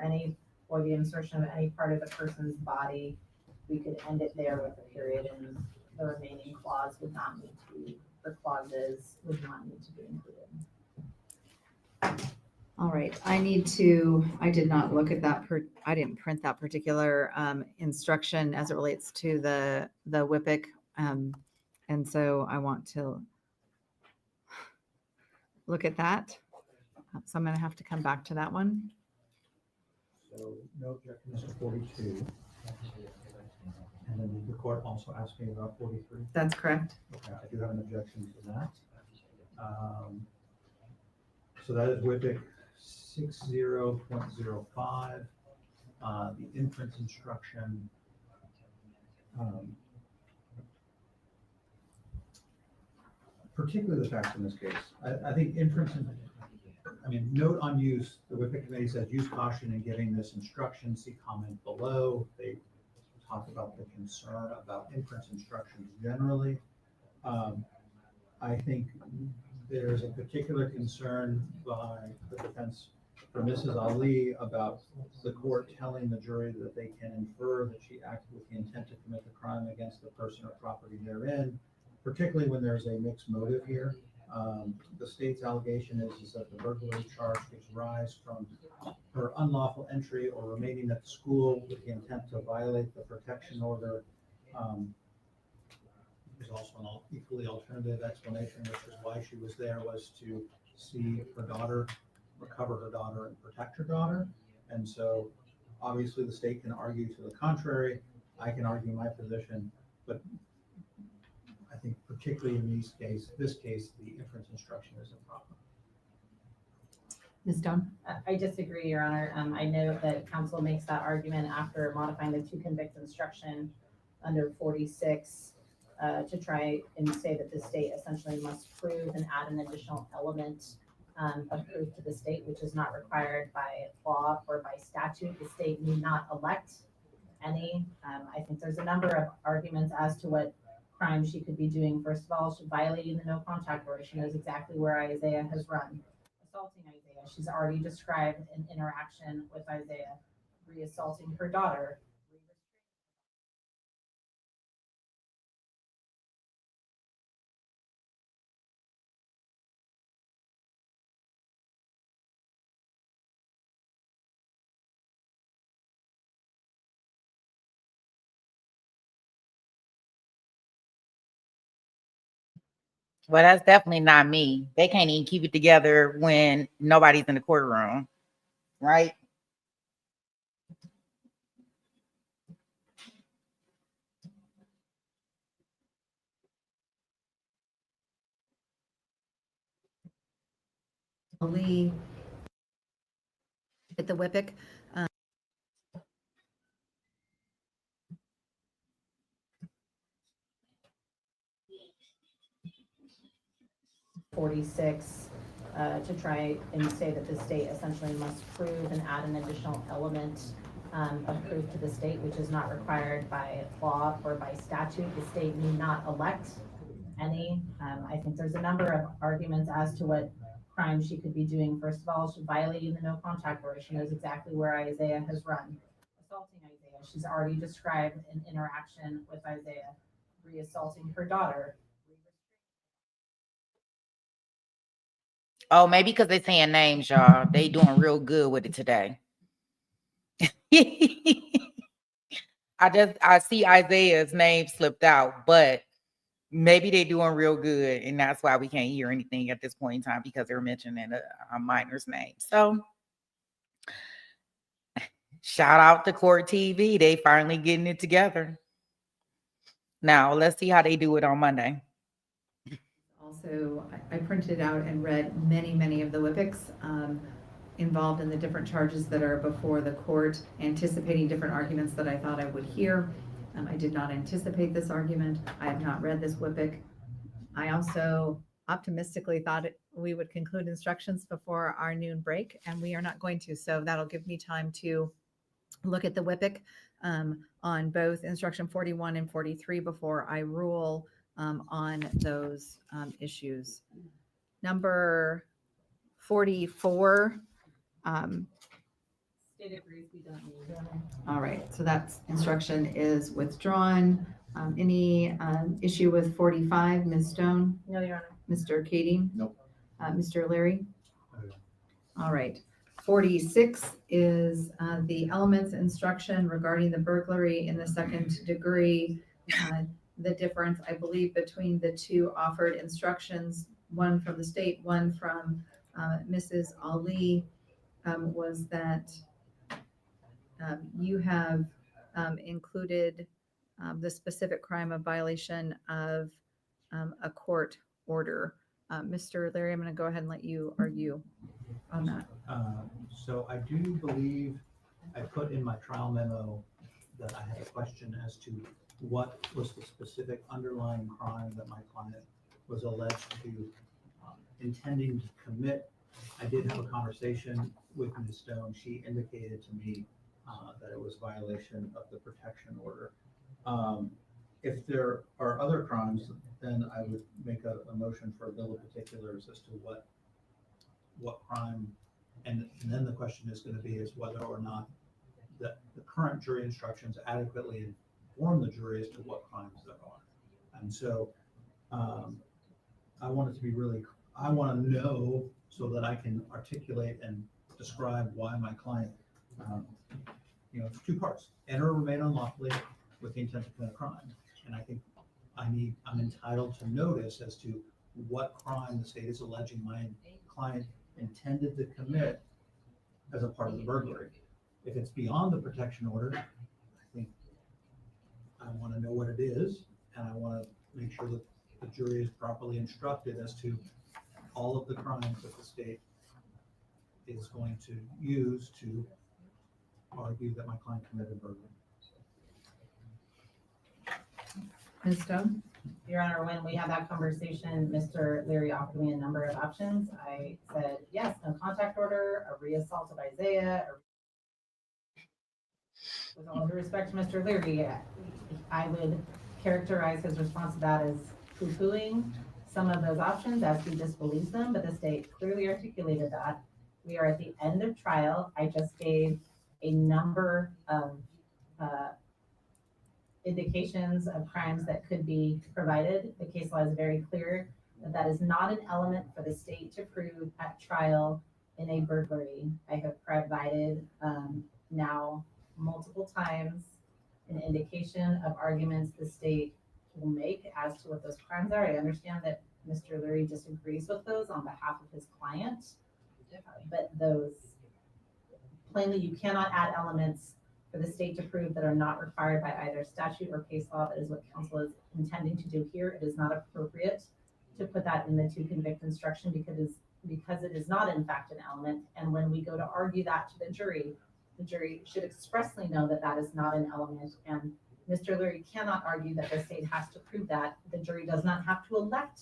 the insertion of any part of the person's body, we could end it there with a period, and the remaining clause would not need to be, or clauses would not need to be included. All right, I did not look at that, I didn't print that particular instruction as it relates to the WIPIC. And so I want to look at that. So I'm going to have to come back to that one. So no objection to 42. And then the court also asked me about 43. That's correct. Okay, I do have an objection to that. So that is WIPIC 60.05, the inference instruction. Particularly the facts in this case. I think inference, note on use, the WIPIC committee says use caution in giving this instruction, see comment below. They talk about the concern about inference instructions generally. I think there's a particular concern by the defense for Mrs. Ali about the court telling the jury that they can infer that she acted with the intent to commit the crime against the person or property therein, particularly when there's a mixed motive here. The state's allegation is that the burglary charge gives rise from her unlawful entry or remaining at the school with the intent to violate the protection order. There's also an equally alternative explanation, which is why she was there, was to see her daughter, recover her daughter, and protect her daughter. And so obviously the state can argue to the contrary. I can argue my position, but I think particularly in this case, the inference instruction is improper. Ms. Stone? I disagree, Your Honor. I know that counsel makes that argument after modifying the to convict instruction under 46 to try and say that the state essentially must prove and add an additional element of proof to the state, which is not required by law or by statute. The state need not elect any. I think there's a number of arguments as to what crime she could be doing. First of all, she's violating the no contact order. She knows exactly where Isaiah has run. Assaulting Isaiah. She's already described an interaction with Isaiah, re-assaulting her daughter. Well, that's definitely not me. They can't even keep it together when nobody's in the courtroom, right? Ali at the WIPIC. 46 to try and say that the state essentially must prove and add an additional element of proof to the state, which is not required by law or by statute. The state need not elect any. I think there's a number of arguments as to what crimes she could be doing. First of all, she's violating the no contact order. She knows exactly where Isaiah has run. Assaulting Isaiah. She's already described an interaction with Isaiah. Reassaulting her daughter. Oh, maybe because they're saying names, y'all. They doing real good with it today. I see Isaiah's name slipped out, but maybe they're doing real good, and that's why we can't hear anything at this point in time because they're mentioning a minor's name. So shout out to Court TV. They finally getting it together. Now let's see how they do it on Monday. Also, I printed out and read many of the WIPICs involved in the different charges that are before the court, anticipating different arguments that I thought I would hear. I did not anticipate this argument. I have not read this WIPIC. I also optimistically thought we would conclude instructions before our noon break, and we are not going to. So that'll give me time to look at the WIPIC on both instruction 41 and 43 before I rule on those issues. Number 44. State agrees we don't need. All right, so that's instruction is withdrawn. Any issue with 45, Ms. Stone? No, Your Honor. Mr. Katie? Nope. Mr. Leary? Okay. All right. 46 is the elements instruction regarding the burglary in the second degree. The difference, I believe, between the two offered instructions, one from the state, one from Mrs. Ali, was that you have included the specific crime of violation of a court order. Mr. Larry, I'm going to go ahead and let you argue on that. So I do believe I put in my trial memo that I had a question as to what was the specific underlying crime that my client was alleged to intending to commit. I did have a conversation with Ms. Stone. She indicated to me that it was violation of the protection order. If there are other crimes, then I would make a motion for a bill of particulars as to what crime, and then the question is going to be is whether or not the current jury instructions adequately inform the jury as to what crimes there are. And so I want it to be really, I want to know so that I can articulate and describe why my client, it's two parts: enter or remain unlawfully with the intent to commit a crime. And I think I'm entitled to notice as to what crime the state is alleging my client intended to commit as a part of the burglary. If it's beyond the protection order, I think I want to know what it is, and I want to make sure that the jury is properly instructed as to all of the crimes that the state is going to use to argue that my client committed burglary. Ms. Stone? Your Honor, when we had that conversation, Mr. Leary offered me a number of options. I said, yes, no contact order, a reassault of Isaiah. With all due respect to Mr. Leary, I would characterize his response to that as poo-pooing some of those options as he disbelieves them, but the state clearly articulated that. We are at the end of trial. I just gave a number of indications of crimes that could be provided. The case law is very clear that that is not an element for the state to prove at trial in a burglary. I have provided now multiple times an indication of arguments the state will make as to what those crimes are. I understand that Mr. Leary disagrees with those on behalf of his client, but those, plainly, you cannot add elements for the state to prove that are not required by either statute or case law. That is what counsel is intending to do here. It is not appropriate to put that in the to convict instruction because it is not in fact an element. And when we go to argue that to the jury should expressly know that that is not an element. And Mr. Leary cannot argue that the state has to prove that. The jury does not have to elect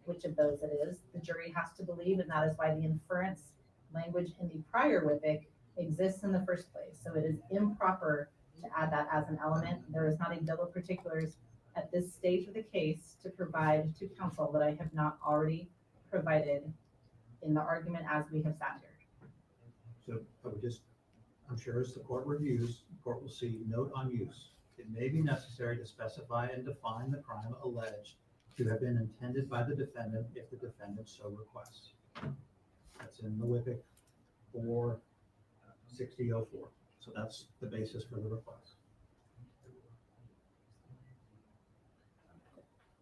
which of those it is. The jury has to believe, and that is why the inference language in the prior WIPIC exists in the first place. So it is improper to add that as an element. There is not a bill of particulars at this stage of the case to provide to counsel that I have not already provided in in the argument as we have sat here. So I would just, I'm sure as the court reviews, the court will see note on use. It may be necessary to specify and define the crime alleged to have been intended by the defendant if the defendant so requests. That's in the WIPIC 46004. So that's the basis for the request.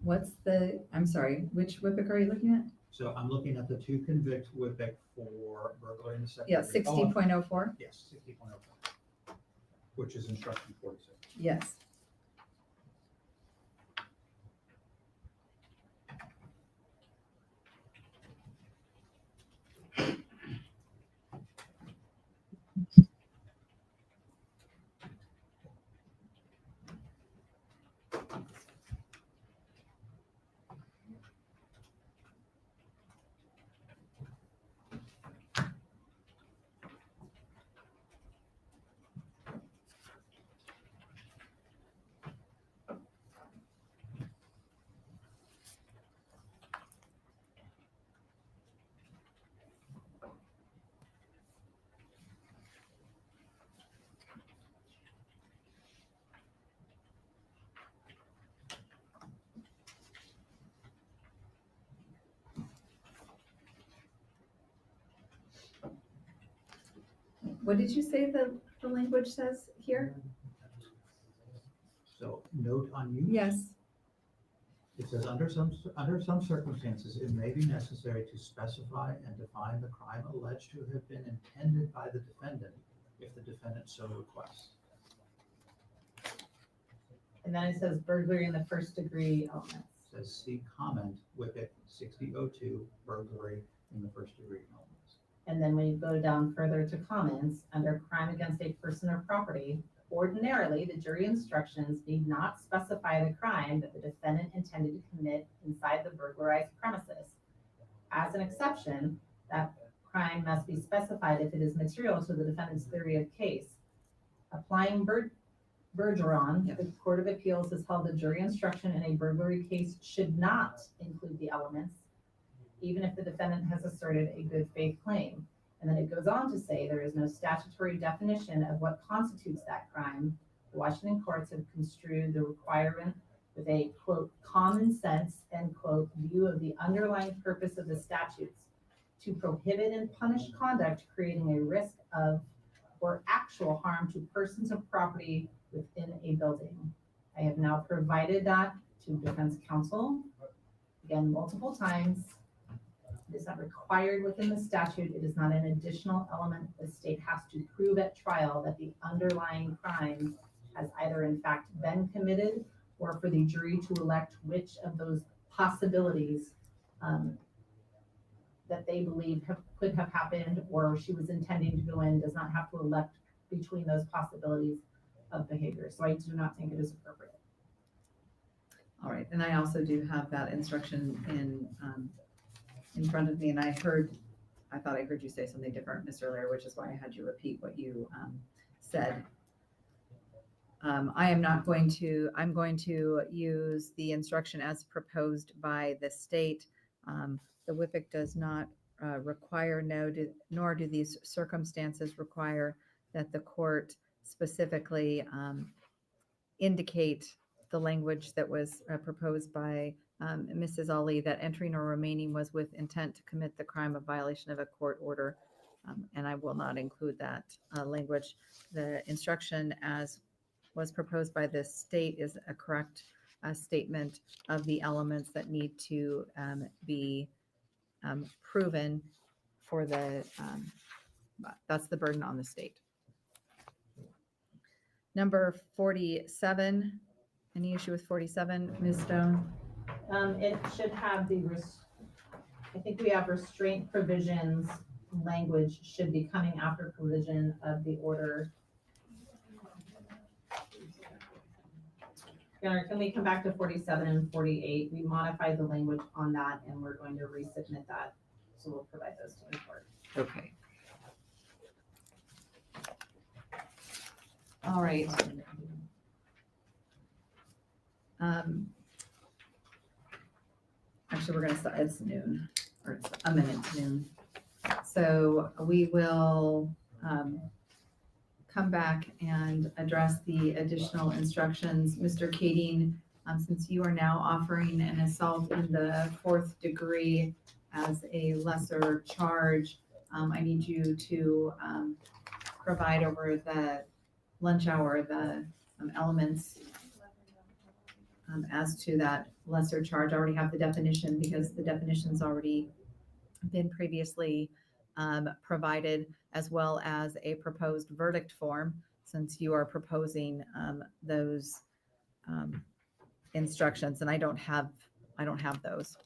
What's the, I'm sorry, which WIPIC are you looking at? So I'm looking at the to convict WIPIC for burglary in the second Yeah, degree. 60.04? Yes, 60.04, which is instruction 46. Yes. What did you say the language says here? So note on use. Yes. It says, under some circumstances, it may be necessary to specify and define the crime alleged to have been intended by the defendant if the defendant so requests. And then it says burglary in the first degree elements. It says, see comment WIPIC 6002, burglary in the first degree elements. And then when you go down further to comments, under crime against a person or property, ordinarily, the jury instructions need not specify the crime that the defendant intended to commit inside the burglarized premises. As an exception, that crime must be specified if it is material to the defendant's theory of case. Applying Bergeron, the Court of Appeals has held the jury instruction in a burglary case should not include the elements, even if the defendant has asserted a good faith claim. And then it goes on to say there is no statutory definition of what constitutes that crime. The Washington courts have construed the requirement with a, quote, common sense, end quote, view of the underlying purpose of the statutes to prohibit and punish conduct creating a risk of or actual harm to persons or property within a building. I have now provided that to defense counsel, again, multiple times. It is not required within the statute. It is not an additional element. The state has to prove at trial that the underlying crime has either in fact been committed or for the jury to elect which of those possibilities that they believe could have happened or she was intending to go in, does not have to elect between those possibilities of behavior. So I do not think it is appropriate. All right, and I also do have that instruction in front of me, and I thought I heard you say something different, Mr. Lair, which is why I had you repeat what you said. I'm going to use the instruction as proposed by the state. The WIPIC does not require, nor do these circumstances require that the court specifically indicate the language that was proposed by Mrs. Ali, that entering or remaining was with intent to commit the crime of violation of a court order. And I will not include that language. The instruction as was proposed by the state is a correct statement of the elements that need to be proven for the, that's the burden on the state. Number 47, any issue with 47, Ms. Stone? It should have I think we have restraint provisions language should be coming after provision of the order. Can we come back to 47 and 48? We modified the language on that and we're going to resubmit that. So we'll provide those to the court. Okay. All right. Actually, we're going to start, it's noon, or it's a minute to noon. So we will come back and address the additional instructions. Mr. Kading, since you are now offering an assault in the 4th degree as a lesser charge, I need you to provide over the lunch hour the elements as to that lesser charge. I already have the definition because the definition's already been previously provided, as well as a proposed verdict form, since you are proposing those instructions, and I don't have those.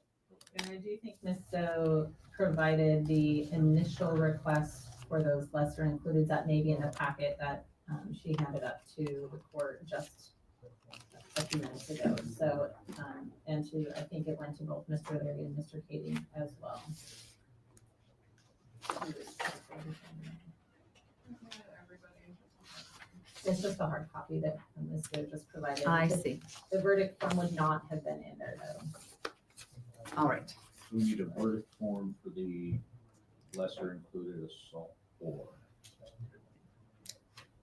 And I do think Ms. Doe provided the initial request for those lesser included that may be in the packet that she handed up to the court just a few minutes ago. So, and I think it went to both Mr. Leary and Mr. Kading as well. It's just a hard copy that Ms. Doe just provided. I see. The verdict form would not have been in there though. All right. We need a verdict form for the lesser included assault 4.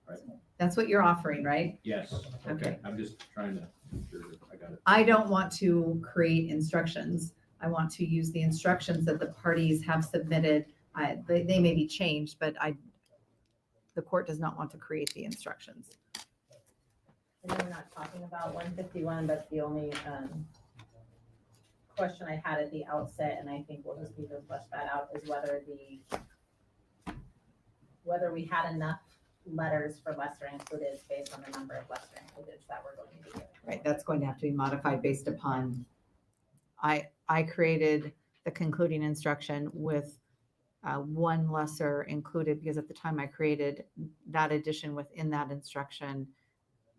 Right? That's what you're offering, right? Yes, Okay. okay, I'm just trying to make sure that I got it. I don't want to create instructions. I want to use the instructions that the parties have submitted. They may be changed, but the court does not want to create the instructions. I know we're not talking about 151, but the only question I had at the outset, and I think we'll just need to flesh that out, is whether we had enough letters for lesser included based on the number of lesser included that we're going to be given. Right, that's going to have to be modified based upon, I created the concluding instruction with one lesser included, because at the time I created that addition within that instruction,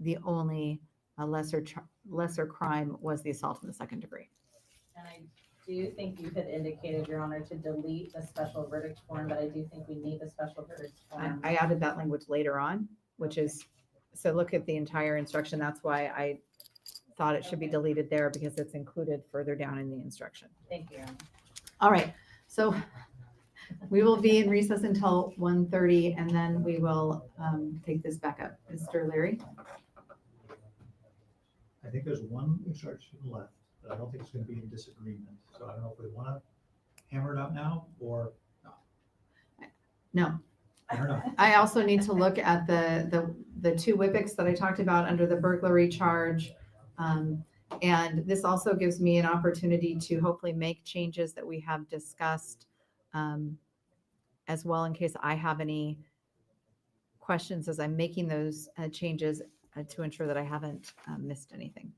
the only lesser crime was the assault in the 2nd degree. And I do think you had indicated, Your Honor, to delete the special verdict form, but I do think we need the special verdict form. I added that language later on, which is, so look at the entire instruction. That's why I thought it should be deleted there, because it's included further down in the instruction. Thank you, Your Honor. All right, so we will be in recess until 1:30, and then we will take this back up. Mr. Leary? I think there's one instruction left, but I don't think it's gonna be in disagreement. So I don't know if we wanna hammer it out now or not. No. I don't know. I also need to look at the 2 WIPICs that I talked about under the burglary charge. And this also gives me an opportunity to hopefully make changes that we have discussed as well, in case I have any questions as I'm making those changes to ensure that I haven't missed anything.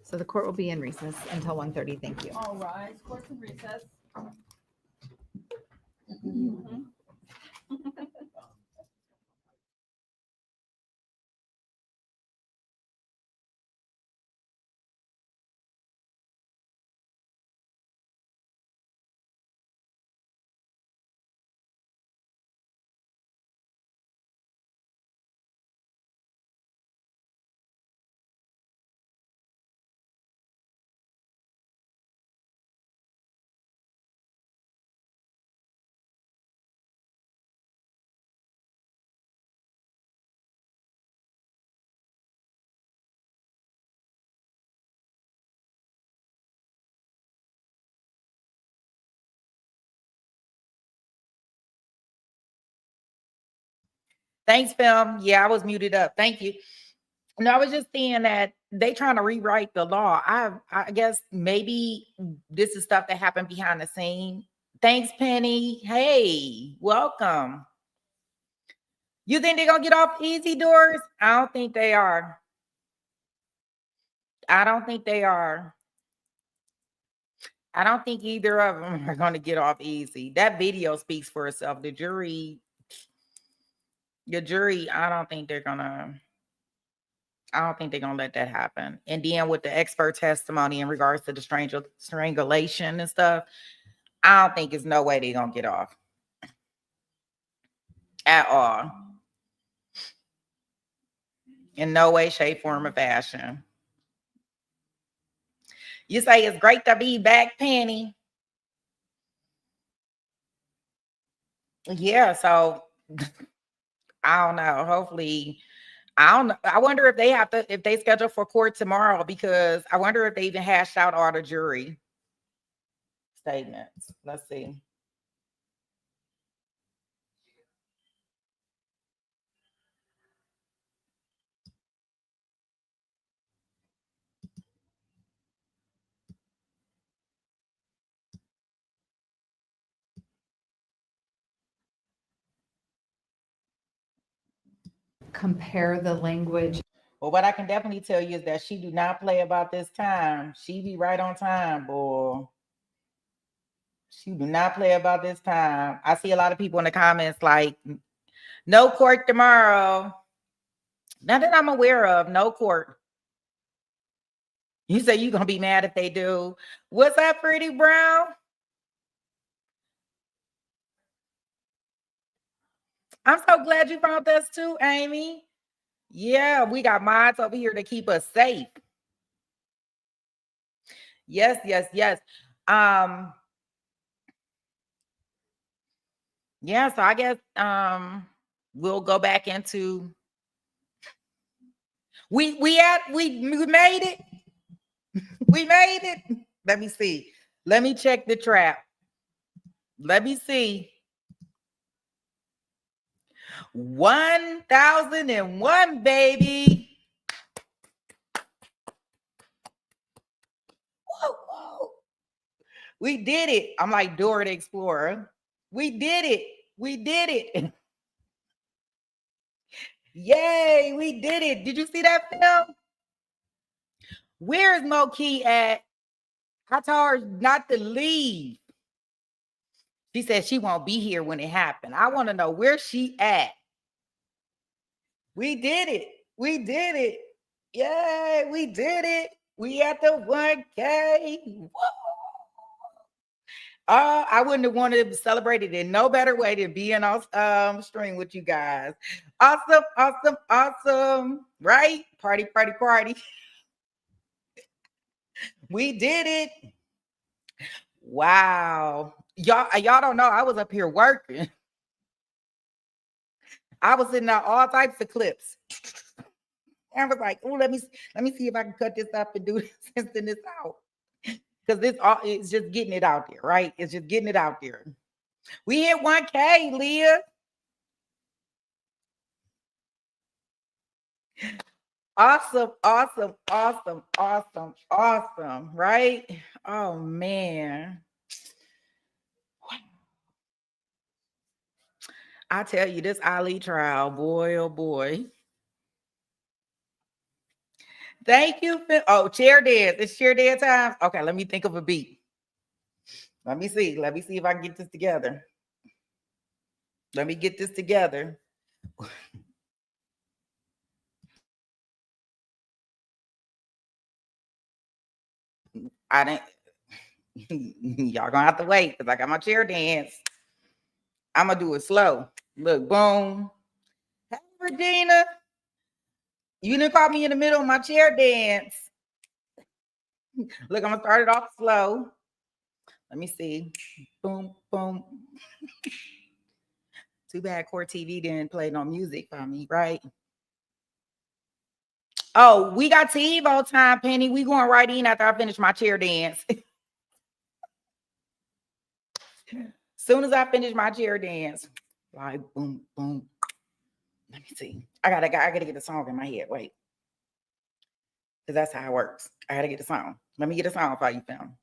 So the court will be in recess until 1:30. Thank you. All rise, court's in recess. Thanks, film. Yeah, I was muted up. Thank you. No, I was just saying that they trying to rewrite the law. I guess maybe this is stuff that happened behind the scene. Thanks, Penny. Hey, welcome. You think they're gonna get off easy, Doors? I don't think they are. I don't think they are. I don't think either of them are gonna get off easy. That video speaks for itself. The jury, I don't think they're gonna let that happen. And then with the expert testimony in regards to the strangulation and stuff, I don't think there's no way they're gonna get off at all. In no way, shape, form, or fashion. You say it's great to be back, Penny. Yeah, so I don't know. Hopefully, I don't know. I wonder if they schedule for court tomorrow, because I wonder if they even hashed out all the jury statements. Let's see. Compare the language. Well, what I can definitely tell you is that she do not play about this time. She be right on time, boy. She do not play about this time. I see a lot of people in the comments like, no court tomorrow. Not that I'm aware of, no court. You say you're going to be mad if they do. What's up, Pretty Brown? I'm so glad you found us too, Amy. Yeah, we got mods over here to keep us safe. Yes, yes, yes. Yeah, so I guess we'll go back into we made it. We made it. Let me see. Let me check the trap. Let me see. 1001, baby. Whoa, whoa. We did it. I'm like Dora the Explorer. We did it. We did it. Yay, we did it. Did you see that film? Where is Mo-Key at? I told her not to leave. She said she won't be here when it happened. I want to know where she at. We did it. We did it. Yay, we did it. We at the 1K. Whoa. I wouldn't have wanted to celebrate it in no better way than being on stream with you guys. Awesome, awesome, awesome. Right? Party, party, party. We did it. Wow. Y'all don't know, I was up here working. I was sending out all types of clips. I was like, oh, let me see if I can cut this up and do this and send this out. Because it's just getting it out there, right? It's just getting it out there. We hit 1K, Leah. Awesome, awesome, awesome, awesome, awesome, right? Oh, man. I tell you, this Ali trial, boy, oh, boy. Thank you. Oh, chair dance. It's chair dance time. Okay, let me think of a beat. Let me see. Let me see if I can get this together. Let me get this together. I didn't. Y'all gonna have to wait because I got my chair dance. I'm gonna do it slow. Look, boom. Hey, Regina. You didn't call me in the middle of my chair dance. Look, I'm gonna start it off slow. Let me see. Boom, boom. Too bad Core TV didn't play no music for me, right? Oh, we got TiVo time, Penny. We going right in after I finish my chair dance. Soon as I finish my chair dance, like boom, boom. Let me see. I gotta get the song in my head. Wait, because that's how it works. I gotta get the song. Let me get the song for you, film.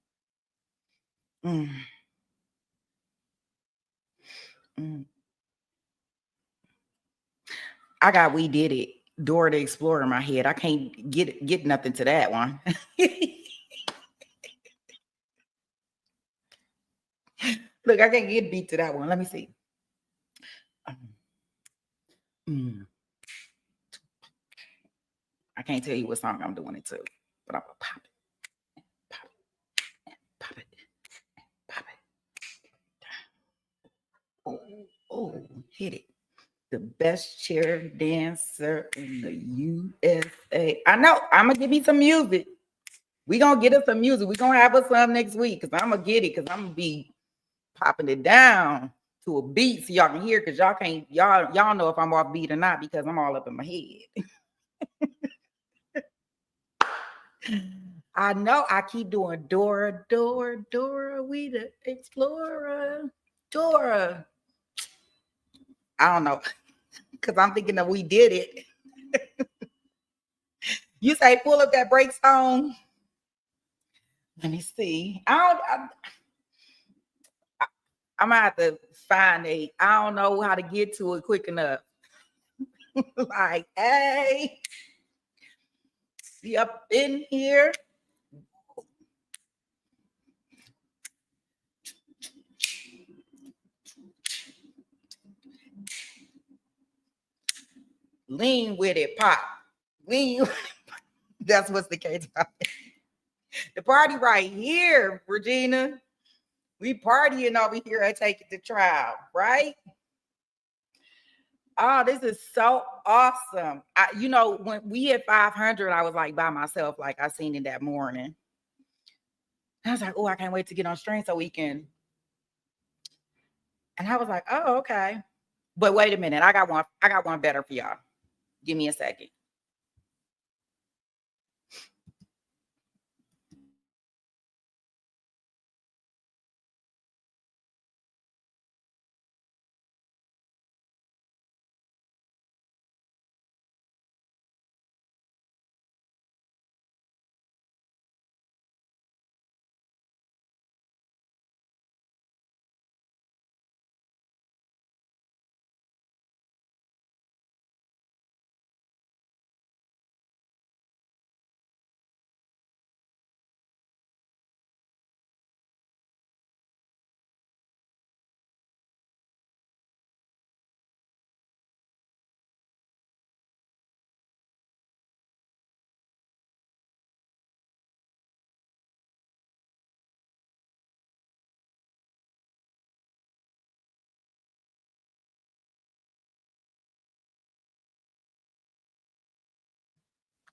I got We Did It, Dora the Explorer in my head. I can't get nothing to that one. Look, I can't get beat to that one. Let me see. I can't tell you what song I'm doing it to, but I'm gonna pop it, pop it, pop it, pop it. Oh, hit it. The best chair dancer in the USA. I know. I'm gonna give you some music. We gonna get us some music. We gonna have us some next week because I'm gonna get it because I'm gonna be popping it down. to a beat so y'all can hear, because y'all can't, y'all know if I'm off beat or not because I'm all up in my head. I know I keep doing Dora, Dora, Dora, we the explorer. Dora. I don't know, because I'm thinking that we did it. You say pull up that break song. Let me see. I'm gonna have to find I don't know how to get to it quick enough. Like, hey, see up in here. Lean with it, pop. Lean. That's what's the case about it. The party right here, Regina. We partying over here and take it to trial, right? Oh, this is so awesome. When we hit 500, I was like by myself, like I seen it that morning. I was like, oh, I can't wait to get on stream so we can. And I was like, oh, okay. But wait a minute, I got one better for y'all. Give me a second.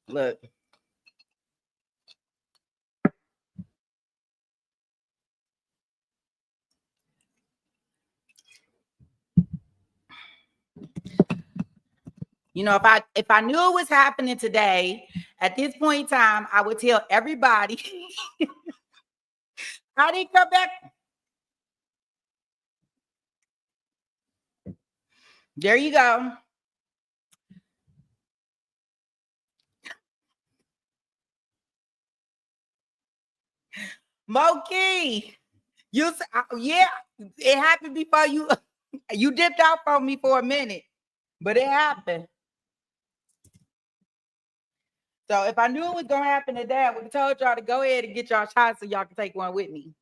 Look. You know, if I knew it was happening today, at this point in time, I would tell everybody. I didn't come back. There you go. Moki, yeah, it happened before you. You dipped out from me for a minute, but it happened. So if I knew it was gonna happen today, I would have told y'all to go ahead and get y'all shots so y'all can take one with me.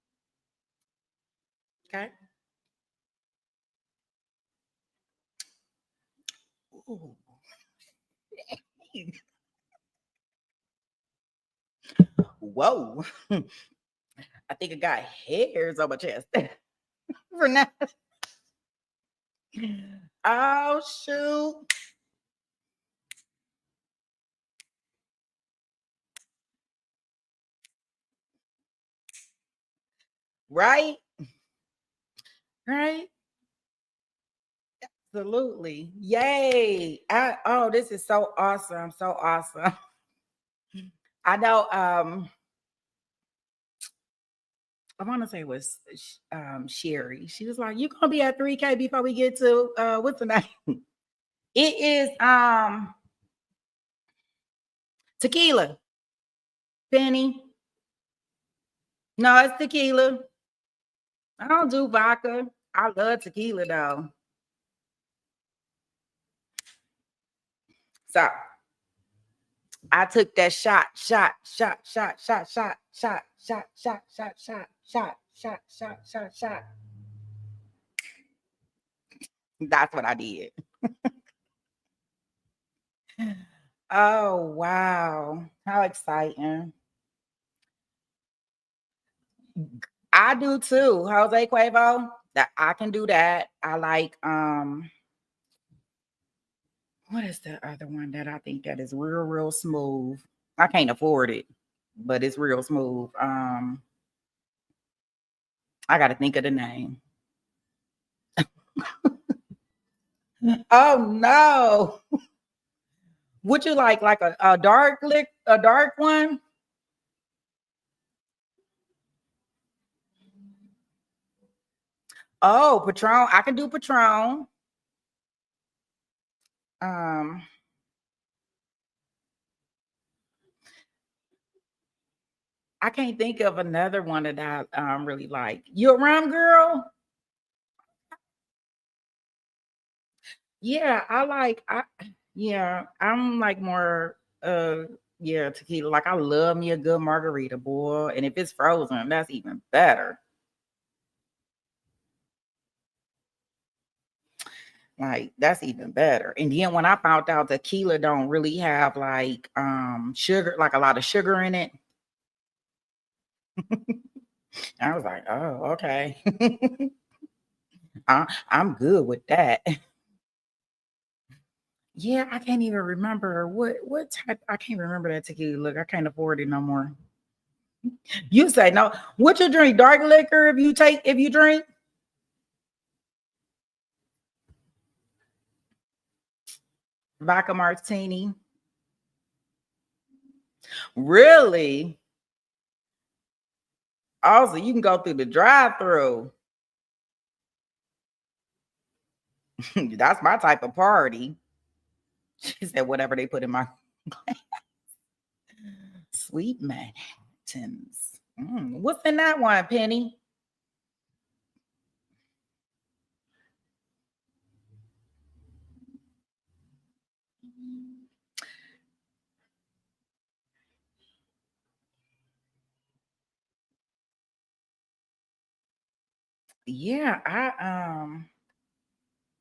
Okay. Ooh. Whoa. I think I got hairs on my chest. For now. Oh, shoot. Right? Right? Absolutely. Yay. This is so awesome. So awesome. I know I want to say it was Sherry. She was like, "You gonna be at 3K before we get to what's the name?" It is tequila. Penny. No, it's tequila. I don't do vodka. I love tequila though. So I took that shot. That's what I did. Oh, wow. How exciting. I do too. Jose Cuervo, that I can do that. I like what is the other one that I think that is real smooth? I can't afford it, but it's real smooth. I gotta think of the name. Oh no. Would you like a dark a dark one? Oh, Patron. I can do Patron. Um, I can't think of another one that I really like. You a rum girl? Yeah, yeah, I'm like more yeah, tequila. Like I love me a good margarita, boy. And if it's frozen, that's even better. Like that's even better. And then when I found out tequila don't really have like sugar, like a lot of sugar in it, I was like, oh, okay. I'm good with that. Yeah, I can't even remember what type. I can't remember that tequila. Look, I can't afford it no more. You say no. What you drink? Dark liquor if you drink? Vodka martini. Really? Also, you can go through the drive-through. That's my type of party. She said, whatever they put in my sweet Manhattans. What's in that one, Penny? Yeah,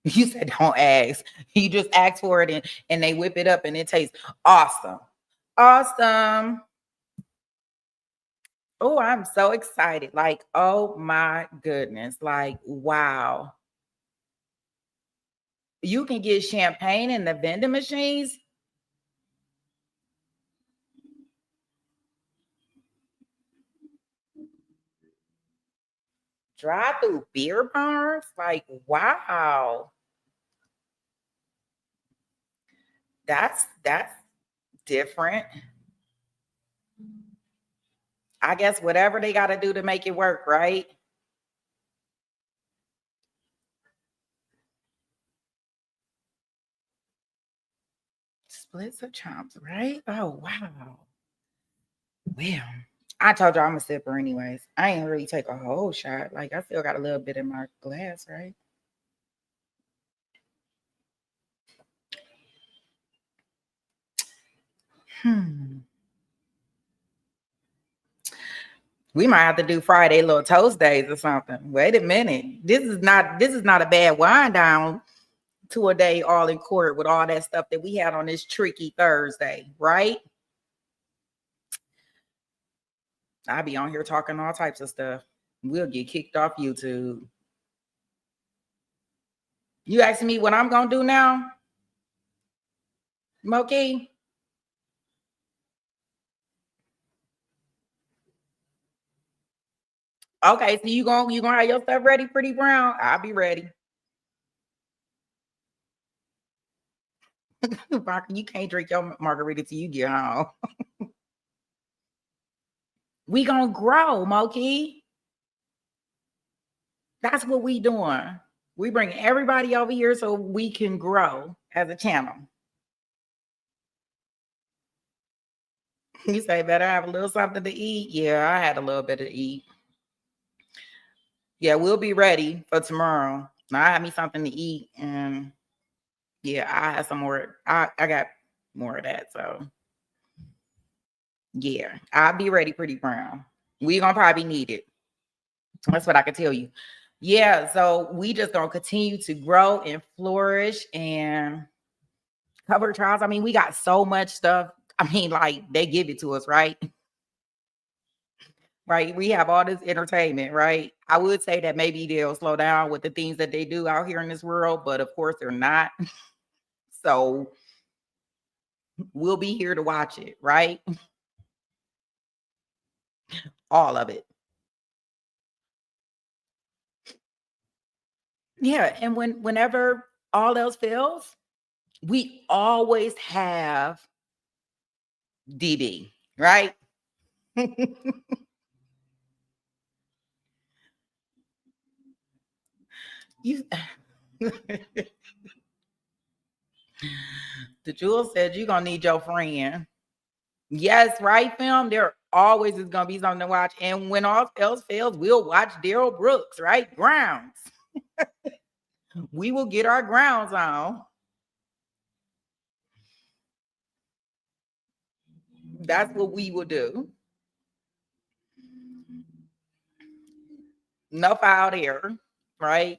you said don't ask. You just ask for it and they whip it up and it tastes awesome. Awesome. Oh, I'm so excited. Like, oh my goodness. Like, wow. You can get champagne in the vending machines. Drive through beer bars. Like, wow. That's different. I guess whatever they got to do to make it work, right? Splits of chomps, right? Oh wow. Well, I told you I'm a sipper anyways. I ain't really take a whole shot. Like I still got a little bit in my glass, right? Hmm. We might have to do Friday little toast days or something. Wait a minute. This is not a bad wind down to a day all in court with all that stuff that we had on this tricky Thursday, right? I be on here talking all types of stuff. We'll get kicked off YouTube. You asking me what I'm gonna do now, Moki? Okay, so you gonna have your stuff ready, Pretty Brown? I'll be ready. Barker, you can't drink your margarita till you get home. We gonna grow, Moki. That's what we doing. We bring everybody over here so we can grow as a channel. You say better have a little something to eat. Yeah, I had a little bit to eat. Yeah, we'll be ready for tomorrow. Now I have me something to eat, and yeah, I have some more. I got more of that. So yeah, I'll be ready, Pretty Brown. We gonna probably need it. That's what I can tell you. Yeah, so we just gonna continue to grow and flourish and cover trials. I mean, we got so much stuff. I mean, like they give it to us, right? Right. We have all this entertainment, right? I would say that maybe they'll slow down with the things that they do out here in this world, but of course they're not. So we'll be here to watch it, right? All of it. Yeah. And whenever all else fails, we always have DB, right? You, the Jewel said you're gonna need your friend. Yes, right, film. There always is gonna be something to watch. And when all else fails, we'll watch Daryl Brooks, right? Grounds. We will get our grounds on. That's what we will do. No foul error, right?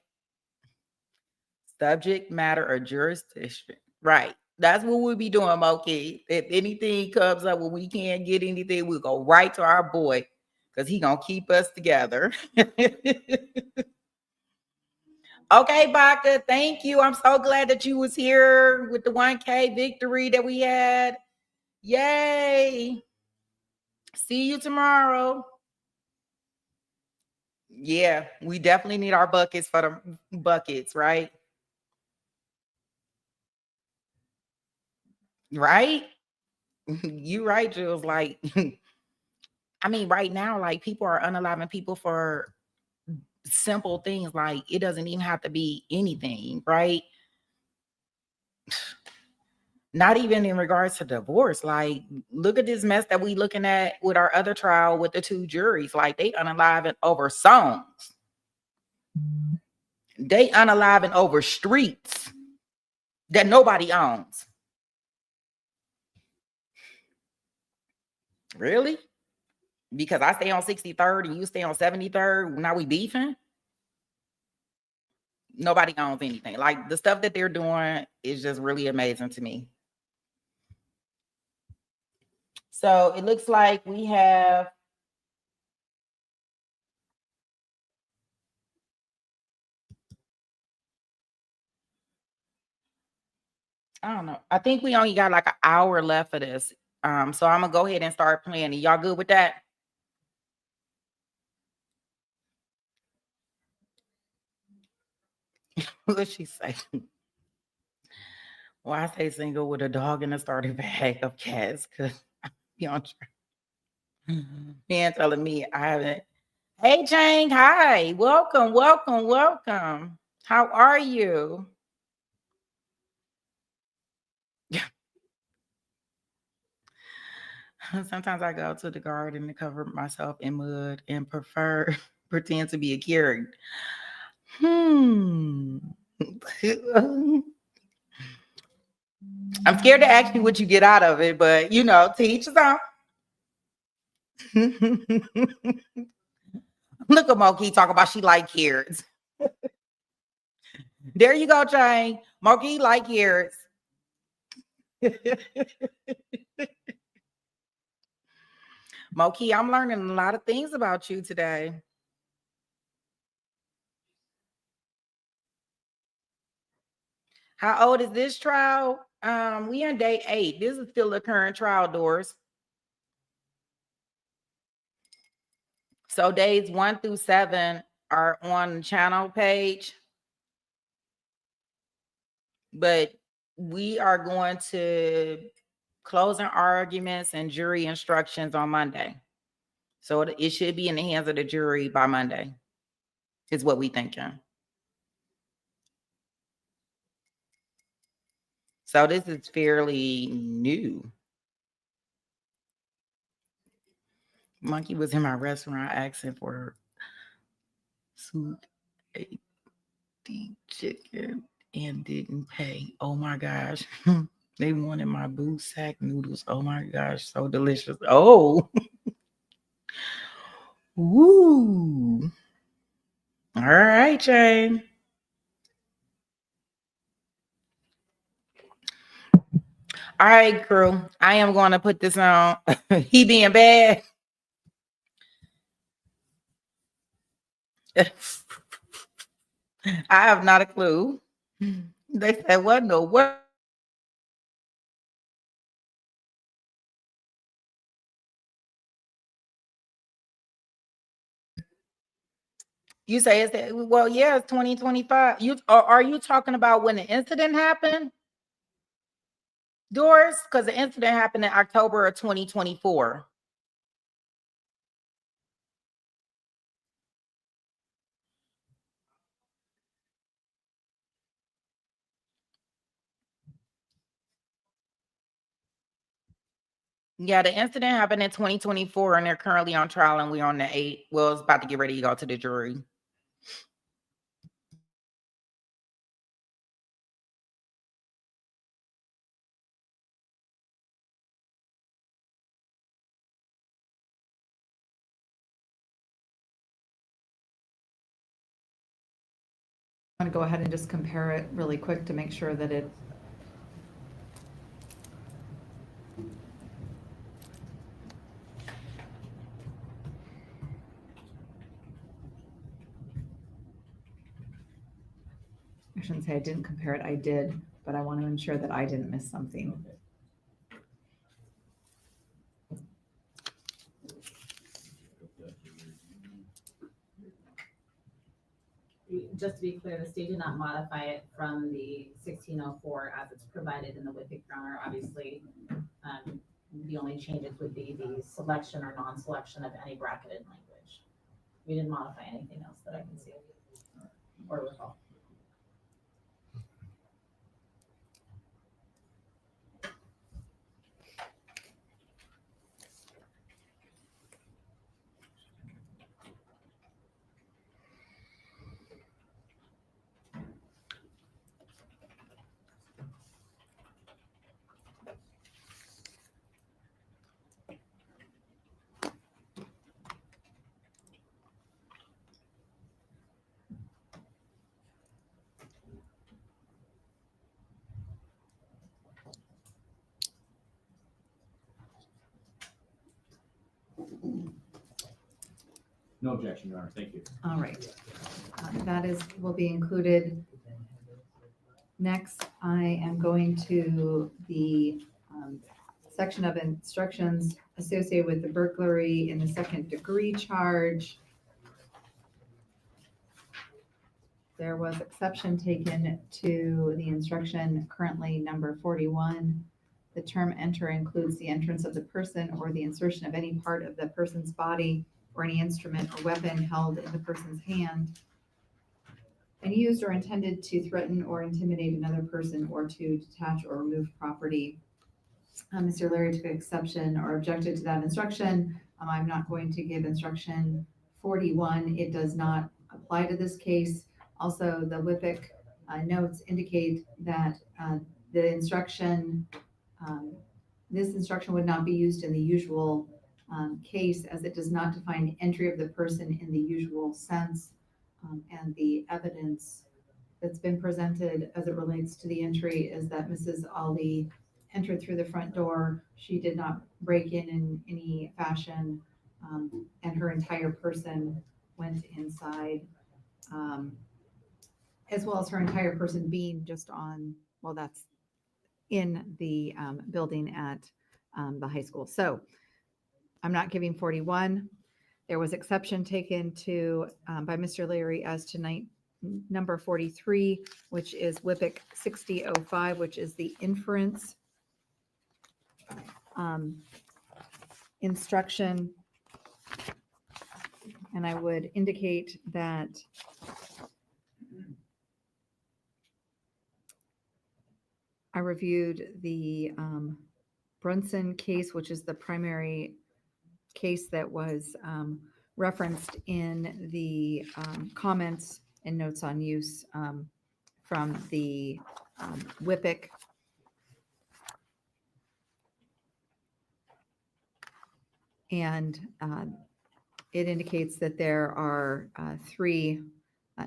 Subject matter or jurisdiction. Right. That's what we'll be doing, Moki. If anything comes up when we can't get anything, we'll go right to our boy because he gonna keep us together. Okay, Baka, thank you. I'm so glad that you was here with the 1K victory that we had. Yay. See you tomorrow. Yeah, we definitely need our buckets for the buckets, right? Right? You right, Jules. Like, I mean, right now, like people are unaliving people for simple things. Like it doesn't even have to be anything, right? Not even in regards to divorce. Like, look at this mess that we looking at with our other trial with the 2 juries. Like they unaliving over songs. They unaliving over streets that nobody owns. Really? Because I stay on 63rd and you stay on 73rd. Now we beefing? Nobody owns anything. Like the stuff that they're doing is just really amazing to me. So it looks like we have I don't know. I think we only got like an hour left for this. So I'm gonna go ahead and start planning. Y'all good with that? What she say? Well, I say single with a dog and a starter bag of cats because you on track. Man telling me I haven't. Hey Jane, hi. Welcome, welcome, welcome. How are you? Sometimes I go to the garden to cover myself in mud and prefer pretend to be a carrot. I'm scared to ask you what you get out of it, but you know, to each his own. Look at Moki talk about she like carrots. There you go, Jane. Moki like carrots. Moki, I'm learning a lot of things about you today. How old is this trial? We on day 8. This is still the current trial, Doors. So days 1 through 7 are on the channel page. But we are going to closing arguments and jury instructions on Monday. So it should be in the hands of the jury by Monday, is what we thinking. So this is fairly new. Monkey was in my restaurant asking for soup, ate the chicken, and didn't pay. Oh my gosh. They wanted my boo sack noodles. Oh my gosh, so delicious. Oh. Woo. All right, Jane. All right, crew. I am going to put this on. He being bad. I have not a clue. They said, what no what? You say it's, well, yeah, it's 2025. Are you talking about when the incident happened, Doris? Because the incident happened in October of 2024. Yeah, the incident happened in 2024, and they're currently on trial, and we're on the 8th. Well, it's about to get ready to go to the jury. I'm going to go ahead and just compare it really quick to make sure that it. I shouldn't say I didn't compare it, I did, but I want to ensure that I didn't miss something. Just to be clear, the state did not modify it from the 1604 as it's provided in the WIPIC, Your Honor. Obviously, the only changes would be the selection or non-selection of any bracketed language. We didn't modify anything else that I can see or recall. No objection, Your Honor. Thank you. All right. Will be included. Next, I am going to the section of instructions associated with the burglary in the second degree charge. There was exception taken to the instruction currently number 41. The term enter includes the entrance of the person or the insertion of any part of the person's body or any instrument or weapon held in the person's hand and used or intended to threaten or intimidate another person or to detach or remove property. Mr. Larry took exception or objected to that instruction. I'm not going to give instruction 41. It does not apply to this case. Also, the WIPIC notes indicate that the instruction, this instruction would not be used in the usual case as it does not define entry of the person in the usual sense. And the evidence that's been presented as it relates to the entry is that Mrs. Ali entered through the front door. She did not break in any fashion, and her entire person went inside, as well as her entire person being just on, well, that's in the building at the high school. So I'm not giving 41. There was exception taken to by Mr. Leary as to number 43, which is WIPIC 6005, which is the inference instruction. And I would indicate that I reviewed the Brunson case, which is the primary case that was referenced in the comments and notes on use from the WIPIC. And it indicates that there are three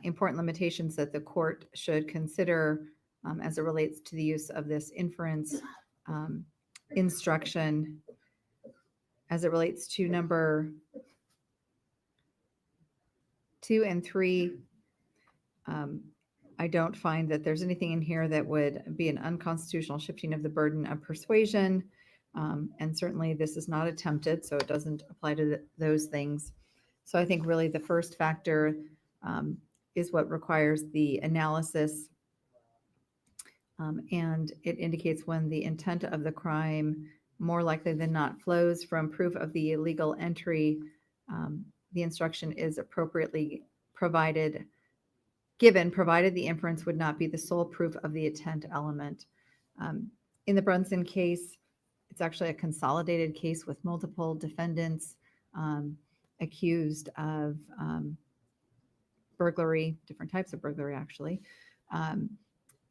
important limitations that the court should consider as it relates to the use of this inference instruction. As it relates to number 2 and 3, I don't find that there's anything in here that would be an unconstitutional shifting of the burden of persuasion. And certainly this is not attempted, so it doesn't apply to those things. So I think really the first factor is what requires the analysis. And it indicates when the intent of the crime more likely than not flows from proof of the illegal entry, the instruction is appropriately given, provided the inference would not be the sole proof of the intent element. In the Brunson case, it's actually a consolidated case with multiple defendants accused of burglary, different types of burglary, actually.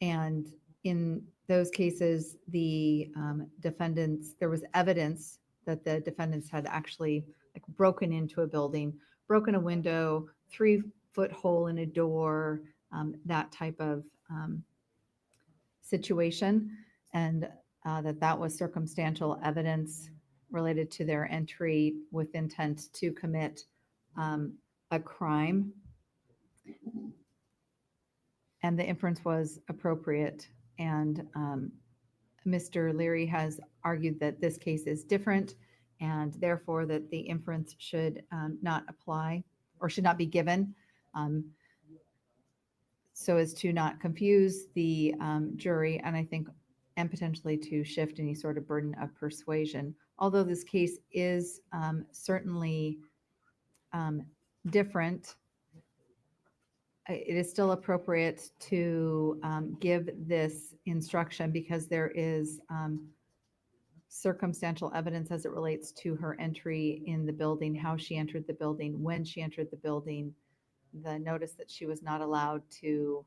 And in those cases, the defendants, there was evidence that the defendants had actually like broken into a building, broken a window, 3-foot hole in a door, that type of situation, and that was circumstantial evidence related to their entry with intent to commit a crime. And the inference was appropriate. And Mr. Leary has argued that this case is different and therefore that the inference should not apply or should not be given, so as to not confuse the jury and I think and potentially to shift any sort of burden of persuasion. Although this case is certainly different, it is still appropriate to give this instruction because there is circumstantial evidence as it relates to her entry in the building, how she entered the building, when she entered the building, the notice that she was not allowed to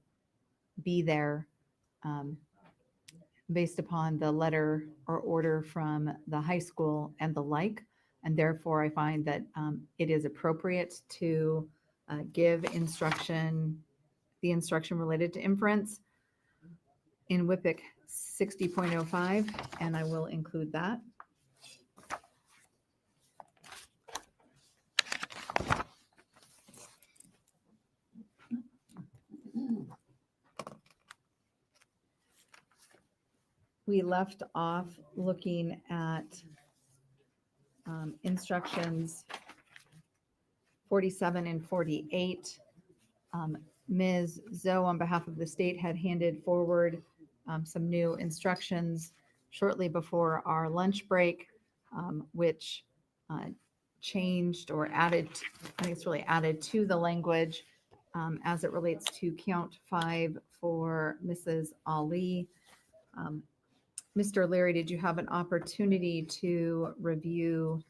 be there based upon the letter or order from the high school and the like. And therefore, I find that it is appropriate to give the instruction related to inference in WIPIC 60.05, and I will include that. We left off looking at instructions 47 and 48. Ms. Zoe, on behalf of the state, had handed forward some new instructions shortly before our lunch break, which changed or added, I think it's really added to the language as it relates to count 5 for Mrs. Ali. Mr. Leary, did you have an opportunity to review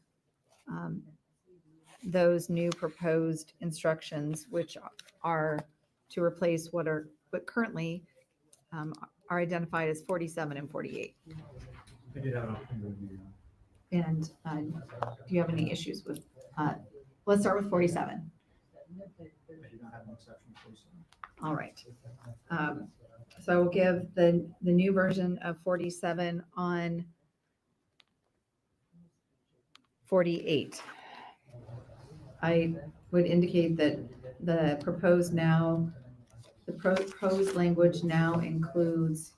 those new proposed instructions, which are to replace what currently are identified as 47 and 48? I did have an opportunity to review. And do you have any issues with, let's start with 47. I did not have an exception for 47. All right. So I will give the new version of 47 on 48. I would indicate that the proposed language now includes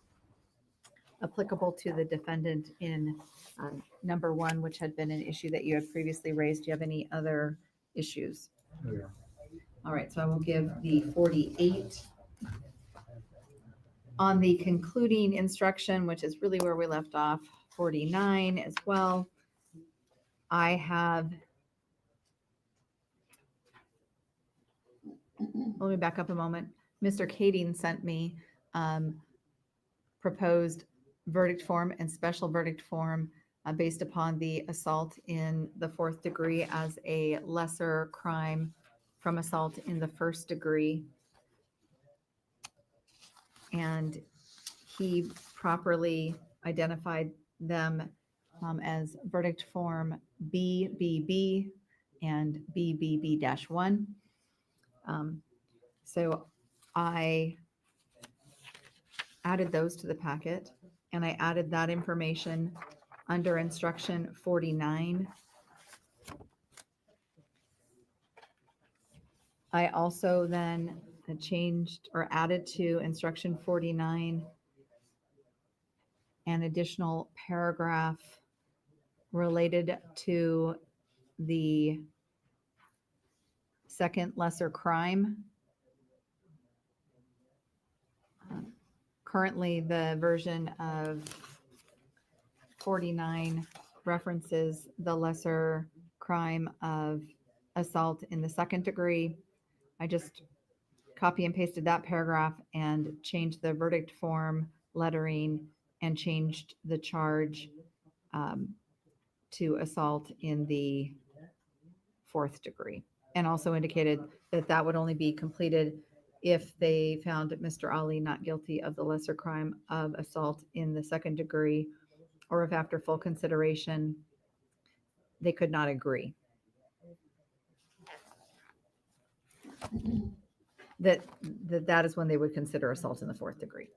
applicable to the defendant in number 1, which had been an issue that you had previously raised. Do you have any other issues? Oh, yeah. All right, so I will give the 48. On the concluding instruction, which is really where we left off, 49 as well, I have, let me back up a moment. Mr. Kading sent me proposed verdict form and special verdict form based upon the assault in the 4th degree as a lesser crime from assault in the 1st degree. And he properly identified them as verdict form BBB and BBB-1. So I added those to the packet and I added that information under instruction 49. I also then changed or added to instruction 49 an additional paragraph related to the second lesser crime currently the version of 49 references the lesser crime of assault in the second degree. I just copy and pasted that paragraph and changed the verdict form lettering and changed the charge to assault in the fourth degree. And also indicated that that would only be completed if they found Mr. Ali not guilty of the lesser crime of assault in the second degree, or if after full consideration, they could not agree. That is when they would consider assault in the fourth degree.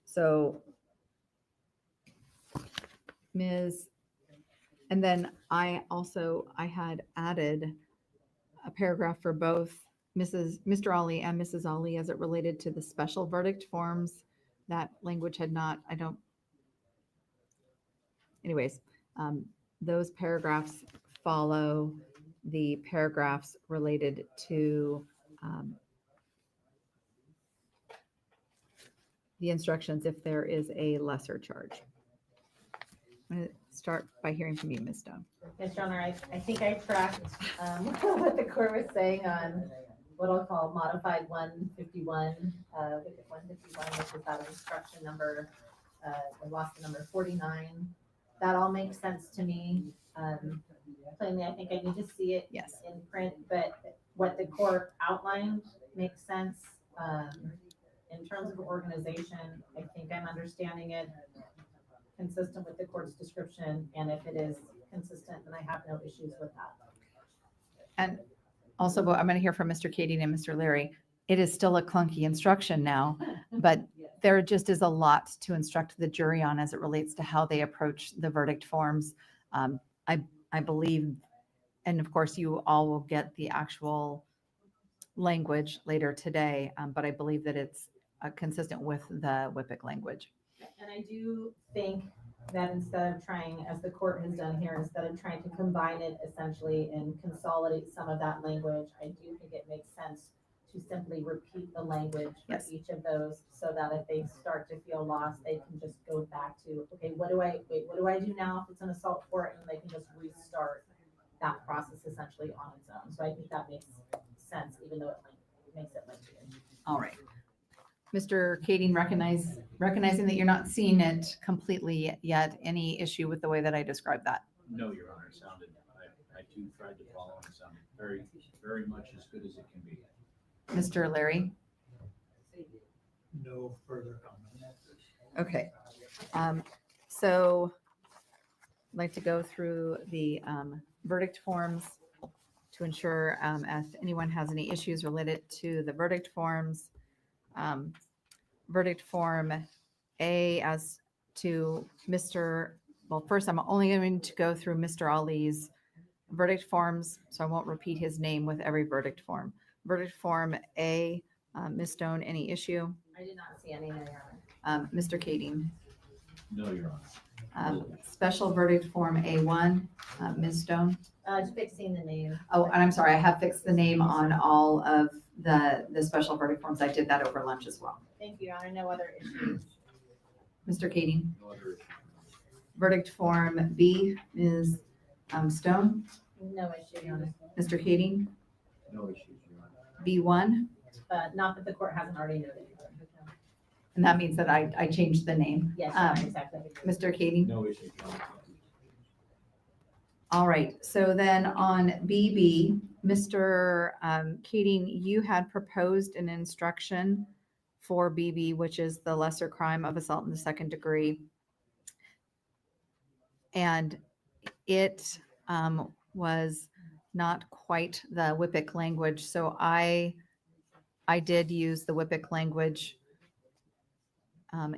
So and then I had added a paragraph for both Mr. Ali and Mrs. Ali as it related to the special verdict forms. That language had not, anyways, those paragraphs follow the paragraphs related to the instructions if there is a lesser charge. I'm going to start by hearing from you, Ms. Stone. Yes, Your Honor, I think I tracked what the court was saying on what I'll call modified 151, 151, which is that instruction number, I lost the number 49. That all makes sense to me. Plainly, I think I need to see it Yes. in print, but what the court outlined makes sense. In terms of organization, I think I'm understanding it consistent with the court's description, and if it is consistent, then I have no issues with that. And also, I'm going to hear from Mr. Kading and Mr. Leary. It is still a clunky instruction now, but there just is a lot to instruct the jury on as it relates to how they approach the verdict forms. I believe, and of course you all will get the actual language later today, but I believe that it's consistent with the WIPIC language. And I do think that instead of trying, as the court has done here, instead of trying to combine it essentially and consolidate some of that language, I do think it makes sense to simply repeat the language for Yes. each of those, so that if they start to feel lost, they can just go back to, okay, what do I do now if it's an assault court, and they can just restart that process essentially on its own. So I think that makes sense, even though it makes it lengthy. All right. Mr. Kading, recognizing that you're not seeing it completely yet, any issue with the way that I described that? No, Your Honor, it sounded, I too tried to follow, and it sounded very, very much as good as it can be. Mr. Larry? No further comments. Okay. So I'd like to go through the verdict forms to ensure if anyone has any issues related to the verdict forms. Verdict form A as to well, first I'm only going to go through Mr. Ali's verdict forms, so I won't repeat his name with every verdict form. Verdict form A, Ms. Stone, any issue? I did not see any, no, Your Honor. Mr. Kading? No, Your Honor. Special verdict form A1, Ms. Stone? Just fixing the name. Oh, and I'm sorry, I have fixed the name on all of the special verdict forms. I did that over lunch as well. Thank you, Your Honor. No other issues. Mr. Kading? No other issue. Verdict form B, Ms. Stone? No issue, Your Honor. Mr. Kading? No issues, Your Honor. B1, Not that the court hasn't already noted. and that means that I changed the name. Yes, Your Honor, exactly. Mr. Kading? No issues, Your Honor. All right, so then on BB, Mr. Kading, you had proposed an instruction for BB, which is the lesser crime of assault in the second degree. And it was not quite the WIPIC language, so I did use the WIPIC language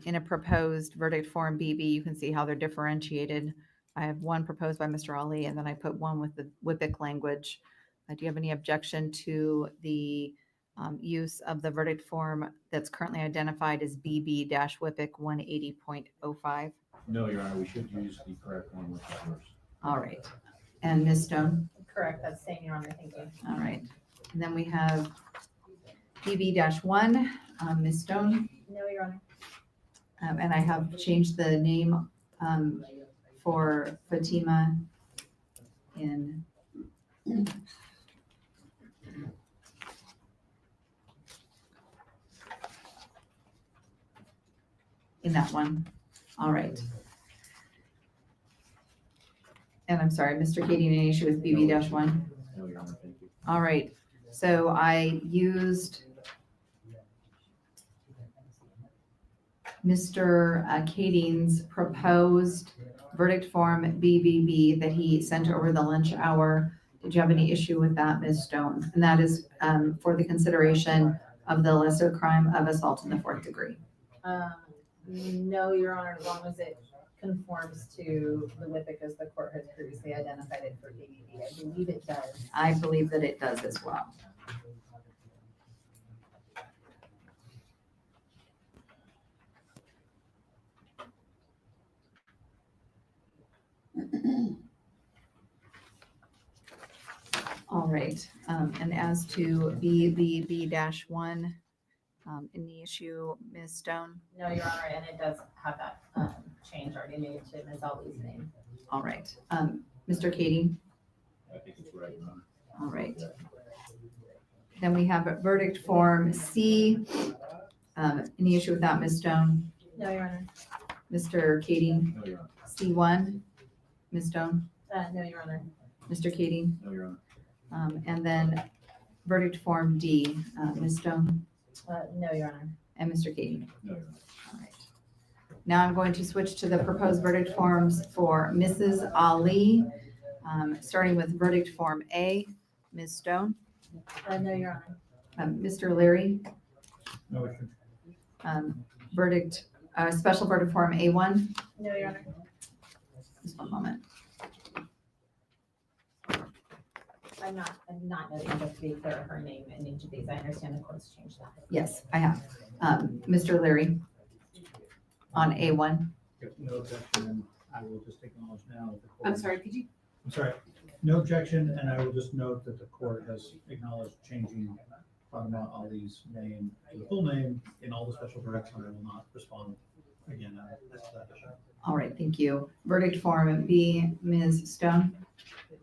in a proposed verdict form BB. You can see how they're differentiated. I have one proposed by Mr. Ali, and then I put one with the WIPIC language. Do you have any objection to the use of the verdict form that's currently identified as BB-WIPIC 180.05? No, Your Honor, we should use the correct one, which is yours. All right. And Ms. Stone? Correct, that's same, Your Honor. Thank you. All right. And then we have BB-1, Ms. Stone. No, Your Honor. And I have changed the name for Fatima in that one. All right. And I'm sorry, Mr. Katie, any issue with BB-1? No, Your Honor, thank you. All right. So I used Mr. Kading's proposed verdict form BBB that he sent over the lunch hour. Did you have any issue with that, Ms. Stone? And that is for the consideration of the lesser crime of assault in the 4th degree. No, Your Honor, as long as it conforms to the WIPIC as the court has previously identified it for BBB. I believe it does. I believe that it does as well. All right, and as to BBB-1, in the issue, Ms. Stone? No, Your Honor, and it does have that change already made to Ms. Ali's name. All right, Mr. Katie? I think it's right, Your Honor. All right. Then we have verdict form C. Any issue with that, Ms. Stone? No, Your Honor. Mr. Katie? No, Your Honor. C1, Ms. Stone? No, Your Honor. Mr. Katie? No, Your Honor. And then verdict form D, Ms. Stone? No, Your Honor. And Mr. Katie? No, Your Honor. All right. Now I'm going to switch to the proposed verdict forms for Mrs. Ali, starting with verdict form A, Ms. Stone? No, Your Honor. Mr. Leary? No issue. Special verdict form A1? No, Your Honor. Just one moment. I'm not noting, just to be clear, her name in each of these. I understand the court's changed that. Yes, I have. Mr. Leary on A1. If no objection, then I will just acknowledge now that the court. I'm sorry, could you? I'm sorry. No objection, and I will just note that the court has acknowledged changing Fatima Ali's name to the full name in all the special verdicts, and I will not respond again as to that issue. All right, thank you. Verdict form B, Ms. Stone.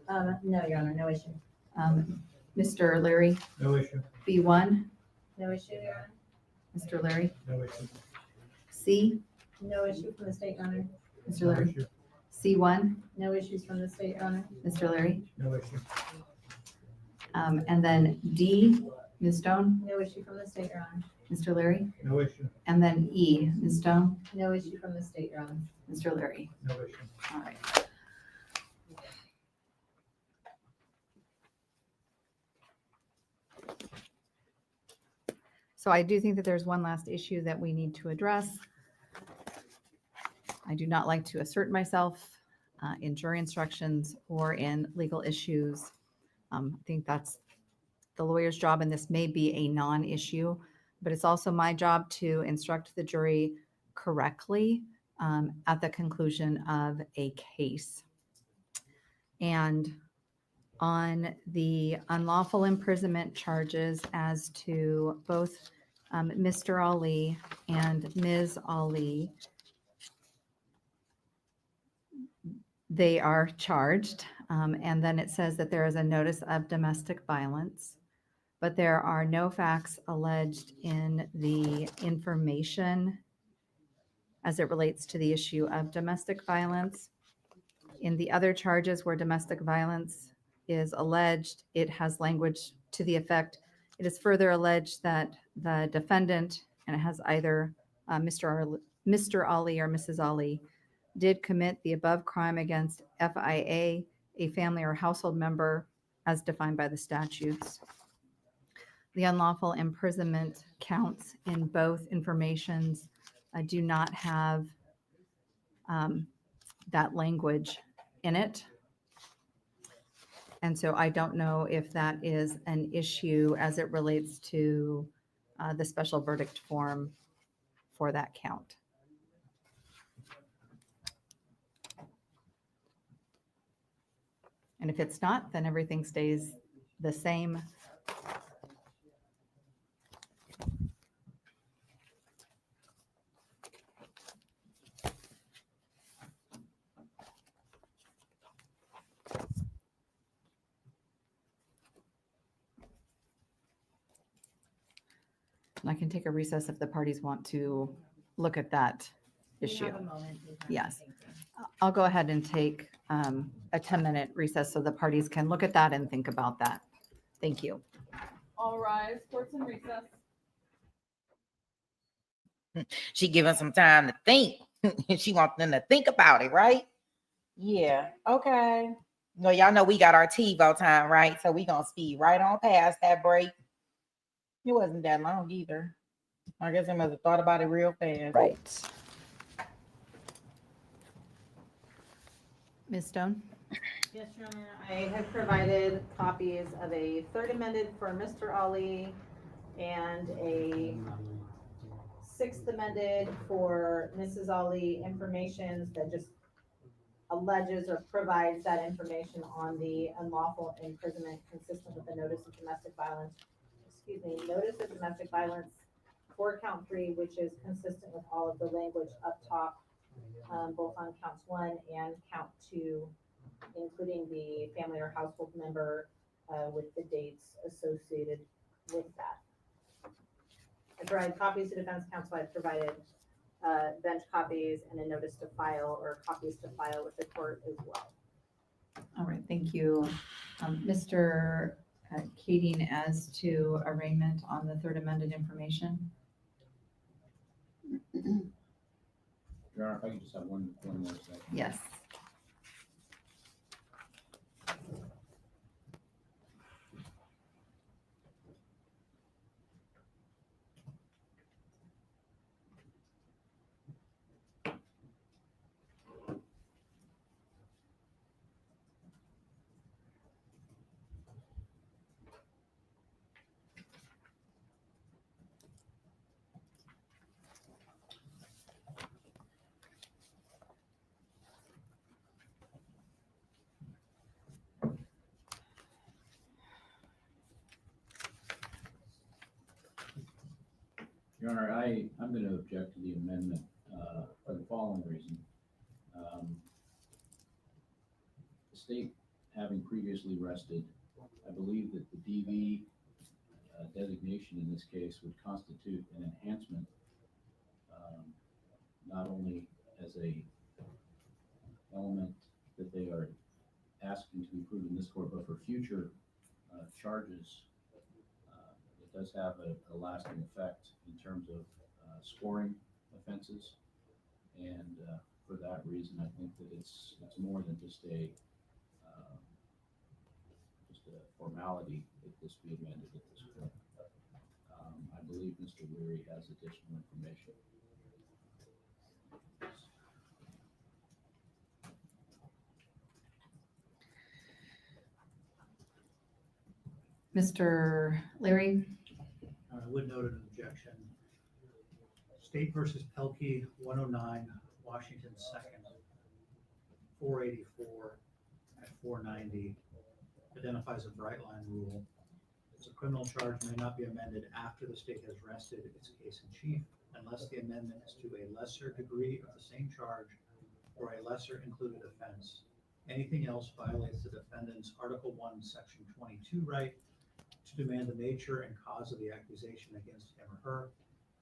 No, Your Honor, no issue. Mr. Leary, No issue. B1. No issue, Your Honor. Mr. Leary, No issue. C. No issue from the state, Your Honor. Mr. No Leary, issue. C1. No issues from the state, Your Honor. Mr. Leary, No issue. and then D, Ms. Stone. No issue from the state, Your Honor. Mr. Leary, No issue. and then E, Ms. Stone. No issue from the state, Your Honor. Mr. Leary. No issue. All right. So I do think that there's one last issue that we need to address. I do not like to assert myself in jury instructions or in legal issues. I think that's the lawyer's job, and this may be a non-issue, but it's also my job to instruct the jury correctly at the conclusion of a case. And on the unlawful imprisonment charges as to both Mr. Ali and Ms. Ali, they are charged. And then it says that there is a notice of domestic violence, but there are no facts alleged in the information as it relates to the issue of domestic violence. In the other charges where domestic violence is alleged, it has language to the effect, it is further alleged that the defendant, and it has either Mr. Ali or Mrs. Ali, did commit the above crime against FIA, a family or household member, as defined by the statutes. The unlawful imprisonment counts in both informations do not have that language in it. And so I don't know if that is an issue as it relates to the special verdict form for that count. And if it's not, then everything stays the same. I can take a recess if the parties want to look at that We issue. have a moment. to kind of Yes. think through. I'll go ahead and take a 10-minute recess so the parties can look at that and think about that. Thank you. All rise, court's in recess. She giving some time to think. She wants them to think about it, right? Yeah. Okay. No, y'all know we got our TiVo time, right? So we gonna speed right on past that break. It wasn't that long either. I guess I must have thought about it real fast. Right. Ms. Stone? Yes, Your Honor, I have provided copies of a third amended for Mr. Ali and a sixth amended for Mrs. Ali, information that just alleges or provides that information on the unlawful imprisonment consistent with the notice of domestic violence, notice of domestic violence for count 3, which is consistent with all of the language up top, both on counts 1 and count 2, including the family or household member with the dates associated with that. I provide copies to defense counsel. I've provided bench copies and a notice to file or copies to file with the court as well. All right, thank you. Mr. Keating, as to arraignment on the third amended information? Your Honor, if I could just have one more second. Yes. Your Honor, I'm going to object to the amendment for the following reason. The state, having previously rested, I believe that the DV designation in this case would constitute an enhancement, not only as a element that they are asking to be proved in this court, but for future charges. It does have a lasting effect in terms of scoring offenses, and for that reason, I think that it's more than just a formality that this be amended at this point. I believe Mr. Leary has additional information. Mr. Leary? I would note an objection. State versus Pelkey, 109, Washington 2nd, 484 at 490, identifies a bright line rule. A criminal charge may not be amended after the state has rested its case in chief unless the amendment is to a lesser degree of the same charge or a lesser included offense. Anything else violates the defendant's Article 1, Section 22 right to demand the nature and cause of the accusation against him or her.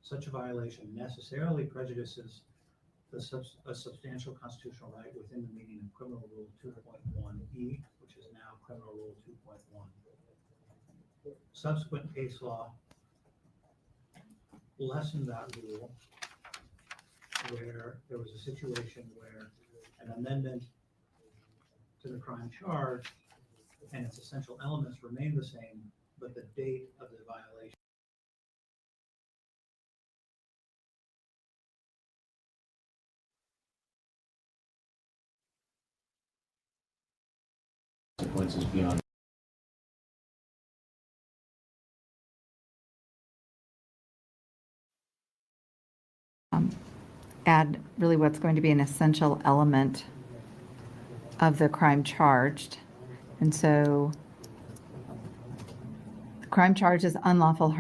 Such a violation necessarily prejudices a substantial constitutional right within the meaning of Criminal Rule 2.1e, which is now Criminal Rule 2.1. Subsequent case law lessened that rule, where there was a situation where an amendment to the crime charge and its essential elements remain the same, but the date of the violation Consequences beyond. Add really what's going to be an essential element of the crime charged. And so the crime charge is unlawful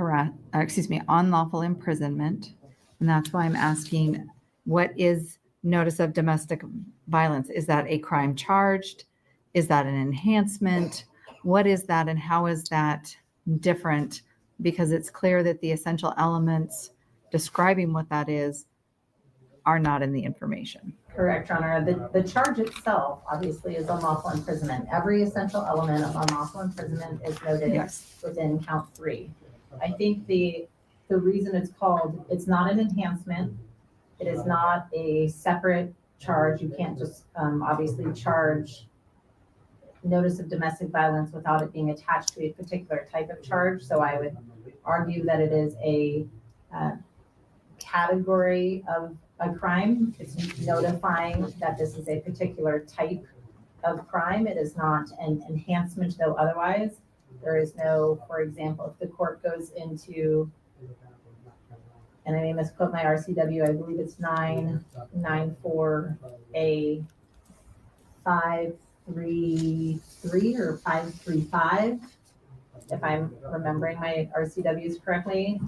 imprisonment. And that's why I'm asking, what is notice of domestic violence? Is that a crime charged? Is that an enhancement? What is that and how is that different because it's clear that the essential elements describing what that is are not in the information. Correct, Your Honor. The charge itself obviously is unlawful imprisonment. Every essential element of unlawful imprisonment is noted Yes. within count 3. I think the reason it's not an enhancement. It is not a separate charge. You can't just obviously charge notice of domestic violence without it being attached to a particular type of charge. So I would argue that it is a category of a crime. It's notifying that this is a particular type of crime. It is not an enhancement, though otherwise. There is no, for example, if the court goes into, and I may misquote my RCW, I believe it's 994A 533 or 535, if I'm remembering my RCWs correctly,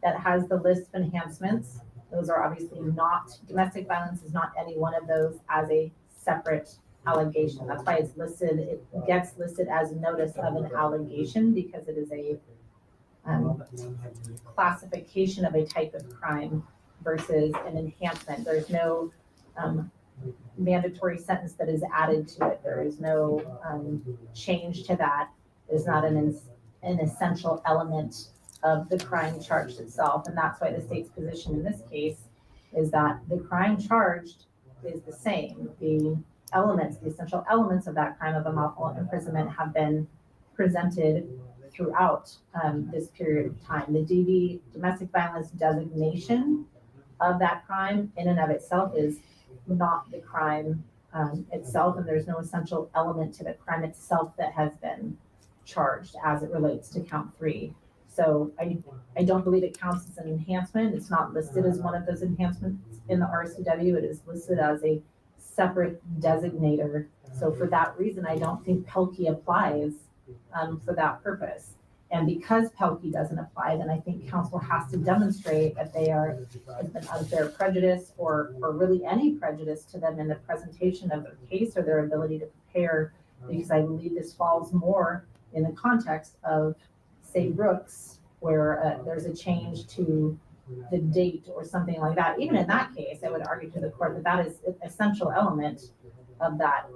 that has the list of enhancements. Those are obviously not, domestic violence is not any one of those as a separate allegation. That's why it's listed, it gets listed as notice of an allegation because it is a classification of a type of crime versus an enhancement. There's no mandatory sentence that is added to it. There is no change to that. It's not an essential element of the crime charged itself. And that's why the state's position in this case is that the crime charged is the same. The elements, the essential elements of that crime of unlawful imprisonment have been presented throughout this period of time. The DV, domestic violence designation of that crime in and of itself is not the crime itself, and there's no essential element to the crime itself that has been charged as it relates to count 3. So I don't believe it counts as an enhancement. It's not listed as one of those enhancements in the RCW. It is listed as a separate designator. So for that reason, I don't think Pelkey applies for that purpose. And because Pelkey doesn't apply, then I think counsel has to demonstrate that they has been unfair prejudice or really any prejudice to them in the presentation of their case or their ability to prepare, because I believe this falls more in the context of, say, Brooks, where there's a change to the date or something like that. Even in that case, I would argue to the court that that is an essential element of that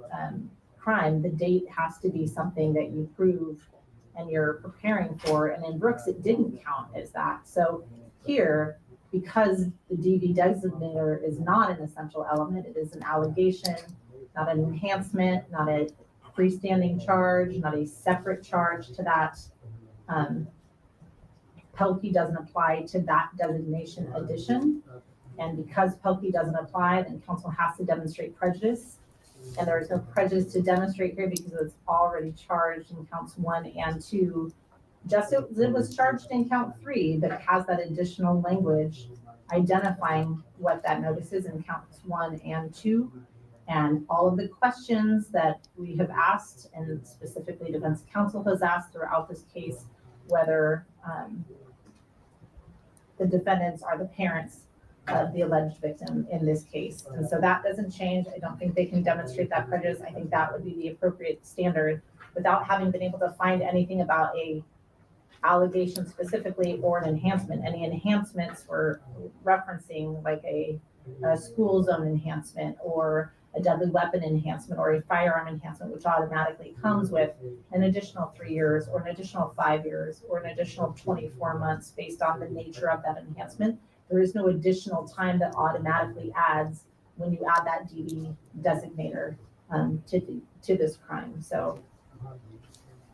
crime. The date has to be something that you prove and you're preparing for. And in Brooks, it didn't count as that. So here, because the DV designator is not an essential element, it is an allegation, not an enhancement, not a freestanding charge, not a separate charge to that. Pelkey doesn't apply to that designation addition. And because Pelkey doesn't apply, then counsel has to demonstrate prejudice. And there is no prejudice to demonstrate here because it's already charged in counts 1 and 2. Just as it was charged in count 3, but it has that additional language identifying what that notice is in counts 1 and 2. And all of the questions that we have asked, and specifically defense counsel has asked throughout this case, whether the defendants are the parents of the alleged victim in this case. And so that doesn't change. I don't think they can demonstrate that prejudice. I think that would be the appropriate standard without having been able to find anything about a allegation specifically or an enhancement. Any enhancements were referencing like a school zone enhancement or a deadly weapon enhancement or a firearm enhancement, which automatically comes with an additional 3 years or an additional 5 years or an additional 24 months based on the nature of that enhancement. There is no additional time that automatically adds when you add that DV designator to this crime. So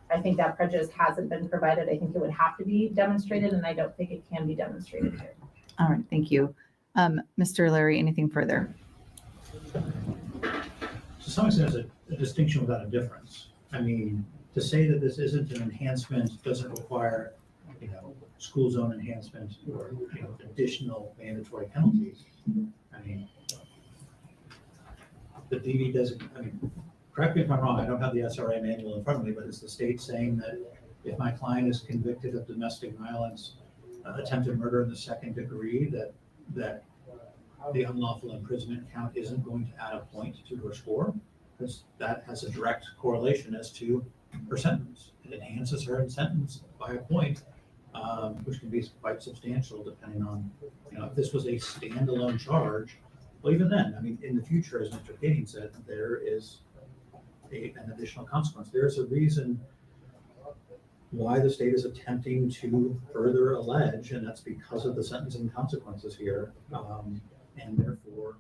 I think that prejudice hasn't been provided. I think it would have to be demonstrated, and I don't think it can be demonstrated here. All right, thank you. Mr. Larry, anything further? To some extent, there's a distinction without a difference. I mean, to say that this isn't an enhancement doesn't require, school zone enhancement or, additional mandatory penalties. I mean, the DV doesn't, correct me if I'm wrong, I don't have the SRA manual in front of me, but is the state saying that if my client is convicted of domestic violence, attempted murder in the 2nd degree, that the unlawful imprisonment count isn't going to add a point to her score? Because that has a direct correlation as to her sentence. It enhances her sentence by a point which can be quite substantial depending on, if this was a standalone charge. Well, even then, I mean, in the future, as Mr. Kading said, there is an additional consequence. There is a reason why the state is attempting to further allege, and that's because of the sentencing consequences here. And therefore,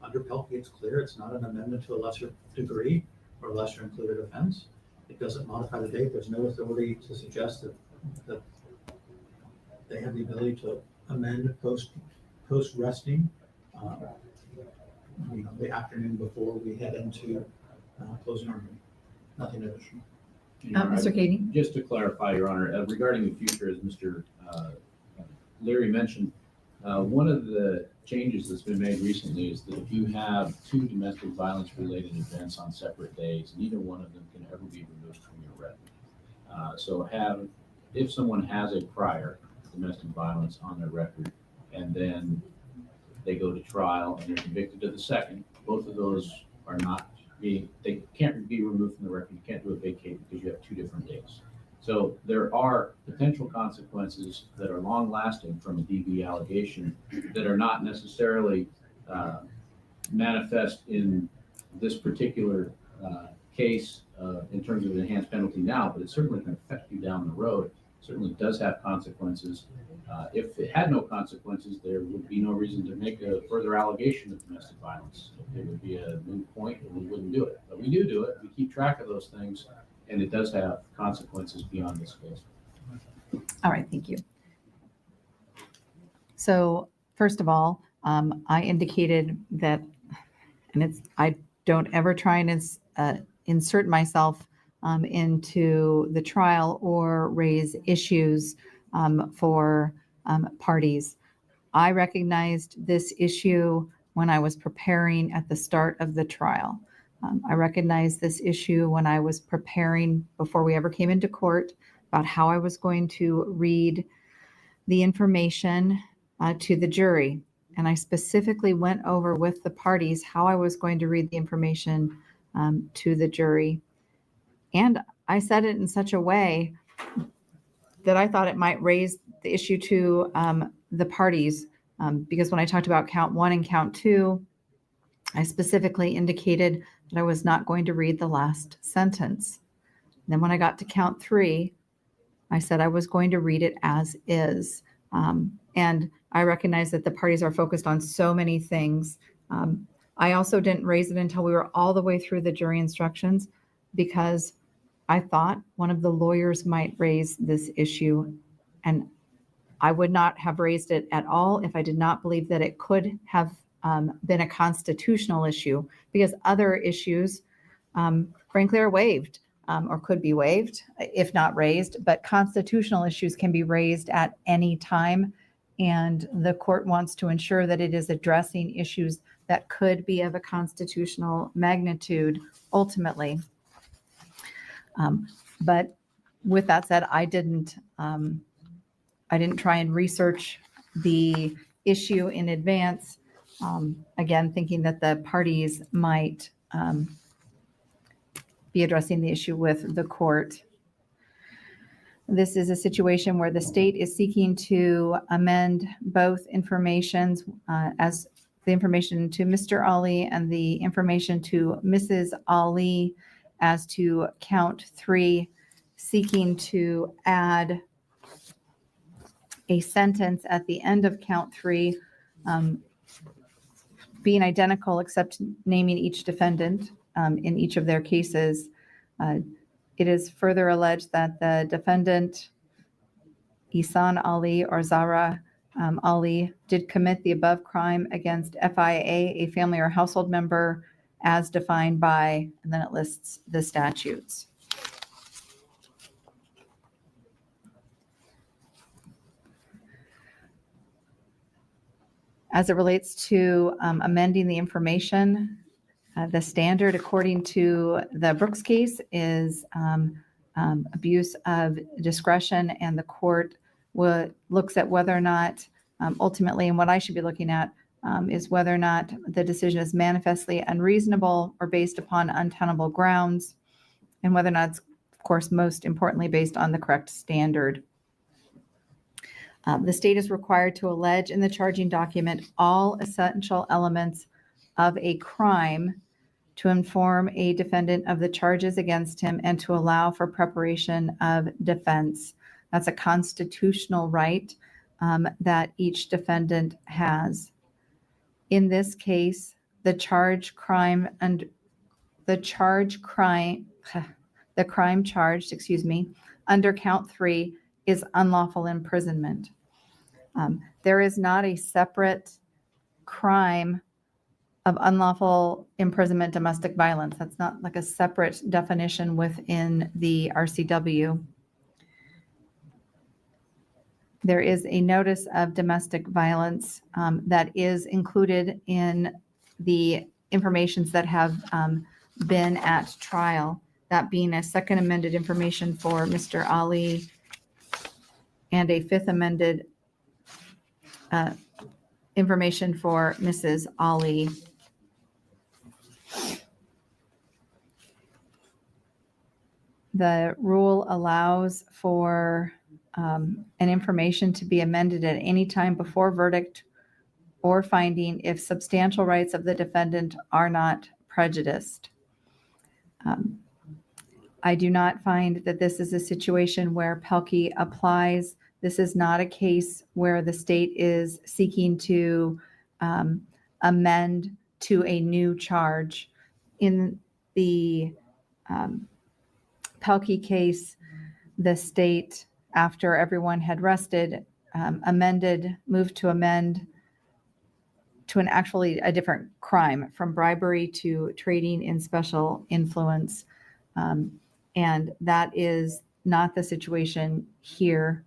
under Pelkey, it's clear it's not an amendment to a lesser degree or lesser included offense. It doesn't modify the date. There's no authority to suggest that they have the ability to amend post resting, the afternoon before we head into closing argument. Nothing additional. Mr. Kading? Just to clarify, Your Honor, regarding the future, as Mr. Leary mentioned, one of the changes that's been made recently is that if you have two domestic violence related events on separate days, neither one of them can ever be removed from your record. So if someone has a prior domestic violence on their record and then they go to trial and they're convicted of the second, both of those are not they can't be removed from the record. You can't do a vacate because you have two different days. So there are potential consequences that are long lasting from a DV allegation that are not necessarily manifest in this particular case in terms of an enhanced penalty now, but it certainly can affect you down the road. It certainly does have consequences. If it had no consequences, there would be no reason to make a further allegation of domestic violence. It would be a moot point and we wouldn't do it. But we do it. We keep track of those things, and it does have consequences beyond this case. All right, thank you. So first of all, I indicated that, and I don't ever try and insert myself into the trial or raise issues for parties. I recognized this issue when I was preparing at the start of the trial. I recognized this issue when I was preparing before we ever came into court about how I was going to read the information to the jury. And I specifically went over with the parties how I was going to read the information to the jury. And I said it in such a way that I thought it might raise the issue to the parties. Because when I talked about count 1 and count 2, I specifically indicated that I was not going to read the last sentence. Then when I got to count 3, I said I was going to read it as is. And I recognize that the parties are focused on so many things. I also didn't raise it until we were all the way through the jury instructions because I thought one of the lawyers might raise this issue, and I would not have raised it at all if I did not believe that it could have been a constitutional issue, because other issues, frankly, are waived or could be waived if not raised, but constitutional issues can be raised at any time. And the court wants to ensure that it is addressing issues that could be of a constitutional magnitude ultimately. But with that said, I didn't try and research the issue in advance, again, thinking that the parties might be addressing the issue with the court. This is a situation where the state is seeking to amend both informations as the information to Mr. Ali and the information to Mrs. Ali as to count 3, seeking to add a sentence at the end of count 3 being identical except naming each defendant in each of their cases. It is further alleged that the defendant, Ihsan Ali or Zahra Ali, did commit the above crime against FIA, a family or household member, as defined by, and then it lists the statutes. As it relates to amending the information, the standard according to the Brooks case is abuse of discretion, and the court looks at whether or not ultimately, and what I should be looking at is whether or not the decision is manifestly unreasonable or based upon untenable grounds, and whether or not it's, of course, most importantly, based on the correct standard. The state is required to allege in the charging document all essential elements of a crime to inform a defendant of the charges against him and to allow for preparation of defense. That's a constitutional right that each defendant has. In this case, the crime charged, under count 3 is unlawful imprisonment. There is not a separate crime of unlawful imprisonment, domestic violence. That's not like a separate definition within the RCW. There is a notice of domestic violence that is included in the informations that have been at trial, that being a second amended information for Mr. Ali and a fifth amended information for Mrs. Ali. The rule allows for an information to be amended at any time before verdict or finding if substantial rights of the defendant are not prejudiced. I do not find that this is a situation where Pelkey applies. This is not a case where the state is seeking to amend to a new charge. In the Pelkey case, the state, after everyone had rested, moved to amend to a different crime, from bribery to trading in special influence. And that is not the situation here.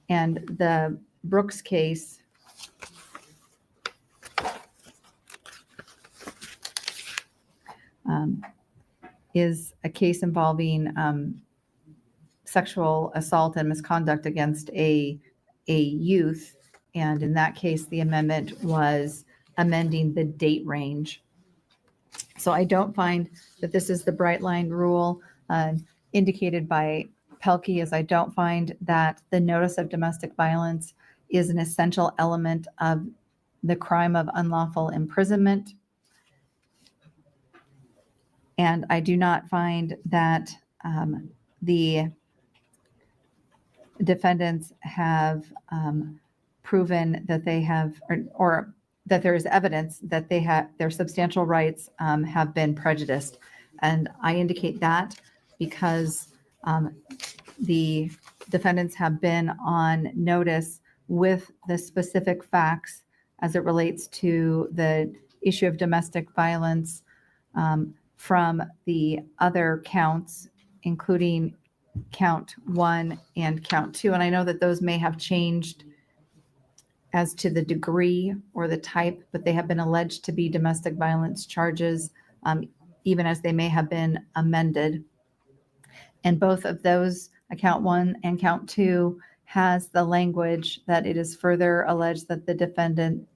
And the Brooks case is a case involving sexual assault and misconduct against a youth. And in that case, the amendment was amending the date range. So I don't find that this is the bright line rule indicated by Pelkey, as I don't find that the notice of domestic violence is an essential element of the crime of unlawful imprisonment. And I do not find that the defendants have proven that they have, or that there is evidence that their substantial rights have been prejudiced. And I indicate that because the defendants have been on notice with the specific facts as it relates to the issue of domestic violence from the other counts, including count 1 and count 2. And I know that those may have changed as to the degree or the type, but they have been alleged to be domestic violence charges, even as they may have been amended. And both of those, count 1 and count 2, has the language that it is further alleged that the defendant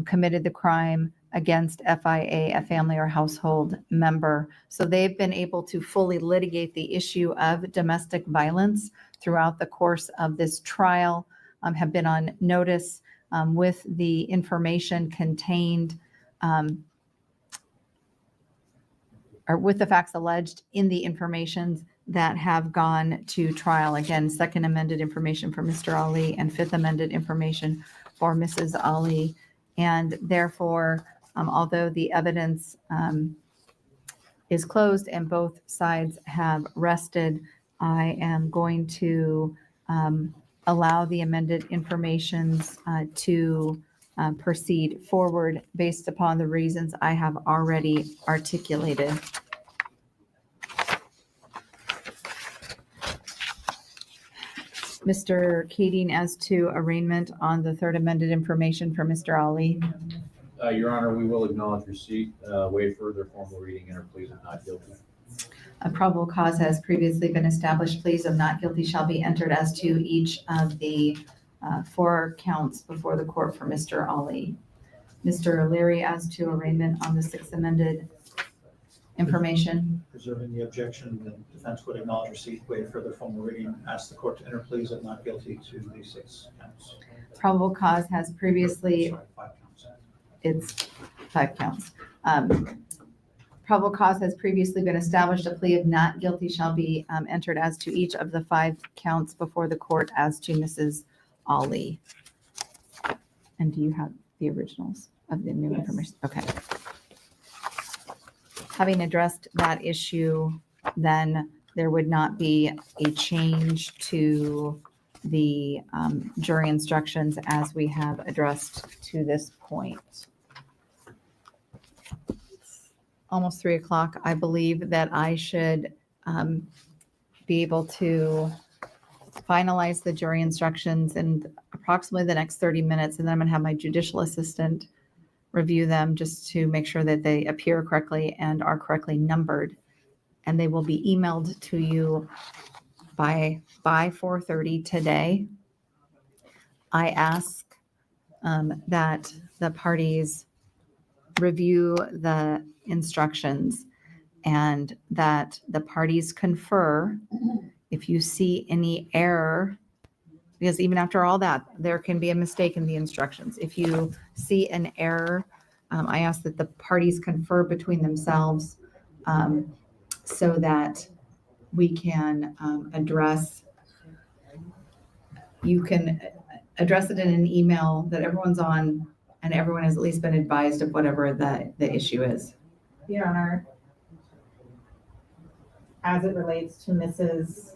committed the crime against FIA, a family or household member. So they've been able to fully litigate the issue of domestic violence throughout the course of this trial, have been on notice with the information contained or with the facts alleged in the information that have gone to trial. Again, second amended information for Mr. Ali and fifth amended information for Mrs. Ali. And therefore, although the evidence is closed and both sides have rested, I am going to allow the amended informations to proceed forward based upon the reasons I have already articulated. Mr. Kading, as to arraignment on the third amended information for Mr. Ali. Your Honor, we will acknowledge receipt, waive further formal reading, enter pleas of not guilty. A probable cause has previously been established. Pleas of not guilty shall be entered as to each of the 4 counts before the court for Mr. Ali. Mr. Leary, as to arraignment on the sixth amended information. Preserving the objection, the defense would acknowledge receipt, waive further formal reading, ask the court to enter pleas of not guilty to the 6 counts. Probable cause has previously, Sorry, 5 counts. it's 5 counts. Probable cause has previously been established. A plea of not guilty shall be entered as to each of the 5 counts before the court as to Mrs. Ali. And do you have the originals of the new information? Okay. Having addressed that issue, then there would not be a change to the jury instructions as we have addressed to this point. Almost 3 o'clock. I believe that I should be able to finalize the jury instructions in approximately the next 30 minutes. And then I'm gonna have my judicial assistant review them just to make sure that they appear correctly and are correctly numbered. And they will be emailed to you by 4:30 today. I ask that the parties review the instructions and that the parties confer if you see any error, because even after all that, there can be a mistake in the instructions. If you see an error, I ask that the parties confer between themselves so that we can you can address it in an email that everyone's on and everyone has at least been advised of whatever the issue is. Your Honor, as it relates to Mrs.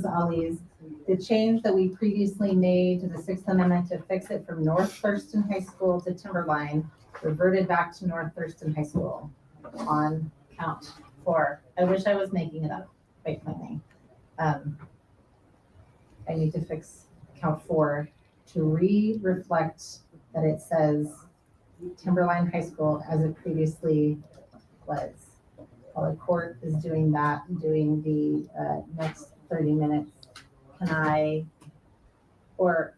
Ali's, the change that we previously made to the 6th Amendment to fix it from North Thurston High School to Timberline reverted back to North Thurston High School on count 4. I wish I was making it up, quite plainly. I need to fix count 4 to reflect that it says Timberline High School as it previously was. While the court is doing that, doing the next 30 minutes, can I, or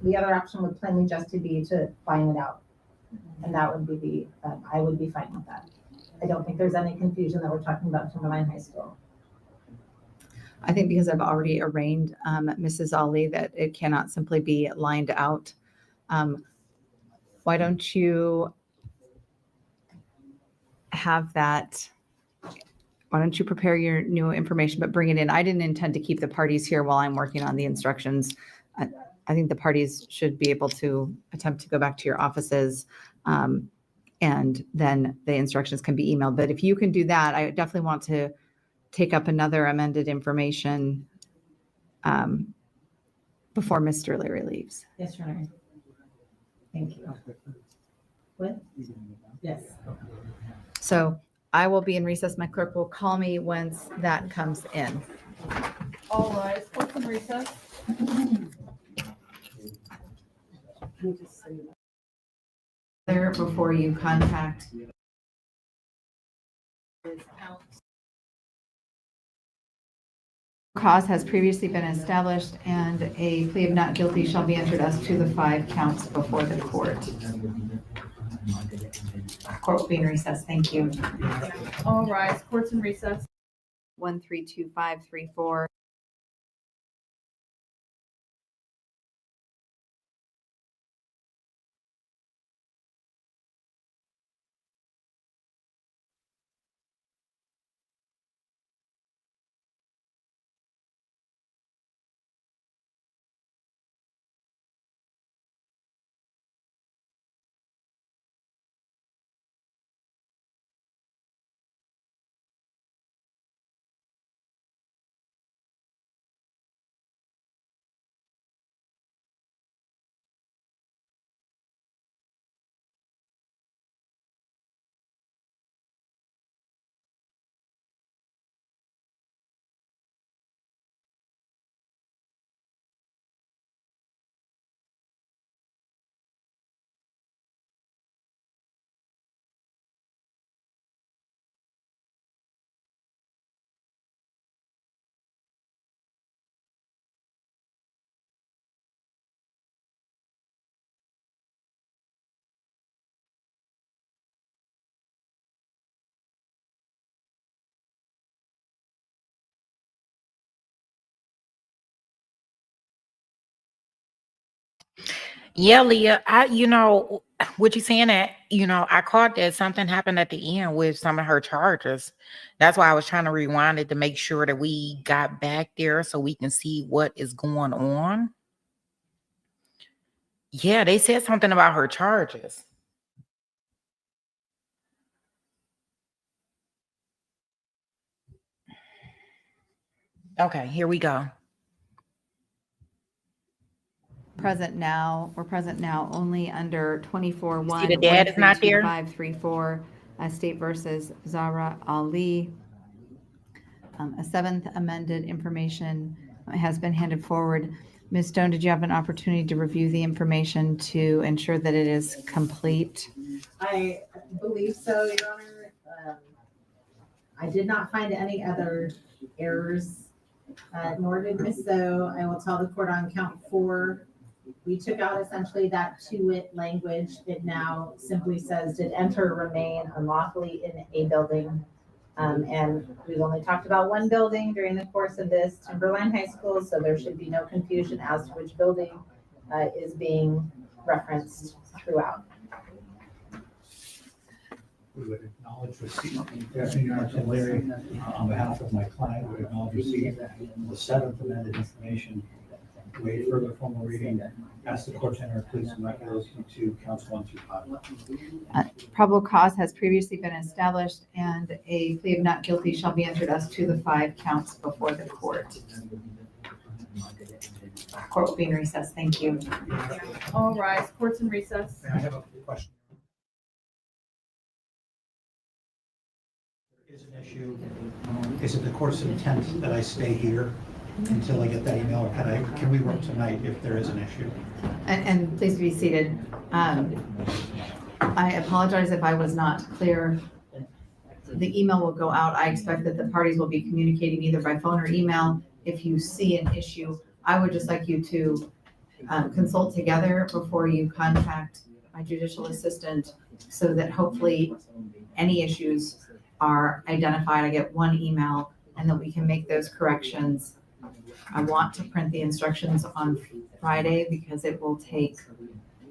the other option would plainly just to be to find it out. And that would be I would be fine with that. I don't think there's any confusion that we're talking about Timberline High School. I think because I've already arraigned Mrs. Ali that it cannot simply be lined out. Why don't you have that? Why don't you prepare your new information, but bring it in? I didn't intend to keep the parties here while I'm working on the instructions. I think the parties should be able to attempt to go back to your offices and then the instructions can be emailed. But if you can do that, I definitely want to take up another amended information before Mr. Leary leaves. Yes, Your Honor. Thank you. What? Yes. So I will be in recess. My clerk will call me once that comes in. All rise, court's in recess. There before you contact. Cause has previously been established and a plea of not guilty shall be entered as to the 5 counts before the court. Court will be in recess. Thank you. All rise, court's in recess. 132534. Yeah, Leah, what you saying that, I caught that something happened at the end with some of her charges. That's why I was trying to rewind it to make sure that we got back there so we can see what is going on. Yeah, they said something about her charges. Okay, here we go. We're present now only under 24-1. See, the dad is not there. 534, State versus Zahra Ali. A seventh amended information has been handed forward. Ms. Stone, did you have an opportunity to review the information to ensure that it is complete? I believe so, Your Honor. I did not find any other errors, nor did Ms. So. I will tell the court on count 4, we took out essentially that to it language. It now simply says, did enter or remain unlawfully in a building. And we've only talked about one building during the course of this, Timberline High School, so there should be no confusion as to which building is being referenced throughout. We would acknowledge receipt. And Larry, on behalf of my client, would acknowledge receipt of the 7th amended information. Wait further formal reading. Ask the court to enter please and records to counts 1 through 5. Probable cause has previously been established and a plea of not guilty shall be entered as to the 5 counts before the court. Court will be in recess. Thank you. All rise, court's in recess. I have a question. There is an issue. Is it the court's intent that I stay here until I get that email, or can we work tonight if there is an issue? And please be seated. I apologize if I was not clear. The email will go out. I expect that the parties will be communicating either by phone or email. If you see an issue, I would just like you to consult together before you contact my judicial assistant so that hopefully any issues are identified. I get one email and that we can make those corrections. I want to print the instructions on Friday because it will take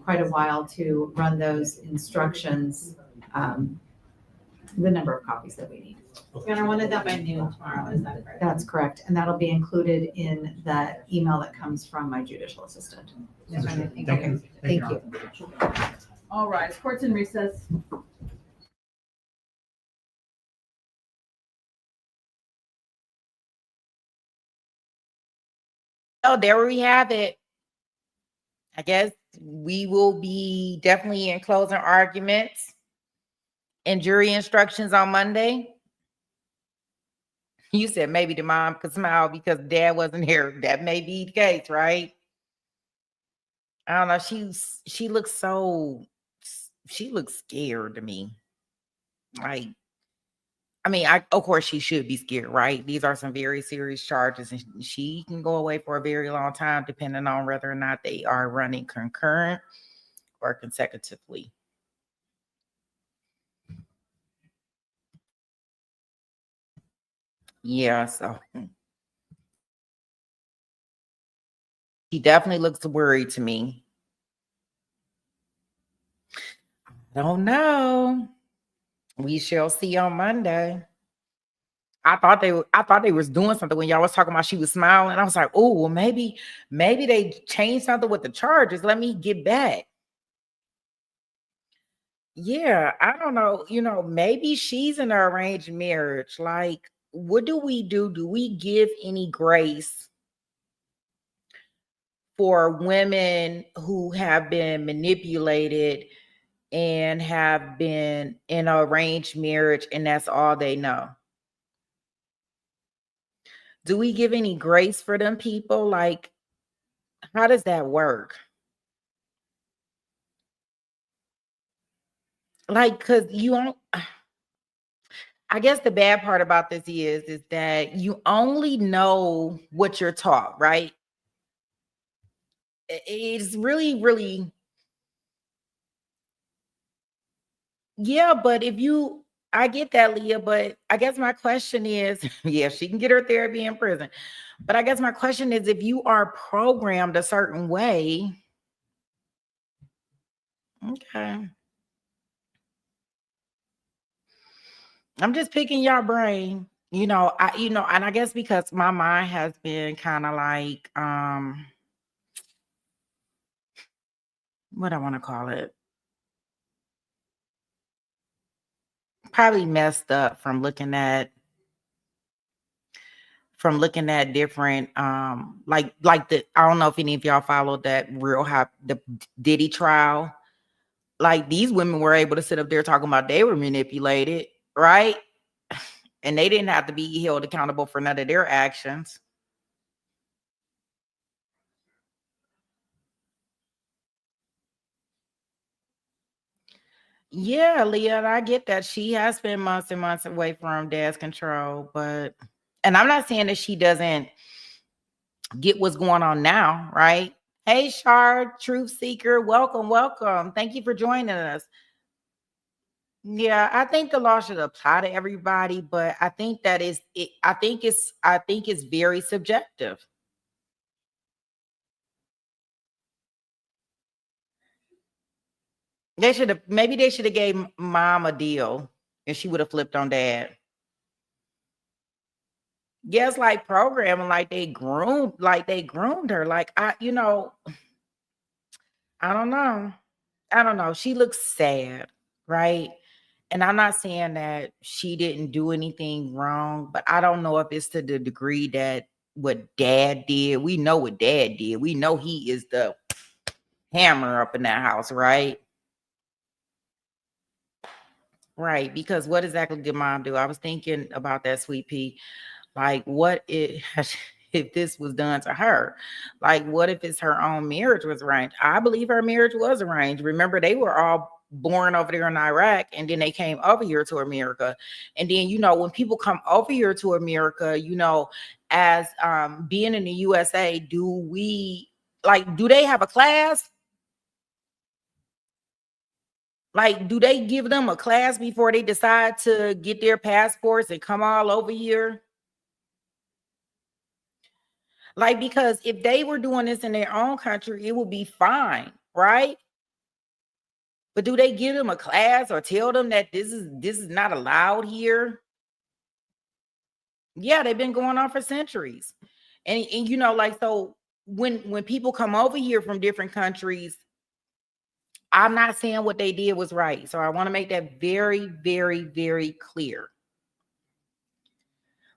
quite a while to run those instructions, the number of copies that we need. And I wanted that by noon tomorrow, is that correct? That's correct. And that'll be included in the email that comes from my judicial assistant. Yes, ma'am. Thank you. Thank you. All rise, court's in recess. Oh, there we have it. I guess we will be definitely in closing arguments and jury instructions on Monday. You said maybe the mom could smile because dad wasn't here. That may be the case, right? I don't know. She looks scared to me. Like, I mean, of course she should be scared, right? These are some very serious charges, and she can go away for a very long time, depending on whether or not they are running concurrent or consecutively. Yeah, so he definitely looks worried to me. I don't know. We shall see on Monday. I thought they was doing something when y'all was talking about she was smiling. I was like, oh, well, maybe they changed something with the charges. Let me get back. Yeah, I don't know. Maybe she's in an arranged marriage. Like, what do we do? Do we give any grace for women who have been manipulated and have been in an arranged marriage and that's all they know? Do we give any grace for them people? Like, how does that work? Like, because you don't, I guess the bad part about this is that you only know what you're taught, right? It's really, really, yeah, but I get that, Leah, but I guess my question is, yeah, she can get her therapy in prison. But I guess my question is, if you are programmed a certain way, Okay. I'm just picking your brain. And I guess because my mind has been kind of like, what I want to call it, probably messed up from looking at different like the I don't know if any of y'all followed that the Diddy trial. Like these women were able to sit up there talking about they were manipulated, right? And they didn't have to be held accountable for none of their actions. Yeah, Leah, I get that. She has spent months and months away from dad's control, and I'm not saying that she doesn't get what's going on now, right? Hey, Shard, Truth Seeker, welcome, welcome. Thank you for joining us. Yeah, I think the law should apply to everybody, but I think that is it. I think it's very subjective. They should have gave mom a deal and she would have flipped on dad. Yeah, it's like programming, like they groomed her. Like I don't know. I don't know. She looks sad, right? And I'm not saying that she didn't do anything wrong, but I don't know if it's to the degree that what dad did. We know what dad did. We know he is the hammer up in that house, right? Right. Because what exactly did mom do? I was thinking about that, Sweet Pea. Like, what if this was done to her? Like, what if it's her own marriage was arranged? I believe her marriage was arranged. Remember, they were all born over there in Iraq, and then they came over here to America. And then, when people come over here to America, as being in the USA, do they have a class? Like, do they give them a class before they decide to get their passports and come all over here? Like, because if they were doing this in their own country, it would be fine, right? But do they give them a class or tell them that this is not allowed here? Yeah, they've been going on for centuries. And like, so when people come over here from different countries, I'm not saying what they did was right. So I want to make that very, very, very clear.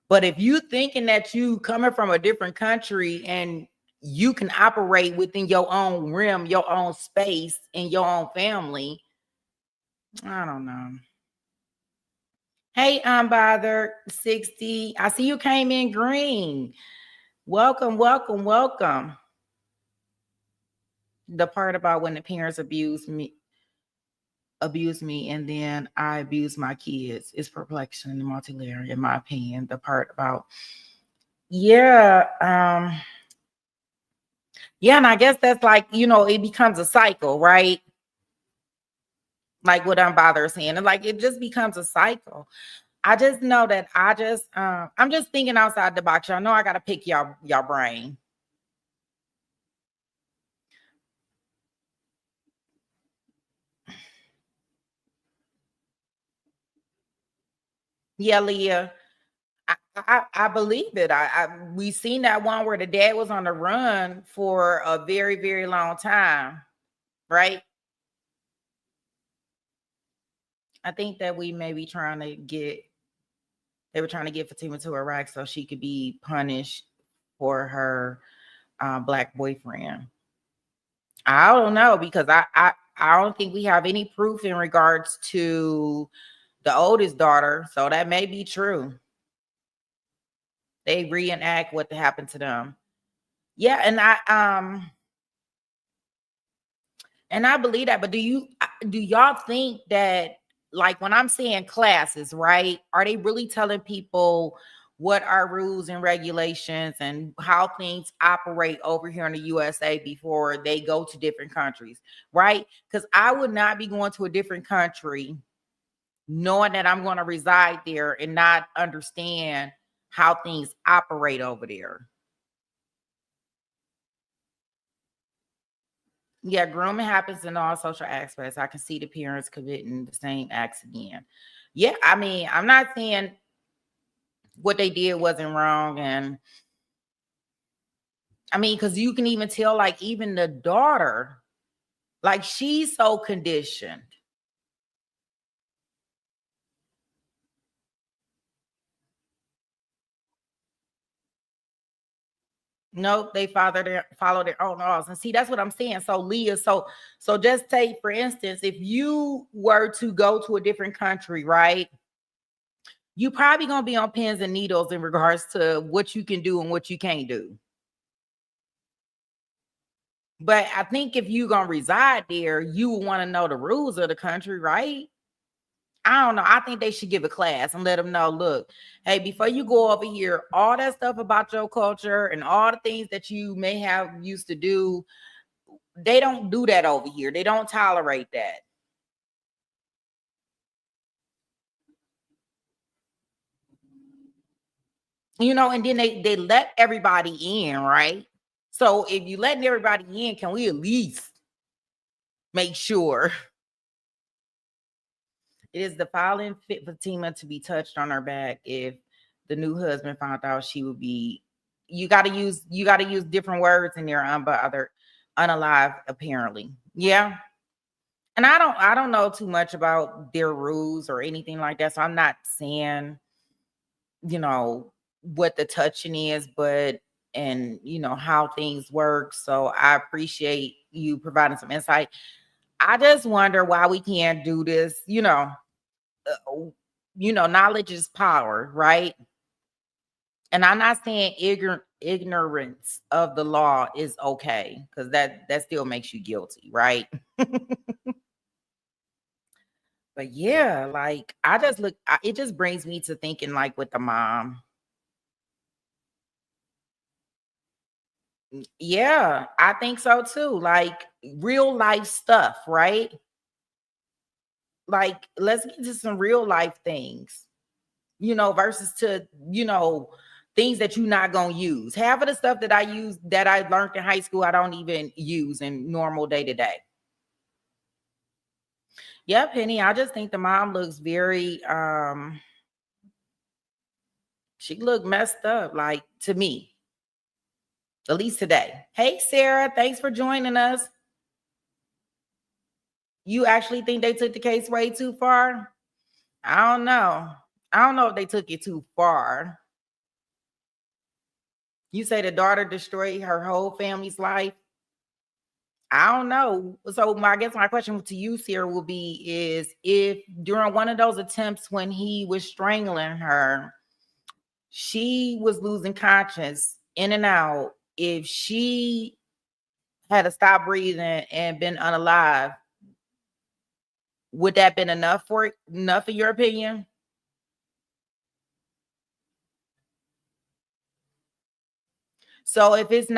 But if you thinking that you coming from a different country and you can operate within your own realm, your own space, and your own family, I don't know. Hey, Unbothered 60. I see you came in green. Welcome, welcome, welcome. The part about when the parents abuse me, and then I abuse my kids is perplexing and multi-layer, in my opinion. The part about, yeah, and I guess that's like, it becomes a cycle, right? Like what Unbothered is saying, and like it just becomes a cycle. I just know that I'm just thinking outside the box. Y'all know I gotta pick y'all brain. Yeah, Leah. I believe it. We seen that one where the dad was on the run for a very, very long time, right? I think that we may be they were trying to get Fatima to Iraq so she could be punished for her black boyfriend. I don't know, because I don't think we have any proof in regards to the oldest daughter, so that may be true. They reenact what happened to them. Yeah, and I believe that. But do y'all think that, like, when I'm saying classes, right? Are they really telling people what are rules and regulations and how things operate over here in the USA before they go to different countries, right? Because I would not be going to a different country knowing that I'm going to reside there and not understand how things operate over there. Yeah, grooming happens in all social aspects. I can see the parents committing the same acts again. Yeah, I mean, I'm not saying what they did wasn't wrong. And I mean, because you can even tell, like, even the daughter, like, she's so conditioned. Nope, they follow their own laws. And see, that's what I'm saying. So Leah, so just take, for instance, if you were to go to a different country, right? You probably gonna be on pins and needles in regards to what you can do and what you can't do. But I think if you gonna reside there, you will want to know the rules of the country, right? I don't know. I think they should give a class and let them know, look, hey, before you go over here, all that stuff about your culture and all the things that you may have used to do, they don't do that over here. They don't tolerate that. You know, and then they let everybody in, right? So if you letting everybody in, can we at least make sure it is the filing fit Fatima to be touched on her back if the new husband found out she would be, you gotta use different words in there, unbothered, unalive, apparently. Yeah. And I don't know too much about their rules or anything like that. So I'm not saying, you know, what the touching is, but and you know how things work. So I appreciate you providing some insight. I just wonder why we can't do this, knowledge is power, right? And I'm not saying ignorance of the law is okay, because that still makes you guilty, right? But yeah, like it just brings me to thinking, like, with the mom. Yeah, I think so too. Like real life stuff, right? Like, let's get to some real life things, versus to, things that you're not gonna use. Half of the stuff that I learned in high school, I don't even use in normal day to day. Yeah, Penny, I just think the mom looks very she looked messed up, like, to me, at least today. Hey Sarah, thanks for joining us. You actually think they took the case way too far? I don't know. I don't know if they took it too far. You say the daughter destroyed her whole family's life. I don't know. So I guess my question to you, Sarah, will be is if during one of those attempts when he was strangling her, she was losing conscience in and out, if she had to stop breathing and been unalive, would that been enough in your opinion? So if it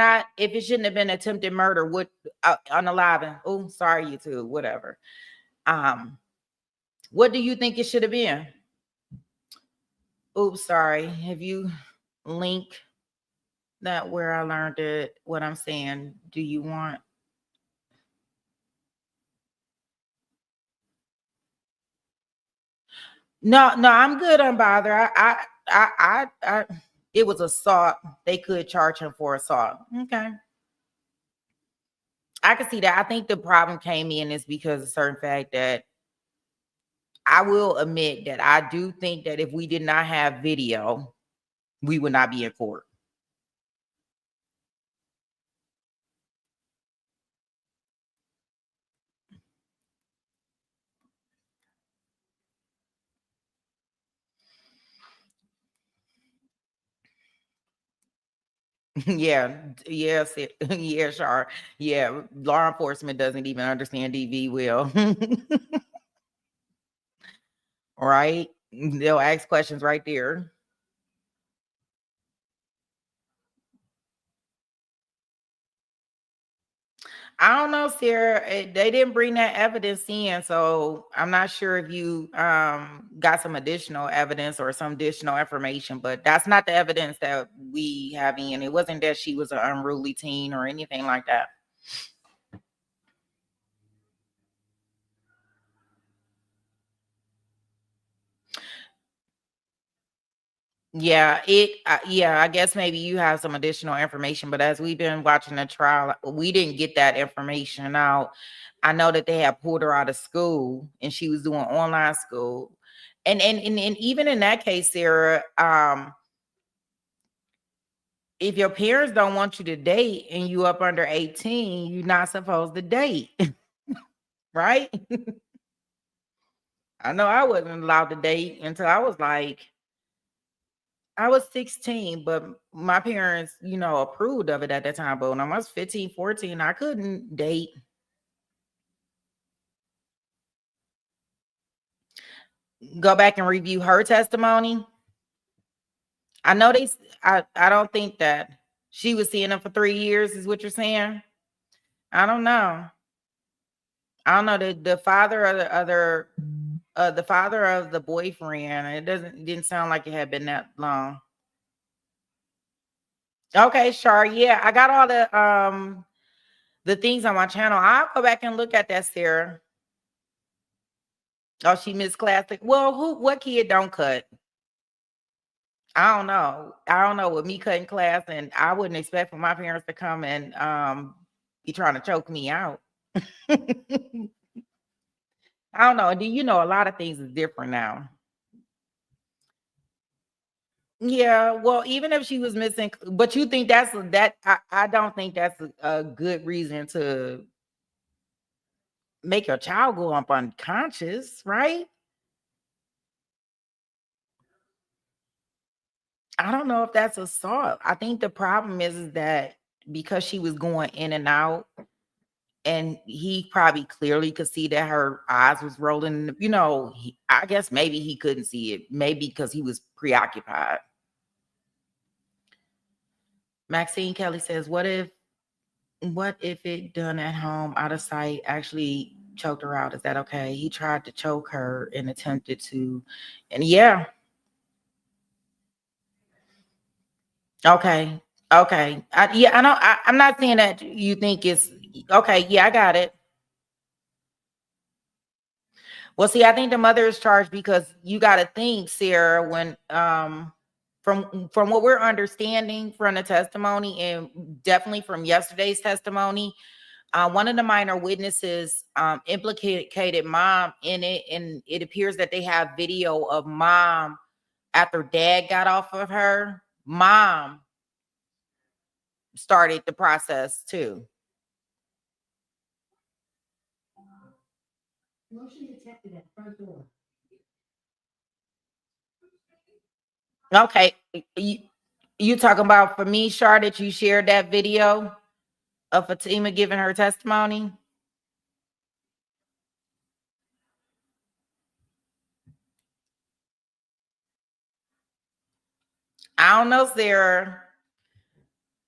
shouldn't have been attempted murder, would unaliving? Oh, sorry, you two, whatever. What do you think it should have been? Oops, sorry. Have you link that where I learned it? What I'm saying? Do you want? No, I'm good, unbothered. I it was assault. They could charge him for assault. Okay. I can see that. I think the problem came in is because of a certain fact that I will admit that I do think that if we did not have video, we would not be in court. Yeah, yes, yeah, sure. Yeah, law enforcement doesn't even understand DV well. Right? They'll ask questions right there. I don't know, Sarah. They didn't bring that evidence in, so I'm not sure if you got some additional evidence or some additional information, but that's not the evidence that we have in. It wasn't that she was an unruly teen or anything like that. Yeah, yeah, I guess maybe you have some additional information, but as we've been watching the trial, we didn't get that information out. I know that they had pulled her out of school and she was doing online school. And even in that case, Sarah, if your parents don't want you to date and you up under 18, you're not supposed to date, right? I know I wasn't allowed to date until I was 16, but my parents, approved of it at that time. But when I was 15, 14, I couldn't date. Go back and review her testimony. I know I don't think that she was seeing him for 3 years, is what you're saying. I don't know. I don't know. The father of the father of the boyfriend, it didn't sound like it had been that long. Okay, sure. Yeah, I got all the things on my channel. I'll go back and look at that, Sarah. Oh, she missed class. Well, what kid don't cut? I don't know. I don't know with me cutting class, and I wouldn't expect for my parents to come and be trying to choke me out. I don't know. Do you know a lot of things is different now? Yeah, well, even if she was missing, but you think I don't think that's a good reason to make your child go up unconscious, right? I don't know if that's assault. I think the problem is that because she was going in and out, and he probably clearly could see that her eyes was rolling. I guess maybe he couldn't see it, maybe because he was preoccupied. Maxine Kelly says, what if it done at home out of sight actually choked her out? Is that okay? He tried to choke her and attempted to, and yeah. Okay. Okay. I know. I'm not saying that you think it's okay. Yeah, I got it. Well, see, I think the mother is charged because you got to think, Sarah, when from what we're understanding from the testimony and definitely from yesterday's testimony, one of the minor witnesses implicated mom in it, and it appears that they have video of mom after dad got off of her. Mom started the process too. Motion detected at front door. Okay, you talking about for me, Char, that you shared that video of Fatima giving her testimony? I don't know, Sarah.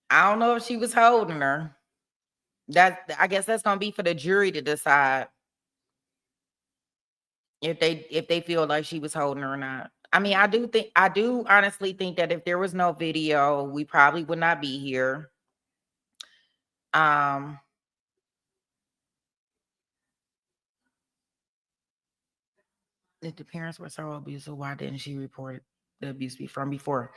I don't know if she was holding her. I guess that's gonna be for the jury to decide if they feel like she was holding her or not. I mean, I do honestly think that if there was no video, we probably would not be here. If the parents were so abusive, why didn't she report the abuse from before?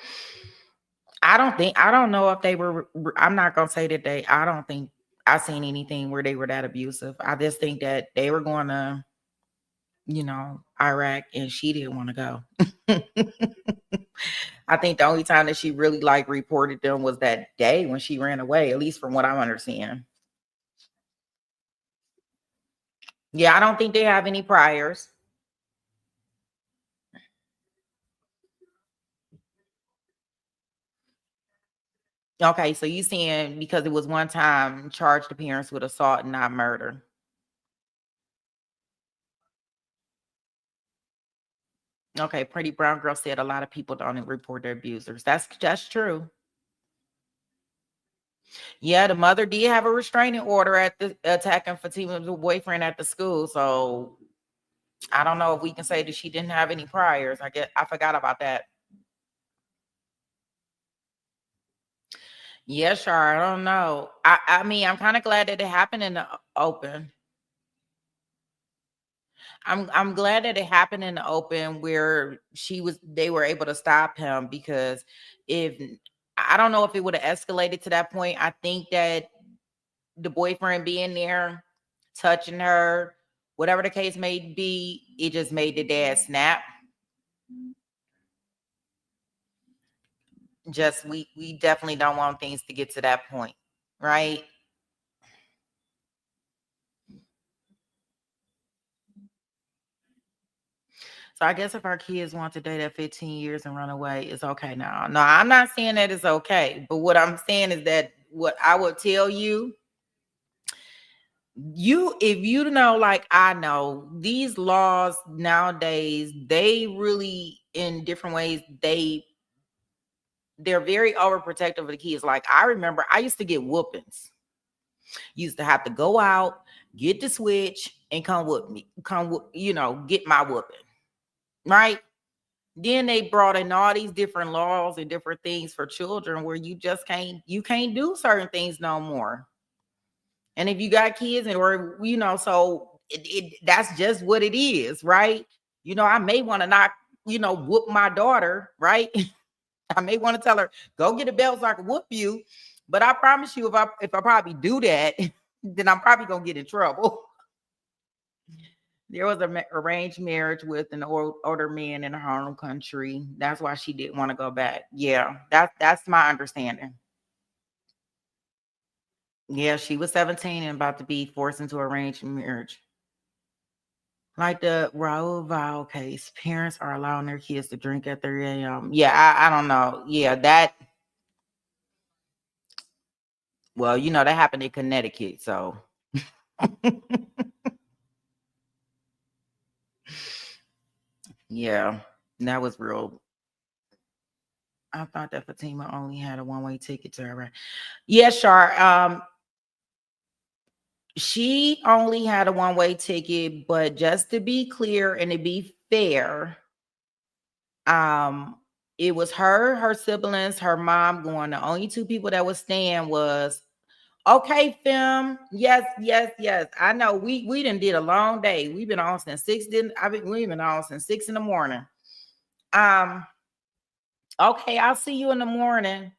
I don't know if they were. I'm not gonna say that I don't think I seen anything where they were that abusive. I just think that they were going to, Iraq, and she didn't want to go. I think the only time that she really reported them was that day when she ran away, at least from what I'm understanding. Yeah, I don't think they have any priors. Okay, so you saying because it was one time charged the parents with assault and not murder. Okay, Pretty Brown Girl said a lot of people don't report their abusers. That's true. Yeah, the mother did have a restraining order at the attacking Fatima's boyfriend at the school. So I don't know if we can say that she didn't have any priors. I forgot about that. Yeah, sure. I don't know. I mean, I'm kind of glad that it happened in the open. I'm glad that it happened in the open where they were able to stop him, because if I don't know if it would have escalated to that point. I think that the boyfriend being there, touching her, whatever the case may be, it just made the dad snap. Just we definitely don't want things to get to that point, right? So I guess if our kids want to date at 15 years and run away, it's okay now. No, I'm not saying that it's okay, but what I'm saying is that what I would tell you, if you know, like I know, these laws nowadays, they really, in different ways, they're very overprotective of the kids. Like I remember I used to get whoopings. Used to have to go out, get the switch, and come with me, get my whooping. Right? Then they brought in all these different laws and different things for children where you can't do certain things no more. And if you got kids so that's just what it is, right? I may want to not, whoop my daughter, right? I may want to tell her, go get a belt so I can whoop you. But I promise you, if I probably do that, then I'm probably gonna get in trouble. There was an arranged marriage with an older man in her home country. That's why she didn't want to go back. Yeah, that's my understanding. Yeah, she was 17 and about to be forced into arranged marriage. Like the Raul Val case, parents are allowing their kids to drink at 3 a.m. Yeah, I don't know. Yeah, that happened in Connecticut, so yeah, that was real. I thought that Fatima only had a one-way ticket to her. Right? Yeah, Shar. She only had a one-way ticket, but just to be clear and to be fair, it was her siblings, her mom going. The only two people that was staying was okay, film. Yes. I know we done did a long day. We've been on since 6. We've been on since 6 in the morning. Okay, I'll see you in the morning.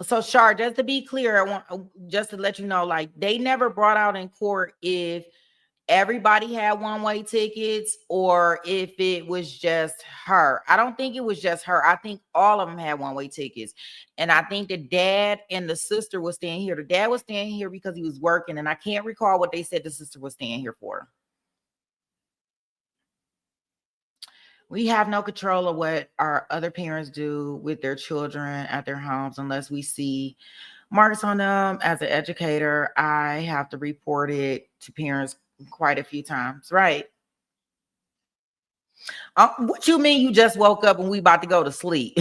So Shar, just to be clear, I want just to let you know, like they never brought out in court if everybody had one-way tickets or if it was just her. I don't think it was just her. I think all of them had one-way tickets. And I think the dad and the sister was staying here. The dad was staying here because he was working, and I can't recall what they said the sister was staying here for. We have no control of what our other parents do with their children at their homes unless we see marks on them. As an educator, I have to report it to parents quite a few times, right? What you mean you just woke up and we about to go to sleep?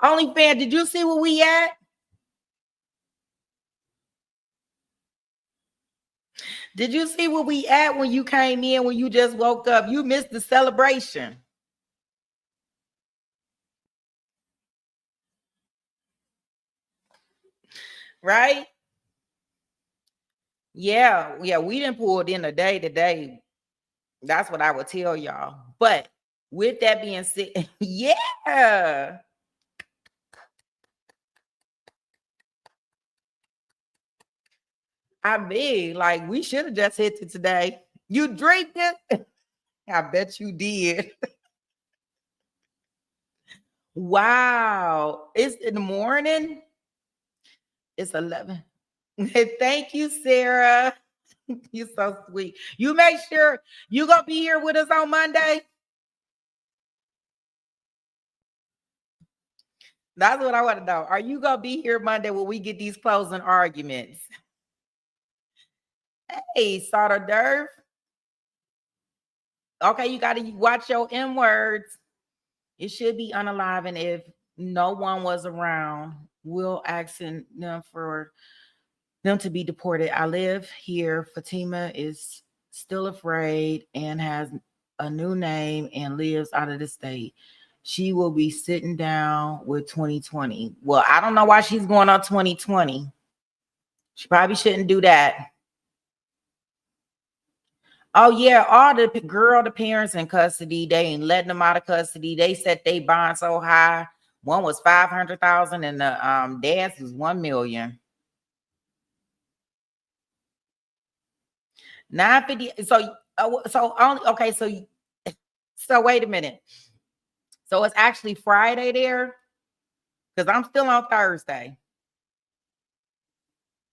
Only fan, did you see where we at? Did you see where we at when you came in, when you just woke up? You missed the celebration. Right? Yeah, we didn't pull it in a day today. That's what I would tell y'all. But with that being said, yeah. I mean, like we should have just hit it today. You drank it? I bet you did. Wow. It's in the morning. It's 11. Thank you, Sarah. You're so sweet. You make sure you gonna be here with us on Monday. That's what I want to know. Are you gonna be here Monday when we get these closing arguments? Hey, Sauter Derv. Okay, you gotta watch your M words. It should be unalive, and if no one was around, we'll ask them for them to be deported. I live here. Fatima is still afraid and has a new name and lives out of the state. She will be sitting down with 2020. Well, I don't know why she's going on 2020. She probably shouldn't do that. Oh yeah, all the the parents in custody, they ain't letting them out of custody. They set they bond so high. One was 500,000 and the dad's was 1 million. 950. So only okay. So wait a minute. So it's actually Friday there, because I'm still on Thursday.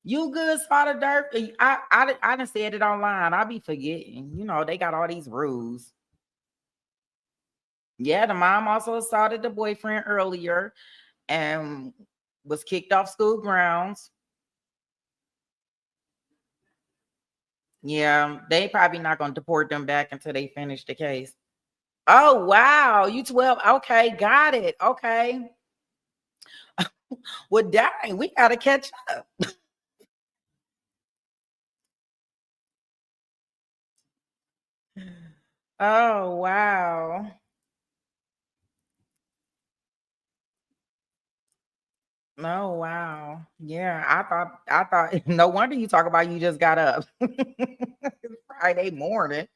You good, Spotted Dirt? I done said it online. I be forgetting. You know, they got all these rules. Yeah, the mom also assaulted the boyfriend earlier and was kicked off school grounds. Yeah, they probably not going to deport them back until they finish the case. Oh, wow. You 12. Okay, got it. Okay. Well, dang, we got to catch up. Oh, wow. Oh, wow. Yeah, I thought, no wonder you talk about you just got up. It's Friday morning.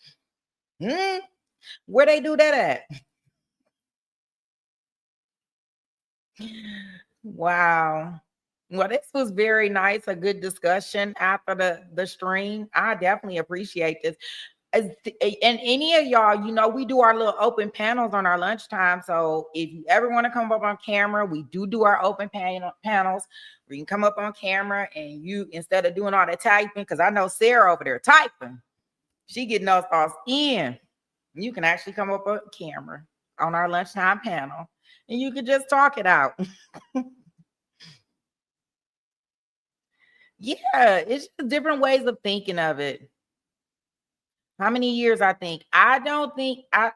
Hmm? Where they do that at? Wow. Well, this was very nice, a good discussion after the stream. I definitely appreciate this. And any of y'all, you know, we do our little open panels on our lunchtime. So if you ever want to come up on camera, we do our open panels where you can come up on camera and you, instead of doing all that typing, because I know Sarah over there typing, she getting those thoughts in. You can actually come up on camera on our lunchtime panel and you can just talk it out. Yeah, it's just different ways of thinking of it. How many years? I don't think I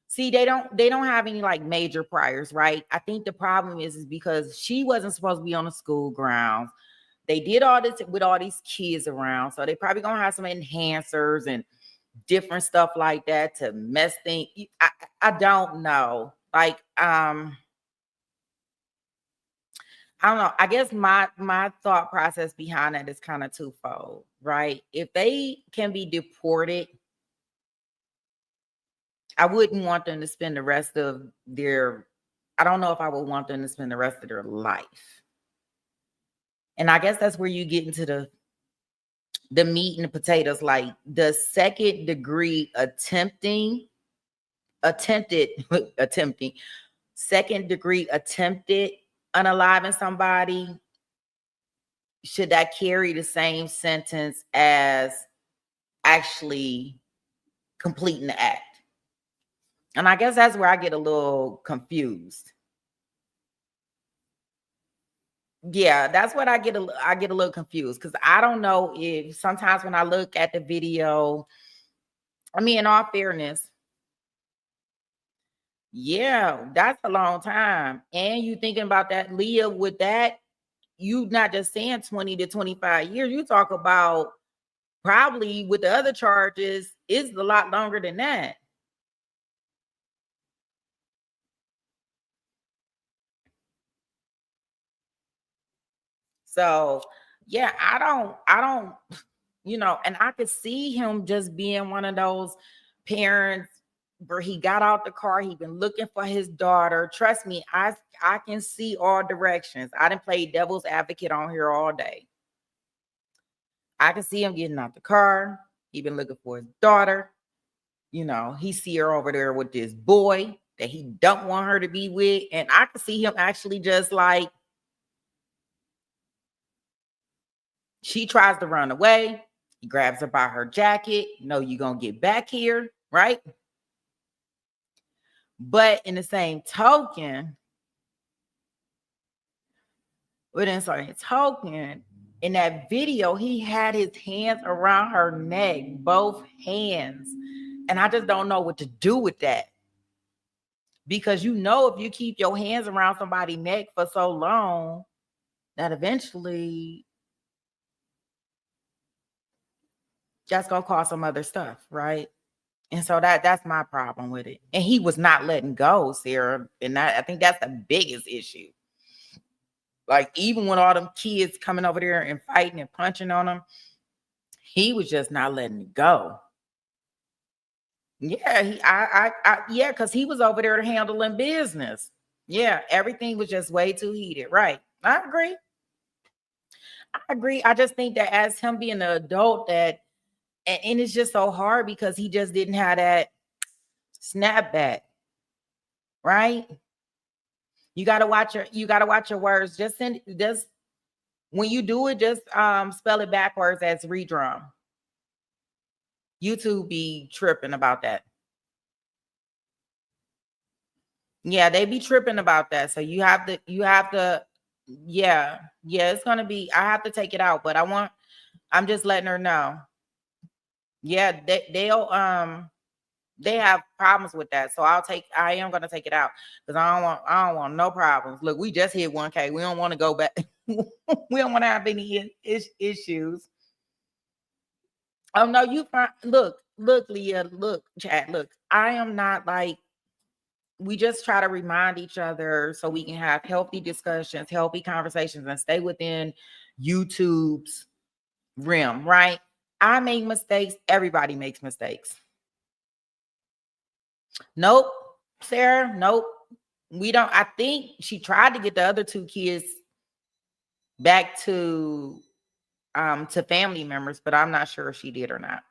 see they don't have any like major priors, right? I think the problem is because she wasn't supposed to be on the school grounds. They did all this with all these kids around, so they probably gonna have some enhancers and different stuff like that to mess things. I don't know. Like I don't know. I guess my thought process behind that is kind of twofold, right? If they can be deported, I wouldn't want them to spend the rest of their, I don't know if I would want them to spend the rest of their life. And I guess that's where you get into the meat and the potatoes, like the second degree attempted, second degree attempted unaliving somebody. Should that carry the same sentence as actually completing the act? And I guess that's where I get a little confused. Yeah, that's what I get a little confused, because I don't know if sometimes when I look at the video, I mean, in all fairness, yeah, that's a long time. And you thinking about that, Leah, with that, you not just saying 20 to 25 years, you talk about probably with the other charges is a lot longer than that. So yeah, I don't, you know, and I could see him just being one of those parents where he got out the car, he been looking for his daughter. Trust me, I can see all directions. I didn't play devil's advocate on here all day. I can see him getting out the car. He been looking for his daughter. You know, he see her over there with this boy that he don't want her to be with. And I can see him actually just like, she tries to run away. He grabs her by her jacket. No, you're going to get back here, right? But in the same token, in that video, he had his hands around her neck, both hands. And I just don't know what to do with that. Because you know, if you keep your hands around somebody's neck for so long, that eventually that's gonna cause some other stuff, right? And so that's my problem with it. And he was not letting go, Sarah. And I think that's the biggest issue. Like, even when all them kids coming over there and fighting and punching on him, he was just not letting it go. Yeah, yeah, because he was over there handling business. Yeah, everything was just way too heated. Right. I agree. I just think that as him being an adult, that and it's just so hard because he just didn't have that snapback. Right? You gotta watch your words. Just when you do it, just spell it backwards as redrum. YouTube be tripping about that. Yeah, they be tripping about that. So you have to, yeah, it's gonna be. I have to take it out, but I'm just letting her know. Yeah, they have problems with that. So I am gonna take it out because I don't want no problems. Look, we just hit 1K. We don't want to go back. We don't want to have any issues. Oh no, you fine. Look, Leah, look, chat, look. I am not like, we just try to remind each other so we can have healthy discussions, healthy conversations, and stay within YouTube's realm, right? I make mistakes. Everybody makes mistakes. Nope, Sarah, nope. We don't. I think she tried to get the other two kids back to family members, but I'm not sure if she did or not.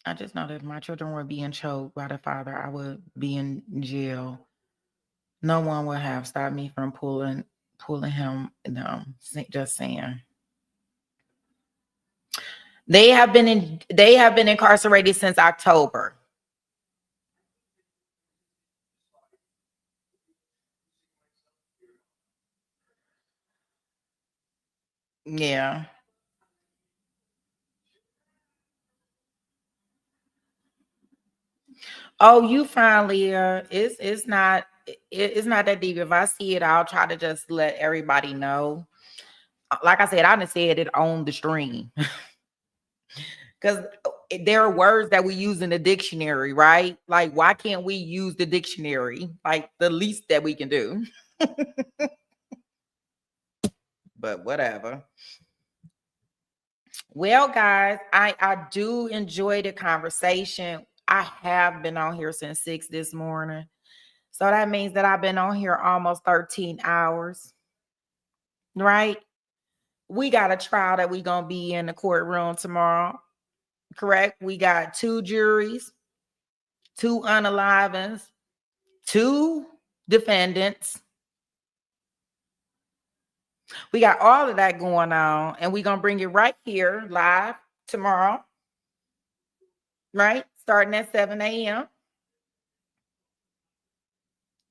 I just know that if my children were being choked by the father, I would be in jail. No one would have stopped me from pulling him. No, just saying. They have been incarcerated since October. Yeah. Oh, you finally it's not it's not that deep. If I see it, I'll try to just let everybody know. Like I said, I done said it on the stream. Because there are words that we use in the dictionary, right? Like, why can't we use the dictionary? Like, the least that we can do. But whatever. Well, guys, I do enjoy the conversation. I have been on here since 6 this morning. So that means that I've been on here almost 13 hours. Right? We got a trial that we're going to be in the courtroom tomorrow. Correct? We got 2 juries, 2 unalivens, 2 defendants. We got all of that going on, and we're going to bring it right here live tomorrow. Right? Starting at 7 a.m.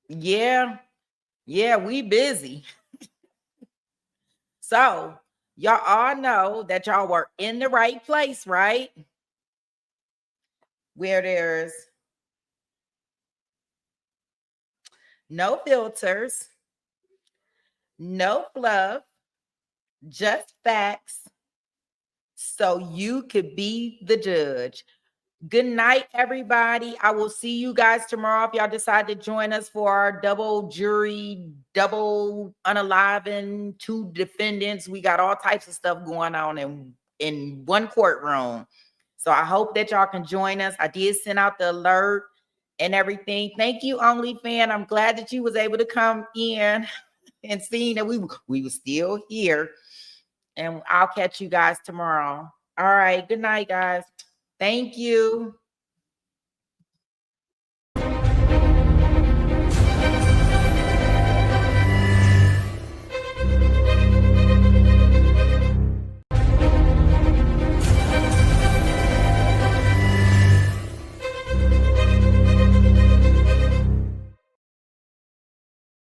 Yeah. Yeah, we busy. So, y'all all know that y'all were in the right place, right? Where there's no filters, no fluff, just facts. So you could be the judge. Good night, everybody. I will see you guys tomorrow if y'all decide to join us for our double jury, double unalivened, 2 defendants. We got all types of stuff going on in one courtroom. So I hope that y'all can join us. I did send out the alert and everything. Thank you, OnlyFan. I'm glad that you was able to come in and seeing that we were still here. And I'll catch you guys tomorrow. All right. Good night, guys. Thank you.